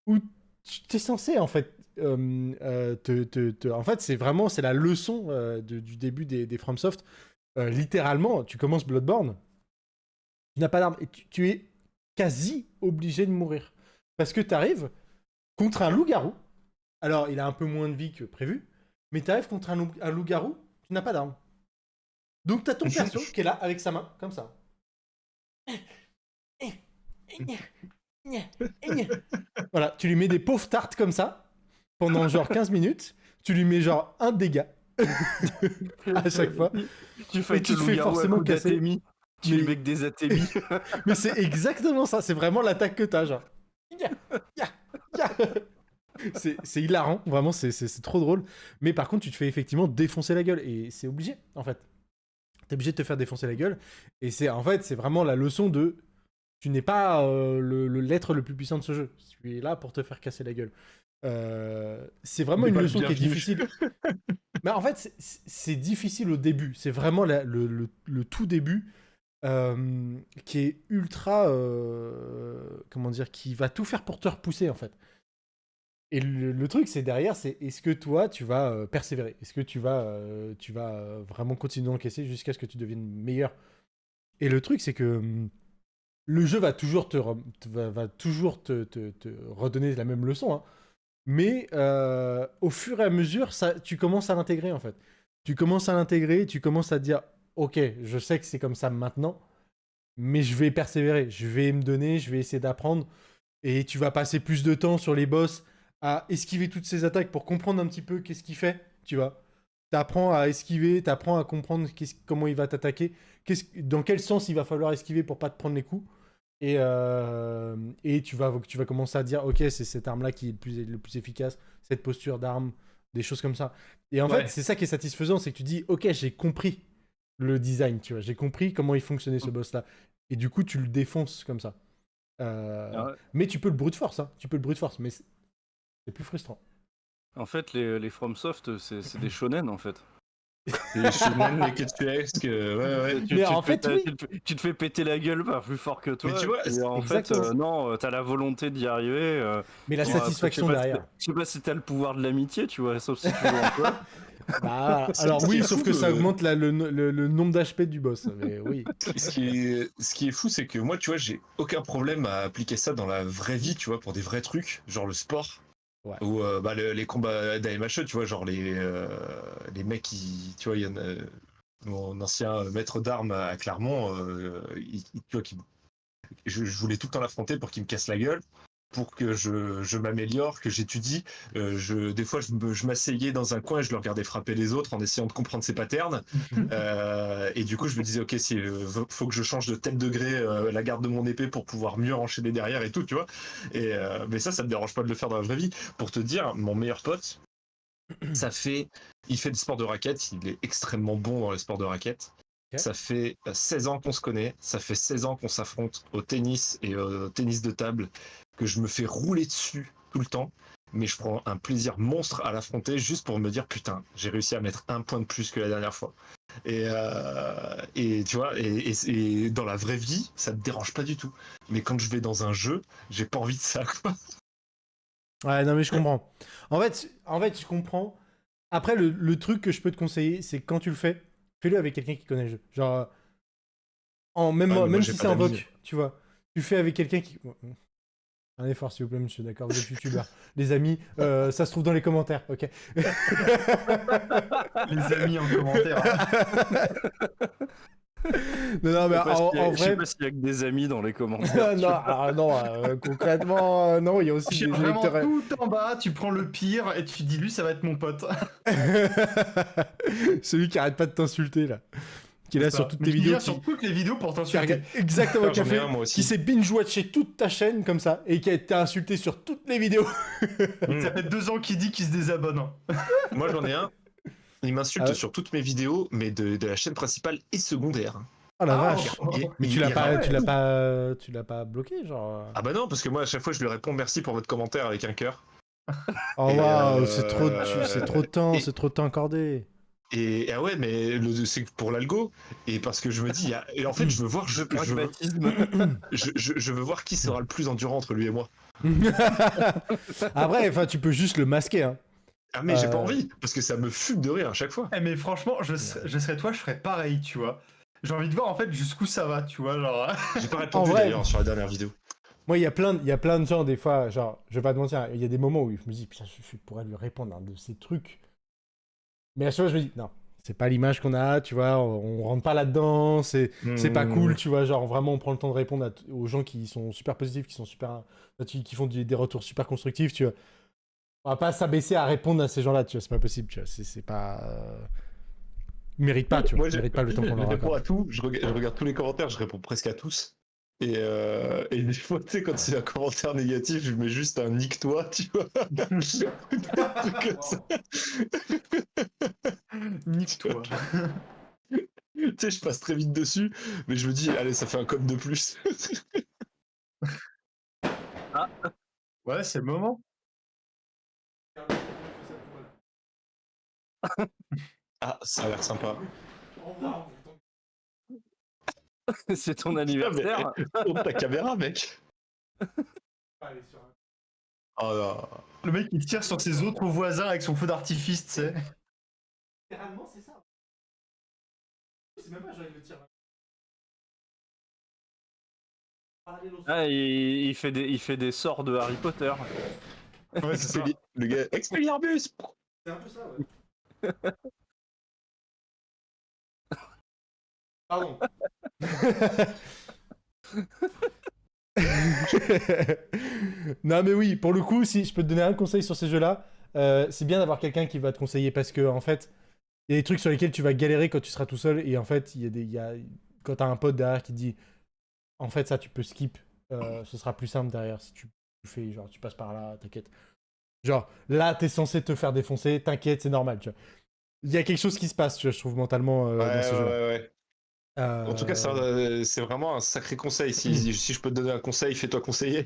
où tu es censé, en fait, en fait, c'est la leçon du début des FromSoft. Littéralement, tu commences Bloodborne, tu n'as pas d'arme, et tu es quasi obligé de mourir. Parce que tu arrives contre un loup-garou. Alors, il a un peu moins de vie que prévu, mais tu arrives contre un loup-garou, tu n'as pas d'arme. Donc, tu as ton perso qui est là avec sa main, comme ça. Voilà, tu lui mets des pauvres tartes comme ça, pendant genre 15 minutes. Tu lui mets genre un dégât à chaque fois. Tu te fais forcément casser. Tu lui mets que des atémies. Mais c'est exactement ça, c'est vraiment l'attaque que t'as, genre. C'est hilarant, vraiment, c'est trop drôle. Mais par contre, tu te fais effectivement défoncer la gueule, et c'est obligé, en fait. T'es obligé de te faire défoncer la gueule, et c'est vraiment la leçon de... Tu n'es pas l'être le plus puissant de ce jeu. Tu es là pour te faire casser la gueule. C'est vraiment une leçon qui est difficile. Mais en fait, c'est difficile au début. C'est vraiment le tout début qui est ultra... comment dire, qui va tout faire pour te repousser, en fait. Et le truc, c'est derrière, c'est est-ce que toi, tu vas persévérer? Est-ce que tu vas vraiment continuer d'encaisser jusqu'à ce que tu deviennes meilleur? Et le truc, c'est que le jeu va toujours te redonner la même leçon. Hein. Mais au fur et à mesure, tu commences à l'intégrer en fait. Tu commences à l'intégrer, tu commences à te dire, ok, je sais que c'est comme ça maintenant, mais je vais persévérer, je vais me donner, je vais essayer d'apprendre. Et tu vas passer plus de temps sur les boss à esquiver toutes ces attaques pour comprendre un petit peu qu'est-ce qu'il fait, tu vois. T'apprends à esquiver, t'apprends à comprendre comment il va t'attaquer, dans quel sens il va falloir esquiver pour pas te prendre les coups. Et tu vas commencer à dire, ok, c'est cette arme-là qui est le plus efficace, cette posture d'arme, des choses comme ça. Et en fait, c'est ça qui est satisfaisant, c'est que tu dis, ok, j'ai compris le design, tu vois, j'ai compris comment il fonctionnait ce boss-là. Et du coup, tu le défonces comme ça. Mais tu peux le brute force, hein. Tu peux le brute force, mais c'est plus frustrant. En fait, les FromSoft, c'est des shonen en fait. Les shonen, les Ketsuesque, ouais. Mais en fait, oui. Tu te fais péter la gueule par plus fort que toi. Mais tu vois, et en fait, non, t'as la volonté d'y arriver. Mais la satisfaction derrière. Je sais pas si t'as le pouvoir de l'amitié, tu vois, sauf si tu joues en toi. Bah, alors oui, sauf que ça augmente le nombre d'HP du boss. Mais oui. Ce qui est fou, c'est que moi, tu vois, j'ai aucun problème à appliquer ça dans la vraie vie, tu vois, pour des vrais trucs, genre le sport. Ouais. Ou les combats d'AMHE, tu vois, genre les mecs qui, tu vois, il y en a, mon ancien maître d'armes à Clermont, tu vois, je voulais tout le temps l'affronter pour qu'il me casse la gueule, pour que je m'améliore, que j'étudie. Des fois, je m'asseyais dans un coin et je le regardais frapper les autres en essayant de comprendre ses patterns. Et du coup, je me disais, ok, faut que je change de tel degré la garde de mon épée pour pouvoir mieux enchaîner derrière et tout, tu vois. Mais ça me dérange pas de le faire dans la vraie vie. Pour te dire, mon meilleur pote, il fait du sport de raquette, il est extrêmement bon dans les sports de raquette. Okay. Ça fait 16 ans qu'on se connaît, ça fait 16 ans qu'on s'affronte au tennis et au tennis de table, que je me fais rouler dessus tout le temps, mais je prends un plaisir monstre à l'affronter juste pour me dire putain, j'ai réussi à mettre un point de plus que la dernière fois. Et tu vois, et dans la vraie vie, ça me dérange pas du tout. Mais quand je vais dans un jeu, j'ai pas envie de ça, quoi. Ouais, non mais je comprends. En fait, je comprends. Après, le truc que je peux te conseiller, c'est que quand tu le fais, fais-le avec quelqu'un qui connaît le jeu. Genre, même si c'est un VOC, tu vois. Tu fais avec quelqu'un qui... Un effort, s'il vous plaît, monsieur, d'accord, vous êtes youtubeur. Les amis, ça se trouve dans les commentaires, ok. Les amis en commentaire. Non, mais en vrai... Je sais pas s'il y a que des amis dans les commentaires. Concrètement, non, il y a aussi des lecteurs... Tout en bas, tu prends le pire et tu dis, lui, ça va être mon pote. Celui qui arrête pas de t'insulter, là. Qui est là sur toutes tes vidéos. Sur toutes les vidéos pour t'insulter. Exactement, qui s'est binge-watché toute ta chaîne comme ça et qui a été insulté sur toutes les vidéos. Ça fait 2 ans qu'il dit qu'il se désabonne. Moi j'en ai un. Il m'insulte sur toutes mes vidéos, mais de la chaîne principale et secondaire. Oh la vache. Mais tu l'as pas bloqué, genre. Ah bah non, parce que moi à chaque fois je lui réponds merci pour votre commentaire avec un cœur. Oh waouh, c'est trop de temps, c'est trop de temps accordé. Et ah ouais, mais c'est pour l'algo. Et parce que je me dis, et en fait, je veux voir, je veux voir qui sera le plus endurant entre lui et moi. Après, enfin, tu peux juste le masquer, hein. Ah mais j'ai pas envie, parce que ça me fume de rire à chaque fois. Mais franchement, je serais toi, je ferais pareil, tu vois. J'ai envie de voir en fait jusqu'où ça va, tu vois, genre. J'ai pas répondu d'ailleurs sur la dernière vidéo. Moi, il y a plein de gens, des fois, genre, je vais pas te mentir, il y a des moments où je me dis, putain, je pourrais lui répondre un de ces trucs. Mais à chaque fois, je me dis, non, c'est pas l'image qu'on a, tu vois, on rentre pas là-dedans, c'est pas cool, tu vois, genre, vraiment, on prend le temps de répondre aux gens qui sont super positifs, qui font des retours super constructifs, tu vois. On va pas s'abaisser à répondre à ces gens-là, tu vois, c'est pas possible, tu vois, c'est pas... Ils méritent pas, tu vois, ils méritent pas le temps qu'on leur accorde. Je réponds à tout, je regarde tous les commentaires, je réponds presque à tous. Et des fois, tu sais, quand c'est un commentaire négatif, je mets juste un nique-toi, tu vois. Nique-toi. Tu sais, je passe très vite dessus, mais je me dis, allez, ça fait un code de plus. Ah. Ouais, c'est le moment. Ah, ça a l'air sympa. C'est ton anniversaire. Tourne ta caméra, mec. Oh non. Le mec, il tire sur ses autres voisins avec son feu d'artifice, tu sais. Littéralement, c'est ça. C'est même pas genre il le tire. Ah, il fait des sorts de Harry Potter. Ouais, c'est ça. Le gars, Expelliarmus. C'est un peu ça, ouais. Pardon. Non mais oui, pour le coup, si je peux te donner un conseil sur ces jeux-là, c'est bien d'avoir quelqu'un qui va te conseiller parce que en fait, il y a des trucs sur lesquels tu vas galérer quand tu seras tout seul et en fait, quand t'as un pote derrière qui te dit, en fait ça tu peux skip, ce sera plus simple derrière si tu fais genre tu passes par là, t'inquiète. Genre là t'es censé te faire défoncer, t'inquiète, c'est normal, tu vois. Il y a quelque chose qui se passe, tu vois, je trouve mentalement dans ce jeu-là. Ouais. En tout cas, c'est vraiment un sacré conseil. Si je peux te donner un conseil, fais-toi conseiller.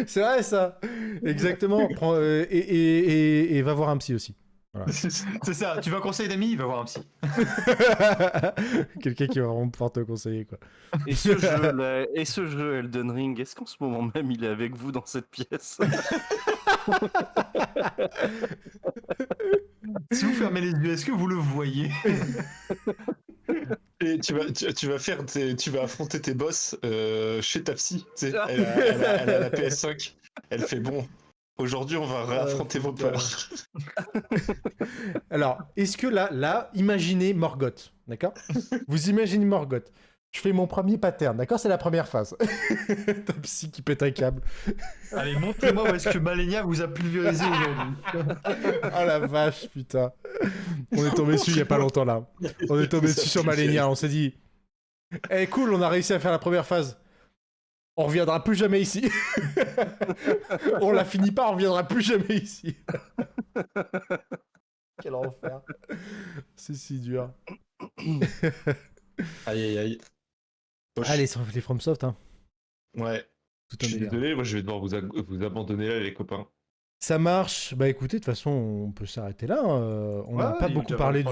C'est vrai ça, exactement. Et va voir un psy aussi. Voilà. C'est ça, tu veux un conseil d'amis, va voir un psy. Quelqu'un qui va vraiment pouvoir te conseiller quoi. Et ce jeu Elden Ring, est-ce qu'en ce moment même il est avec vous dans cette pièce? Si vous fermez les yeux, est-ce que vous le voyez? Et tu vas affronter tes boss chez ta psy. Tu sais, elle a la PS5. Elle fait bon. Aujourd'hui, on va réaffronter vos peurs. Alors, est-ce que là, imaginez Morgoth, d'accord? Vous imaginez Morgoth. Je fais mon premier pattern, d'accord? C'est la première phase. Ta psy qui pète un câble. Allez, montrez-moi où est-ce que Malenia vous a pulvérisé aujourd'hui. Oh la vache, putain. On est tombé dessus il y a pas longtemps là. On est tombé dessus sur Malenia, on s'est dit eh cool, on a réussi à faire la première phase. On reviendra plus jamais ici. On la finit pas, on reviendra plus jamais ici. Quel enfer. C'est si dur. Aïe. Allez, les FromSoft, hein. Ouais. Tout Je un suis délire. désolé, moi je vais devoir vous abandonner là, les copains. Ça marche. Bah écoutez, de toute façon, on peut s'arrêter là. On n'a pas beaucoup parlé du...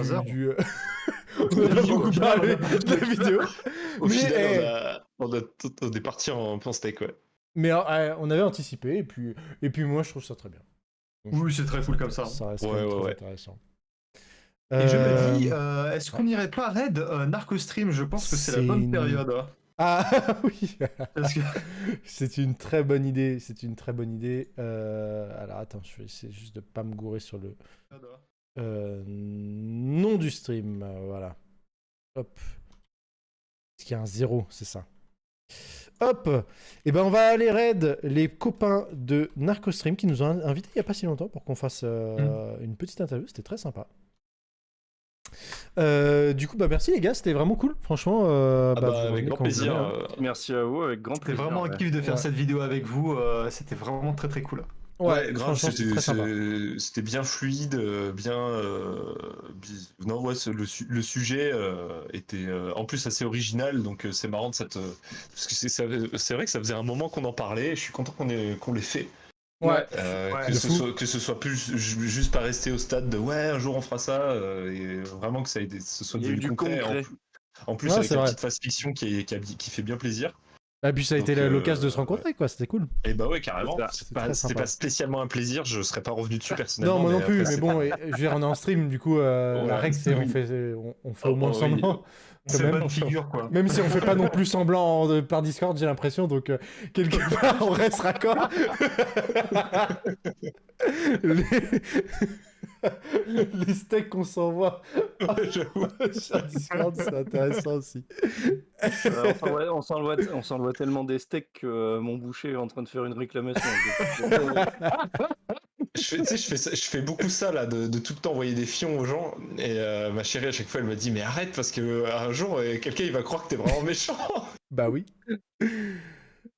On n'a pas beaucoup parlé de la vidéo. Au Mais, final, on est parti en plan steak, ouais. Mais on avait anticipé, et puis moi, je trouve ça très bien. Donc, Oui, c'est très cool comme ça. Ça reste quand même très intéressant. Et je me dis, est-ce qu'on n'irait pas raid Narcostream? Je pense que c'est la bonne période. Hein. Ah oui. Parce que... C'est une très bonne idée. Alors attends, je vais essayer juste de pas me gourer sur le nom du stream. Voilà. Hop. Est-ce qu'il y a un 0, c'est ça. Hop. Et ben on va aller raid les copains de Narcostream qui nous ont invités il y a pas si longtemps pour qu'on fasse une petite interview. C'était très sympa. Du coup, bah merci les gars, c'était vraiment cool. Franchement, avec grand plaisir. Merci à vous, avec grand plaisir. C'était vraiment un kiff de faire cette vidéo avec vous. C'était vraiment très très cool. Ouais, grave, c'était bien fluide, non, ouais, le sujet était en plus assez original, donc c'est marrant de parce que c'est vrai que ça faisait un moment qu'on en parlait. Et je suis content qu'on l'ait fait. Ouais. Que ce soit plus juste pas rester au stade de ouais un jour on fera ça et vraiment que ce soit devenu concret. En plus avec la petite phase fiction qui fait bien plaisir. Et puis ça a été l'occasion de se rencontrer quoi, c'était cool. Et bah ouais carrément. C'était pas spécialement un plaisir, je serais pas revenu dessus personnellement. Non moi non plus, mais bon, je veux dire on est en stream du coup la règle c'est on fait au moins semblant. C'est une bonne figure quoi. Même si on fait pas non plus semblant par Discord, j'ai l'impression, donc quelque part on reste raccord. Les steaks qu'on s'envoie sur Discord, c'est intéressant aussi. On s'envoie tellement des steaks que mon boucher est en train de faire une réclamation. Je fais beaucoup ça là, de tout le temps envoyer des fions aux gens. Et ma chérie à chaque fois elle me dit mais arrête parce que un jour quelqu'un il va croire que t'es vraiment méchant. Bah oui.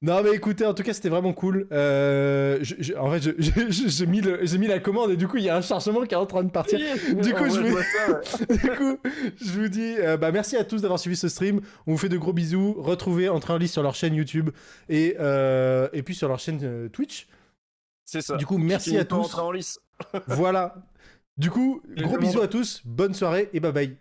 Non mais écoutez, en tout cas c'était vraiment cool. En fait j'ai mis la commande et du coup il y a un chargement qui est en train de partir. Du coup je vous dis merci à tous d'avoir suivi ce stream. On vous fait de gros bisous. Retrouvez Entrée en lice sur leur chaîne YouTube et puis sur leur chaîne Twitch. C'est ça. Du coup merci à tous. Entrée en lice. Voilà. Du coup gros bisous à tous. Bonne soirée et bye bye.